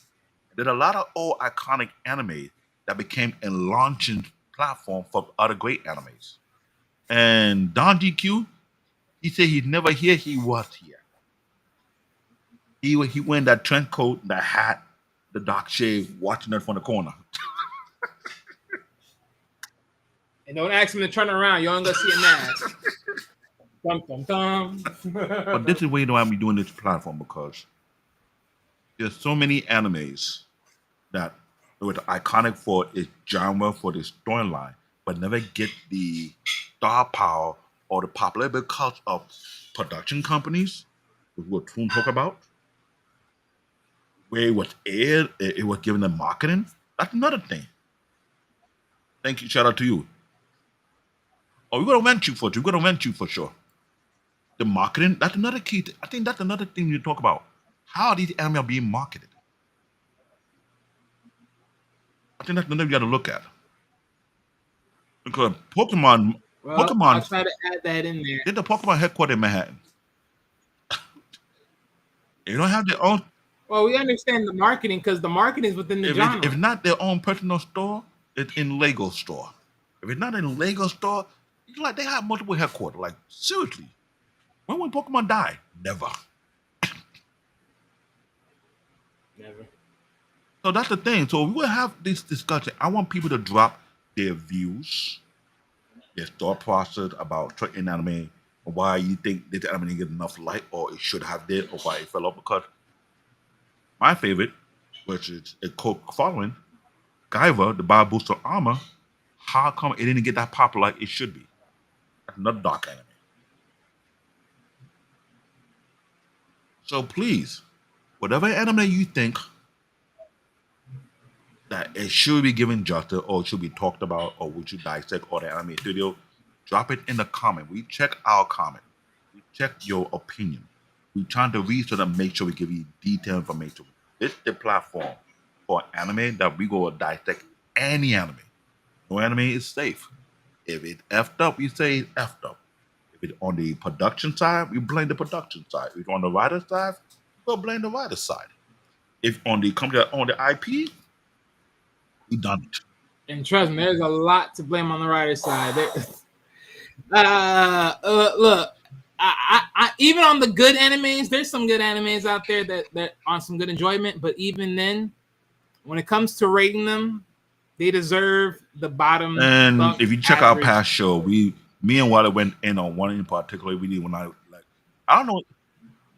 There's a lot of old iconic anime that became a launching platform for other great animes. And Don GQ, he said he'd never here, he was here. He wearing that trench coat, that hat, the dark shade, watching it from the corner. And don't ask him to turn around. You ain't gonna see a mask. Dum dum dum. But this is why you know I'm doing this platform because there's so many animes that were iconic for its genre, for the storyline, but never get the star power or the popularity because of production companies, which we'll soon talk about, where it was aired, it was given the marketing. That's another thing. Thank you. Shout out to you. Oh, we're gonna rent you for it. We're gonna rent you for sure. The marketing, that's another key. I think that's another thing you talk about. How are these anime being marketed? I think that's another you got to look at. Because Well, I'll Pokemon, try to add that in there. did the Pokemon headquarters in Manhattan? They don't have their own. Well, we understand the marketing because the marketing is within the genre. If not their own personal store, it's in Lego store. If it's not in Lego store, it's like they have multiple headquarters. Like seriously, when will Pokemon die? Never. Never. So that's the thing. So we will have this discussion. I want people to drop their views, their thought process about certain anime, or why you think this anime didn't get enough light, or it should have did, or why it fell off. Because my favorite, which is a cult following, Gaiva, the Bio Booster Armor, how come it didn't get that popular like it should be? That's another dark anime. So please, whatever anime you think that it should be given justice or should be talked about or we should dissect or the anime studio, drop it in the comment. We check our comment. We check your opinion. We're trying to research and make sure we give you detailed information. This is the platform for anime that we go dissect any anime. No anime is safe. If it effed up, we say it effed up. If it's on the production side, we blame the production side. If it's on the writer side, we'll blame the writer side. If on the company that own the IP, we done it. And trust me, there's a lot to blame on the writer's side. Look, I even on the good animes, there's some good animes out there that on some good enjoyment. But even then, when it comes to rating them, they deserve the bottom. And if you check our average. past show, me and Wally went in on one in particular. We did when I don't know.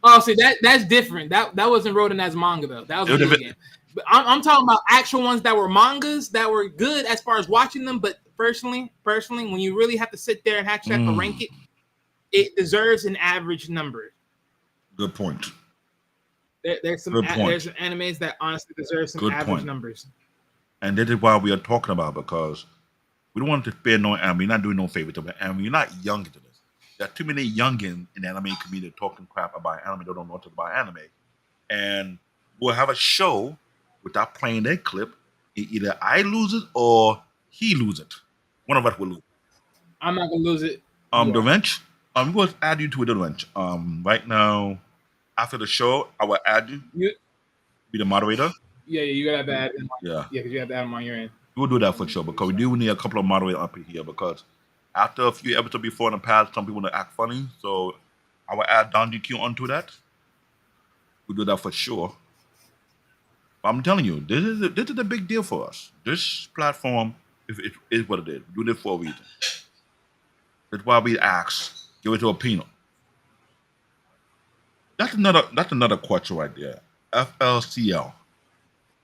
Oh, see that's different. That wasn't written as manga though. That was It a would've video game. But I'm talking about actual ones that were mangas that were good as far as watching them. But personally, when you really have to sit there and actually have to rank it, it deserves an average number. Good point. There's some Good point. there's some animes that honestly deserve some Good average point. numbers. And that is why we are talking about, because we don't want to spare no anime. We're not doing no favor to the anime. You're not young into this. There are too many youngins in the anime community talking crap about anime. They don't know what to about anime. And we'll have a show without playing that clip. Either I lose it or he lose it. One of us will lose. I'm not gonna lose it. The wrench. I'm going to add you to the wrench. Right now, after the show, I will add you. You- Be the moderator. Yeah, you gotta have that. Yeah. Yeah, because you have to have them on your end. We'll do that for sure, because we do need a couple of moderators up in here, because after a few episodes before in the past, some people want to act funny. So I will add Don GQ onto that. We'll do that for sure. But I'm telling you, this is a big deal for us. This platform is what it is. We do this for a reason. That's why we ask, give it to a peanut. That's another question right there. FLCL.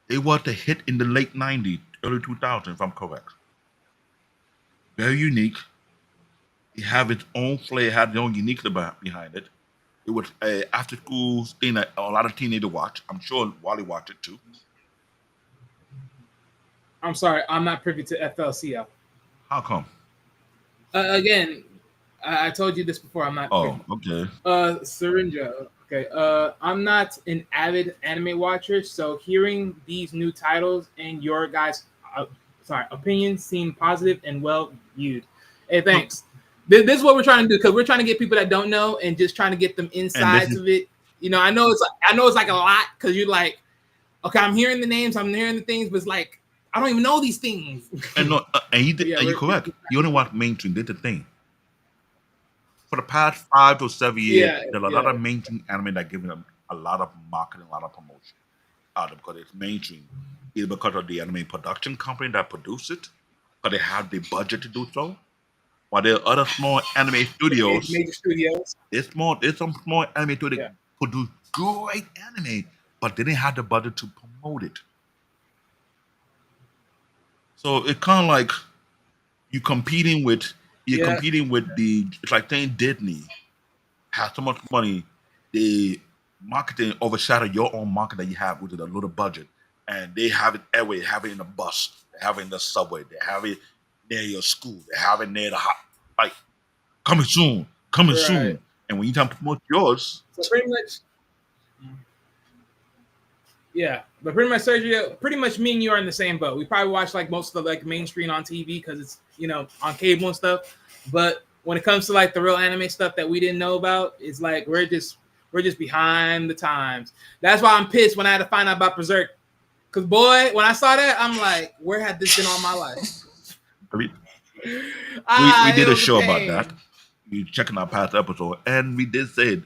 It was a hit in the late 90s, early 2000s, if I'm correct. Very unique. It had its own flair, had its own uniqueness behind it. It was a after school thing that a lot of teenagers watch. I'm sure Wally watched it too. I'm sorry, I'm not privy to FLCL. How come? Again, I told you this before. I'm not. Oh, privy. okay. Syringa. Okay. I'm not an avid anime watcher, so hearing these new titles and your guys' opinions seem positive and well viewed. Hey, thanks. This is what we're trying to do, because we're trying to get people that don't know and just trying to get them insides of it. You know, I know it's like a lot, because you're like, okay, I'm hearing the names, I'm hearing the things, but it's like I don't even know these things. And no, and you're correct. You only watch mainstream. That's the thing. For the past 5 to 7 years, there's a lot of mainstream anime that giving them a lot of marketing, a lot of promotion out of, because it's mainstream. Either because of the anime production company that produce it, because they have the budget to do so. While there are other small anime studios, Major studios. there's some small anime studios that produce great anime, but they didn't have the budget to promote it. So it's kind of like you're competing with the. It's like saying Disney has so much money, the marketing overshadow your own market that you have with a little budget, and they have it everywhere. They have it in the bus, they have it in the subway, they have it near your school, they have it near the like coming soon. And when you time to promote yours, So pretty much, yeah. But pretty much, Sergio, pretty much me and you are in the same boat. We probably watch like most of the like mainstream on TV because it's, you know, on cable and stuff. But when it comes to like the real anime stuff that we didn't know about, it's like we're just behind the times. That's why I'm pissed when I had to find out about Berserk. Cause boy, when I saw that, I'm like, where had this been all my life? we did a show about that. You checking our past episode, and we did say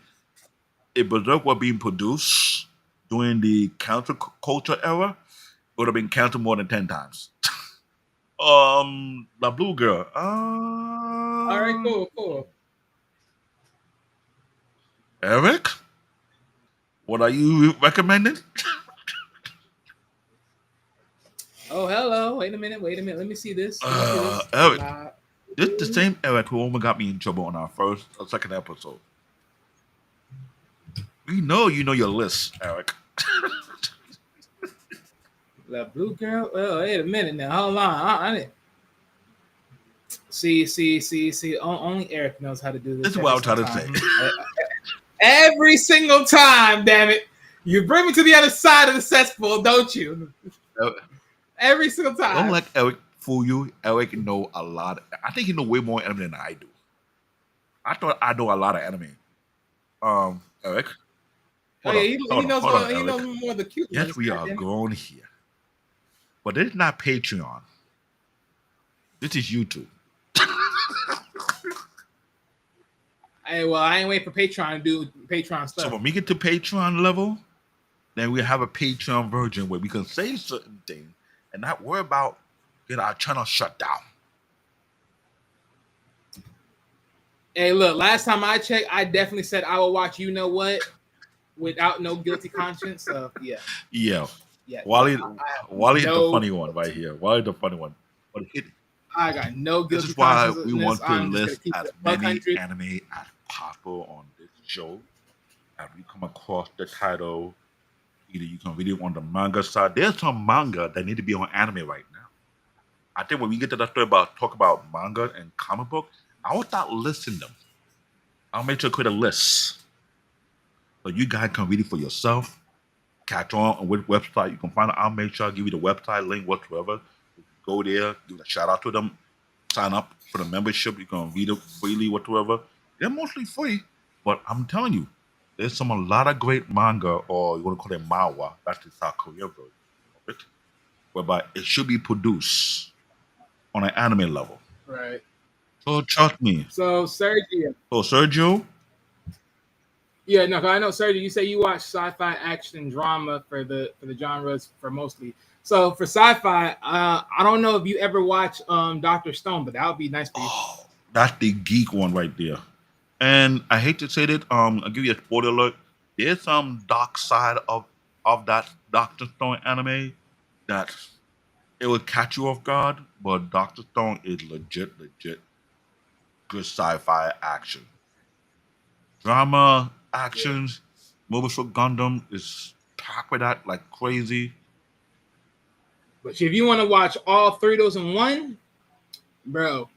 if Berserk were being produced during the counterculture era, it would have been counted more than 10 times. La Blue Girl. All right, cool. Eric, what are you recommending? Oh, hello. Wait a minute. Let me see this. Eric, this is the same Eric who almost got me in trouble on our first or second episode. We know you know your list, Eric. La Blue Girl. Oh, wait a minute now. Hold on. I didn't. See. Only Eric knows how to do this. This is what I'm trying to say. Every single time, damn it. You bring me to the other side of the cesspool, don't you? Uh, Every single Don't time. let Eric fool you. Eric know a lot. I think he know way more anime than I do. I thought I know a lot of anime. Eric, Oh hold yeah, on, he knows hold on, he Eric. knows more of the cute Yes, ones. we are goddamn it. grown here, but this is not Patreon. This is YouTube. Hey, well, I ain't waiting for Patreon to do Patreon So stuff. when we get to Patreon level, then we have a Patreon version where we can say certain things and not worry about getting our channel shut down. Hey, look, last time I checked, I definitely said I will watch You Know What without no guilty conscience. So yeah, Yeah, yeah. Wally, Wally is the No, funny one right here. Wally the funny one. But I got no this guilty is why conscience we in this. want to I'm just gonna list keep as it many 100. anime as possible on this show. As we come across the title, either you can read it on the manga side. There's some manga that need to be on anime right now. I think when we get to that story about talk about manga and comic book, I will start listing them. I'll make sure to create a list so you guys can read it for yourself. Catch on which website you can find it. I'll make sure I give you the website link whatsoever. Go there, give a shout out to them, sign up for the membership. You can read it freely whatsoever. They're mostly free, but I'm telling you, there's a lot of great manga, or you want to call it manhwa. That's the South Korea version of it, whereby it should be produced on an anime level. Right. So trust me. So Sergio, So Sergio, yeah, no, 'cause I know Sergio. You say you watch sci-fi, action, drama for the genres for mostly. So for sci-fi, I don't know if you ever watch Doctor Stone, but that would be nice for you. oh, that's the geek one right there. And I hate to say that, I'll give you a spoiler alert. There's some dark side of that Doctor Stone anime that it will catch you off guard, but Doctor Stone is legit good sci-fi action. Drama, Yeah. actions, Mobile Suit Gundam is packed with that like crazy. But if you want to watch all three of those in one, bro,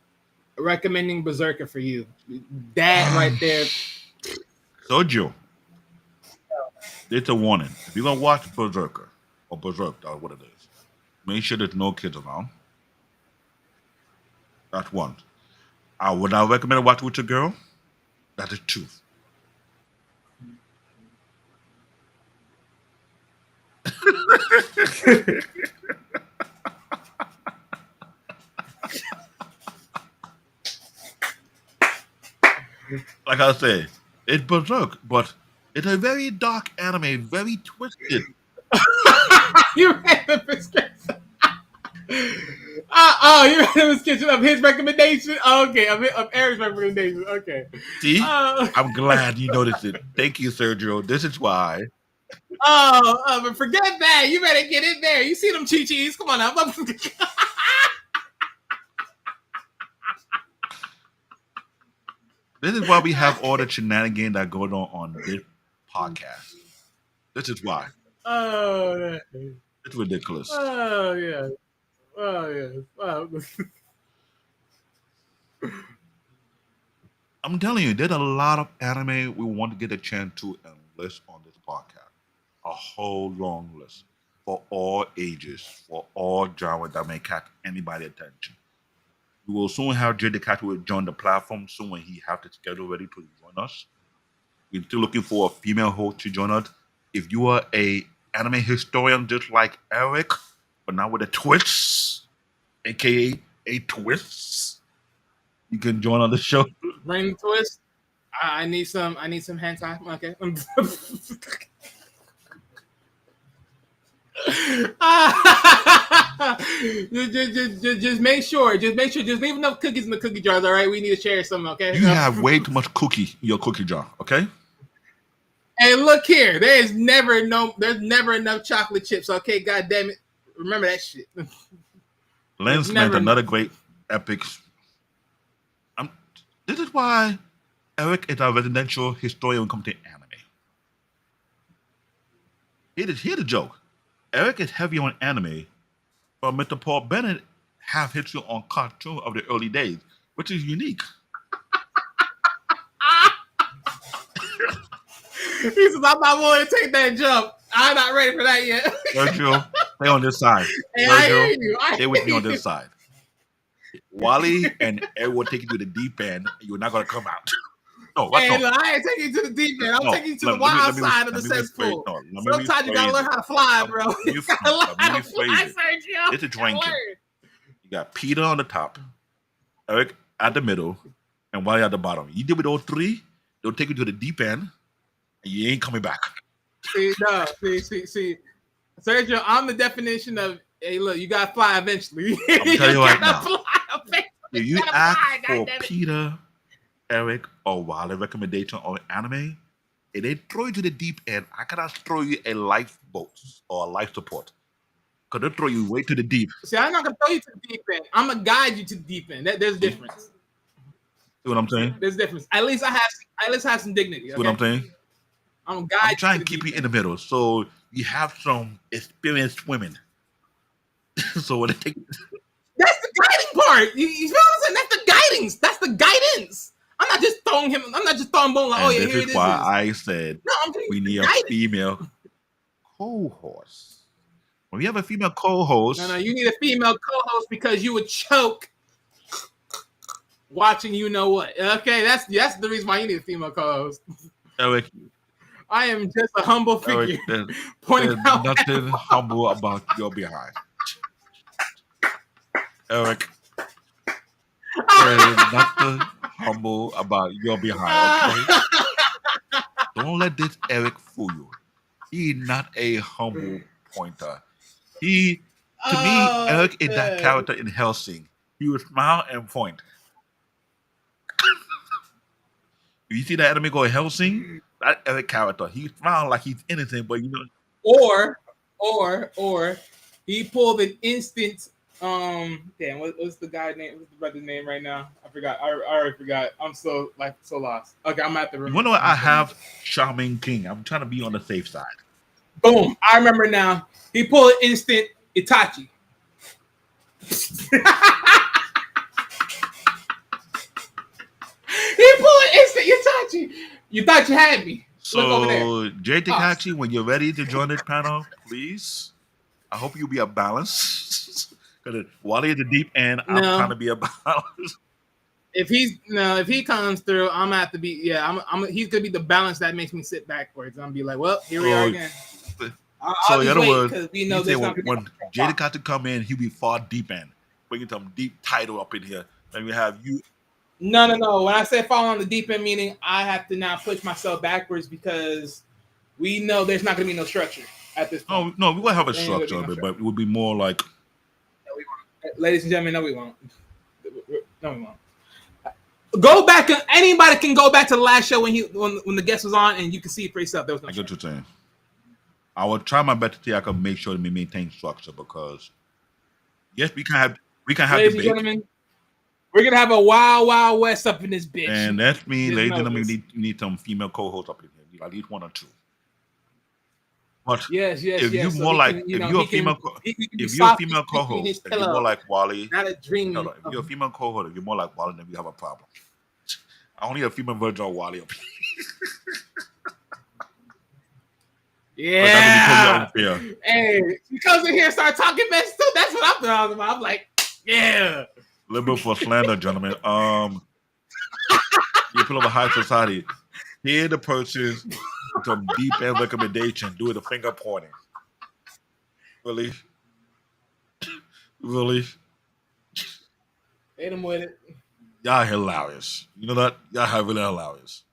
recommending Berserker for you. That right there. Sergio, it's a warning. If you're gonna watch Berserker or Berserk, or what it is, make sure there's no kids around. That's one. Would I recommend watch with your girl? That is two. Like I said, it's Berserk, but it's a very dark anime, very twisted. You read the prescription. You read the prescription of his recommendation? Okay, of Eric's recommendation. Okay. See, Uh, I'm glad you noticed it. Thank you, Sergio. This is why. but forget that. You better get in there. You see them chi-chis. Come on now. This is why we have all the shenanigans that go on this podcast. This is why. Oh, It's ridiculous. yeah. Oh, yeah. Oh. I'm telling you, there's a lot of anime we want to get a chance to and list on this podcast. A whole long list for all ages, for all genres that may catch anybody's attention. We will soon have Jay the Cat will join the platform soon when he have the schedule ready to join us. We're still looking for a female host to join us. If you are a anime historian just like Eric, but now with a twist, aka a twist, you can join on the show. Bring the twist. I need some hentai. Okay. just make sure. Just leave enough cookies in the cookie jars. All right. We need to share some. Okay. You have way too much cookie in your cookie jar, okay? Hey, look here. There's never enough chocolate chips. Okay. God damn it. Remember that shit. Lensman, never- another great epic. This is why Eric is our residential historian when it comes to anime. Here's the joke. Eric is heavy on anime, but Mr. Paul Bennett have history on cartoon of the early days, which is unique. He says, I'm not willing to take that jump. I'm not ready for that yet. Sergio, stay on this side. Hey, I hear Sergio, you. stay with me on this side. Wally and everyone take you to the deep end. You're not gonna come out. No, what? Hey, No. look, I ain't taking you to the deep end. I'm No, taking you to let the me- wild let me- side of the let me rephrase- cesspool. no, let me Sometimes you gotta rephrase learn it. how to fly, bro. Let me You gotta learn let me how to fly, rephrase it. Sergio. This is You gotta ranking. learn. You got Peter on the top, Eric at the middle, and Wally at the bottom. You deal with those three, they'll take you to the deep end, and you ain't coming back. See, no, see. Sergio, I'm the definition of, hey, look, you gotta fly eventually. I'm telling you right gotta now. fly eventually. If you gotta ask fly, for goddammit. Peter, Eric, or Wally recommendation on anime, if they throw you to the deep end, I cannot throw you a lifeboat or a life support. Because they throw you way to the deep. See, I'm not gonna throw you to the deep end. I'm gonna guide you to the deep end. There's a difference. See what I'm saying? There's a difference. At least I have some dignity. See what I'm saying? I'm gonna guide I'm trying you to to keep the you deep in the middle. So you have some experienced women. So when they take That's the guiding part. You feel what I'm saying? That's the guidance. That's the guidance. I'm not just throwing him. I'm not just throwing bone like, oh and yeah, this here is it is. why I said No, I'm telling we you, need a guidance. female co-host. When we have a female co-host, No, you need a female co-host because you would choke watching you know what. Okay, that's the reason why you need a female co-host. Eric, I am just a humble figure there's pointing out. nothing humble about your behind. Eric, there's nothing humble about your behind, okay? Don't let this Eric fool you. He's not a humble pointer. To me, Eric is that character in Helsing. He would smile and point. You see that anime called Helsing? That Eric character. He smiles like he's innocent, but you know. Or he pulled an instant. Damn, what's the guy name? What's the brother's name right now? I forgot. I already forgot. I'm so lost. Okay, I'm at the room. You wanna know what? I have Charming King. I'm trying to be on the safe side. Boom! I remember now. He pulled an instant Itachi. He pulled an instant Itachi. You thought you had me. Look over there. So, Jay Takachi, when you're ready to join this panel, please. I hope you'll be a balance. Because Wally at the deep end, I'm No. trying to be a balance. If he comes through, I'm gonna have to be. Yeah, he's gonna be the balance that makes me sit backwards. I'm gonna be like, well, here we are again. So in other words, because we know you say there's when, not gonna be. Jay Takachi come in, he'll be far deep end, bringing some deep title up in here. Then we have you. No. When I say fall on the deep end, meaning I have to now push myself backwards because we know there's not gonna be no structure at this point. No, we will have a There ain't gonna be structure, no but it would be more like No, we won't. Ladies and gentlemen, no, we won't. No, we won't. Go back. Anybody can go back to the last show when the guest was on, and you can see it for yourself. There was no I get what structure. you're saying. I will try my best to see I can make sure that we maintain structure because yes, we can have Ladies and debate. gentlemen, we're gonna have a wild west up in this bitch. And that's me, Just ladies and know gentlemen, this. we need some female co-hosts up in here, at least one or two. But Yes. if you're So more he like can, if know, you're a he can- female he can be if you're a soft female and squeaky in his co-host, if you're pillow, more like Wally, not a dream. no, if you're a female co-host, if you're more like Wally, then we have a problem. I only have a female version of Wally up here. But that would be Yeah. totally unfair. Hey, she comes in here and starts talking mess too. That's what I'm talking about. I'm like, yeah. Liberal for slander, gentlemen. You put over high society. Hear the person with some deep end recommendation, do the finger pointing. Really? Really? Hit him with it. Y'all hilarious. You know that? Y'all are really hilarious.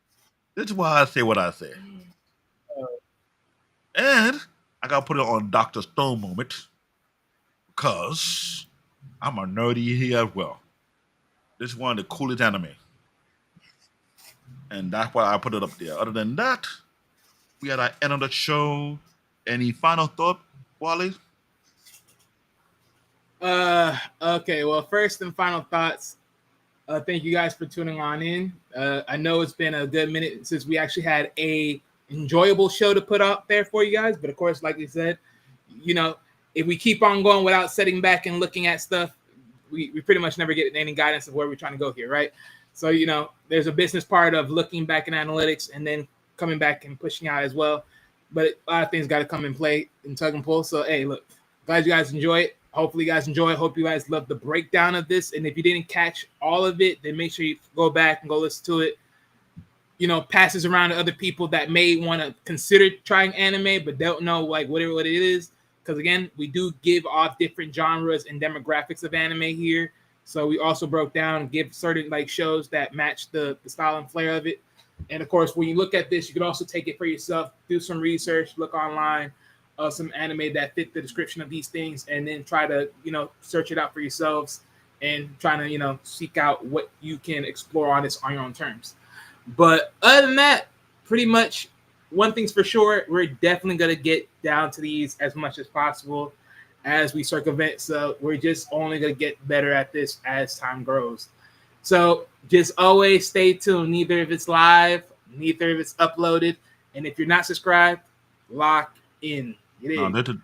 This is why I say what I say. And I gotta put it on Dr. Stone moment because I'm a nerdy here as well. This is one of the coolest anime. And that's why I put it up there. Other than that, we had our end of the show. Any final thought, Wally? Okay. Well, first and final thoughts. Thank you guys for tuning on in. I know it's been a good minute since we actually had a enjoyable show to put out there for you guys. But of course, like we said, if we keep on going without sitting back and looking at stuff, we pretty much never get any guidance of where we're trying to go here, right? So, there's a business part of looking back at analytics and then coming back and pushing out as well. But a lot of things got to come and play and tug and pull. So, hey, look, glad you guys enjoy it. Hopefully you guys enjoy it. Hope you guys love the breakdown of this. And if you didn't catch all of it, then make sure you go back and go listen to it. You know, passes around to other people that may want to consider trying anime but don't know like what it is. Because again, we do give off different genres and demographics of anime here. So we also broke down and give certain like shows that match the style and flair of it. And of course, when you look at this, you can also take it for yourself, do some research, look online, some anime that fit the description of these things, and then try to, you know, search it out for yourselves and trying to, you know, seek out what you can explore on this on your own terms. But other than that, pretty much one thing's for sure, we're definitely going to get down to these as much as possible as we circumvent. So we're just only going to get better at this as time grows. So just always stay tuned. Neither if it's live, neither if it's uploaded. And if you're not subscribed, lock in. And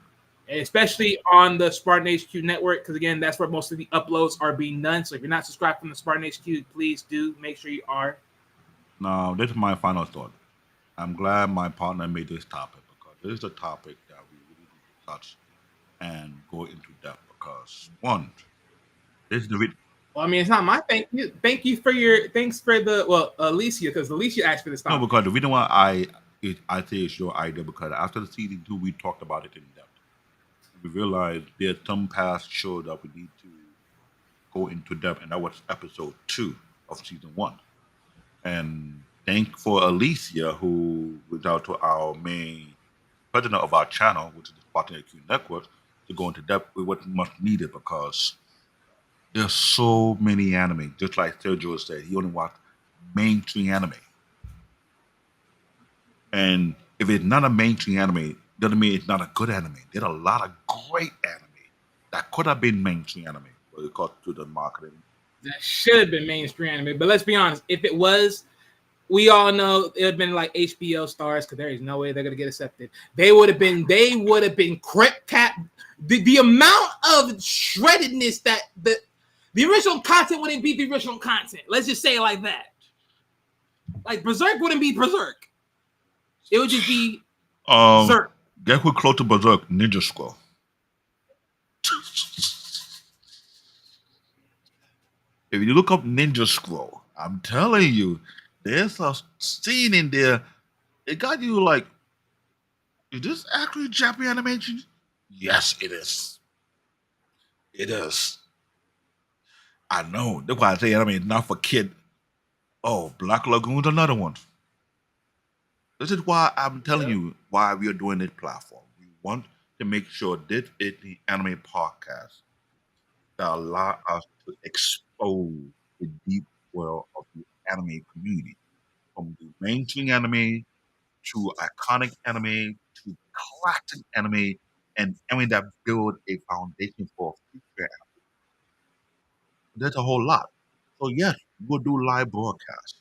especially on the Spartan HQ network, because again, that's where most of the uploads are being done. So if you're not subscribed from the Spartan HQ, please do make sure you are. Now, this is my final thought. I'm glad my partner made this topic because this is a topic that we really need to touch and go into depth because one, this is the Well, I mean, it's not my thank you. Thanks for Alicia, because Alicia asked for this topic. No, because the reason why I say it's your idea because after the season 2 we talked about it in depth. We realized there's some past show that we need to go into depth, and that was episode 2 of season 1. And thank for Alicia, who reached out to our main president of our channel, which is the Spartan HQ Network, to go into depth with what much needed because there's so many anime. Just like Sergio said, he only watched mainstream anime. And if it's not a mainstream anime, doesn't mean it's not a good anime. There's a lot of great anime that could have been mainstream anime, but it got to the marketing. That should have been mainstream anime. But let's be honest, if it was, we all know it would have been like HBO stars because there is no way they're gonna get accepted. They would have been crip cap. The amount of shreddedness that the original content wouldn't be the original content. Let's just say it like that. Like Berserk wouldn't be Berserk. It would just be Berserk. Get who close to Berserk, Ninja Scroll. If you look up Ninja Scroll, I'm telling you, there's a scene in there. It got you like, is this actually Japanese animation? Yes, it is. It is. I know. That's why I say anime is not for kid. Oh, Black Lagoon's another one. This is why I'm telling you why we are doing this platform. We want to make sure this is the anime podcast that allow us to expose the deep world of the anime community. From the mainstream anime to iconic anime to classic anime and anime that build a foundation for future anime. There's a whole lot. So yes, we'll do live broadcasts.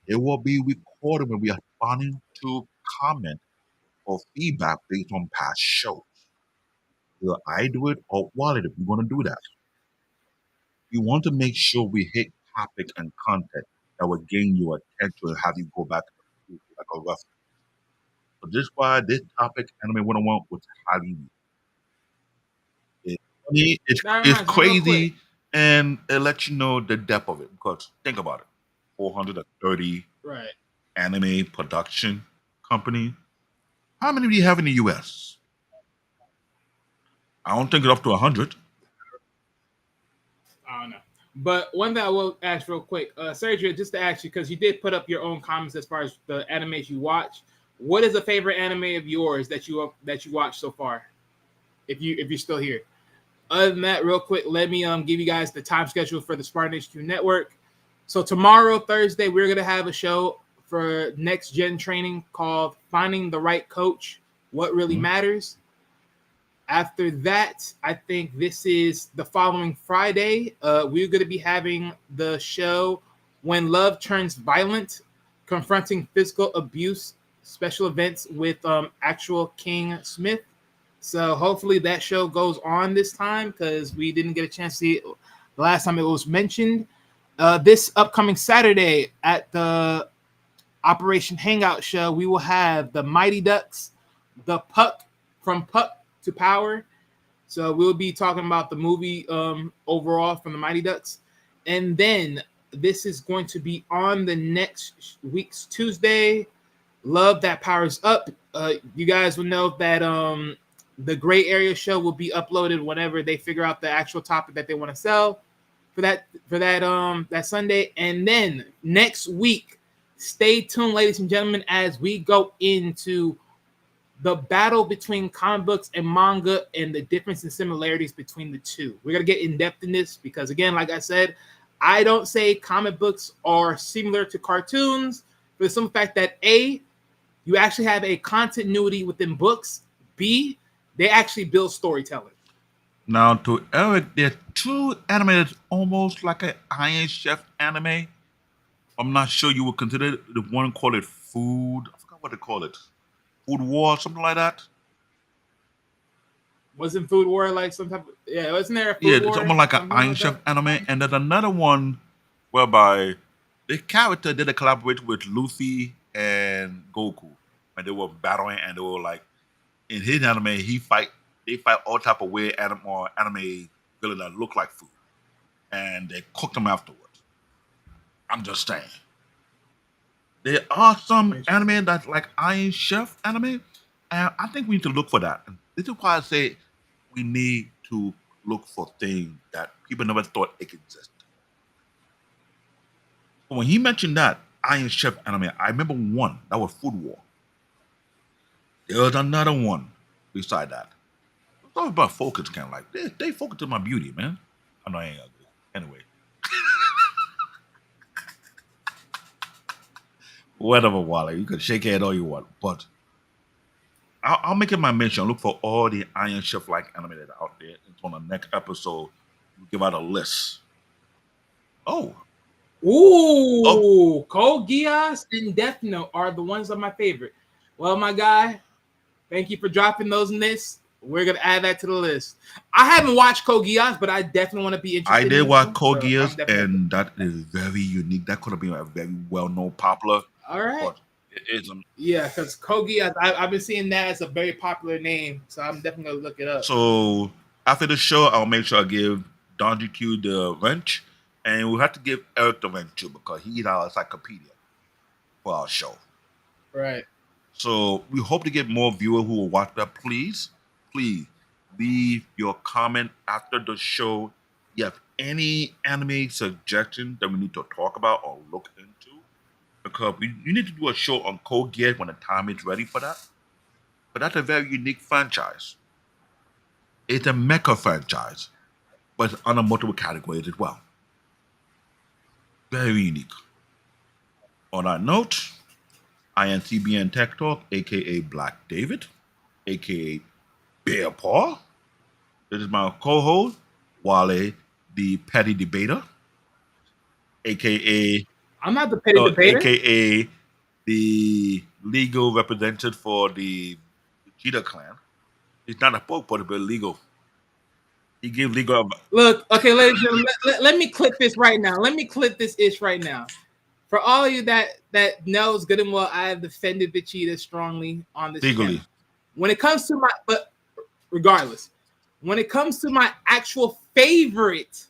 It will be recorded when we are responding to comment or feedback based on past shows. Will I do it or Wallet if we want to do that? We want to make sure we hit topic and content that will gain your attention and have you go back to the like a reference. So this is why this topic, Anime 101, was highly needed. It's crazy and it lets you know the depth of it because think about it. 430 anime production company. How many do you have in the US? I don't think it's up to 100. I don't know. But one thing I will ask real quick, Sergio, just to ask you, because you did put up your own comments as far as the animes you watch. What is a favorite anime of yours that you watched so far? If you're still here. Other than that, real quick, let me give you guys the time schedule for the Spartan HQ Network. So tomorrow, Thursday, we're gonna have a show for next gen training called Finding the Right Coach, What Really Matters. After that, I think this is the following Friday. We're going to be having the show When Love Turns Violent, Confronting Physical Abuse special events with actual King Smith. So hopefully that show goes on this time because we didn't get a chance to see it the last time it was mentioned. This upcoming Saturday at the Operation Hangout show, we will have the Mighty Ducks, the Puck from Puck to Power. So we'll be talking about the movie overall from the Mighty Ducks. And then this is going to be on the next week's Tuesday. Love That Powers Up. You guys will know that the Gray Area show will be uploaded whenever they figure out the actual topic that they want to sell for that Sunday. And then next week, stay tuned, ladies and gentlemen, as we go into the battle between comic books and manga and the difference and similarities between the two. We're going to get in depth in this because, again, like I said, I don't say comic books are similar to cartoons for the simple fact that A, you actually have a continuity within books. B, they actually build storytelling. Now, to Eric, there are two anime that's almost like an Iron Chef anime. I'm not sure you would consider it. The one called it Food. I forgot what they call it. Food War, something like that. Wasn't Food War like some type of... Yeah, wasn't there a Food Yeah, War? it's almost like an Something Iron like Chef that? anime. And there's another one whereby the character did a collaboration with Luffy and Goku. And they were battling and they were like, in his anime, they fight all type of weird anime villain that look like food. And they cook them afterwards. I'm just saying. There are some anime that's like Iron Chef anime, and I think we need to look for that. And this is why I say we need to look for things that people never thought existed. But when he mentioned that Iron Chef anime, I remember one that was Food War. There was another one beside that. It's all about focus, kind of like they focus on my beauty, man. I know I ain't ugly. Anyway. Whatever, Wally. You can shake your head all you want, but I'll make it my mission. Look for all the Iron Chef like anime that are out there. And on the next episode, we'll give out a list. Oh, Ooh, Code Geass and Death Note are the ones of my favorite. Well, my guy, thank you for dropping those lists. We're gonna add that to the list. I haven't watched Code Geass, but I definitely want to be interested. I did in watch them, Code so Geass, I'm definitely- and that is very unique. That could have been a very well-known popular, all right. but it isn't. Yeah, because Code Geass, I've been seeing that as a very popular name, so I'm definitely gonna look it up. So after the show, I'll make sure I give Don GQ the wrench, and we'll have to give Eric the wrench too because he's our encyclopedia for our show. Right. So we hope to get more viewers who will watch that. Please leave your comment after the show. You have any anime suggestion that we need to talk about or look into? Because you need to do a show on Code Geass when the time is ready for that. But that's a very unique franchise. It's a mecha franchise, but it's under multiple categories as well. Very unique. On that note, I am CBN Tech Talk, aka Black David, aka Bear Paw. This is my co-host, Wale, the petty debater, aka I'm not the petty debater. aka the legal representative for the Vegeta clan. He's not a spokesperson, but legal. He gives legal advice. Look, okay, ladies and gentlemen, let me clip this right now. Let me clip this ish right now. For all of you that knows good and well, I have defended Vegeta strongly on this Legally. channel. When it comes to but regardless, when it comes to my actual favorite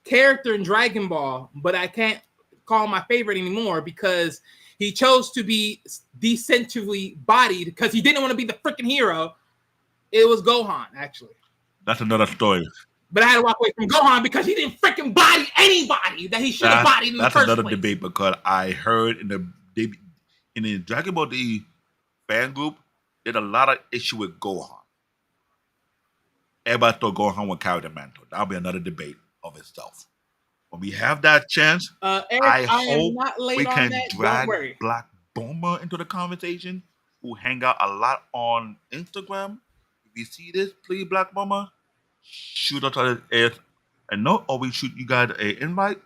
character in Dragon Ball, but I can't call him my favorite anymore because he chose to be decentrally bodied because he didn't want to be the freaking hero. It was Gohan, actually. That's another story. But I had to walk away from Gohan because he didn't freaking body anybody that he should have bodied in the That's first another place. debate because I heard in the Dragon Ball Z fan group, there's a lot of issue with Gohan. Everybody thought Gohan would carry the mantle. That'll be another debate of itself. When we have that chance, Eric, I am hope not late we on can that. Don't drag worry. Black Bomber into the conversation, who hang out a lot on Instagram. If you see this, please, Black Bomber, shoot us a note, or we shoot you guys an invite.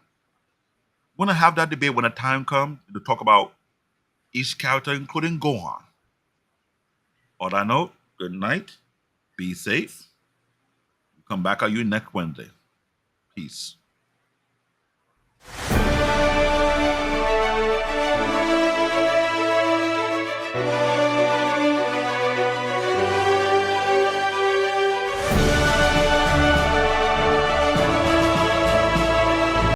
We're gonna have that debate when the time comes to talk about each character, including Gohan. On that note, good night. Be safe. Come back at you next Wednesday. Peace.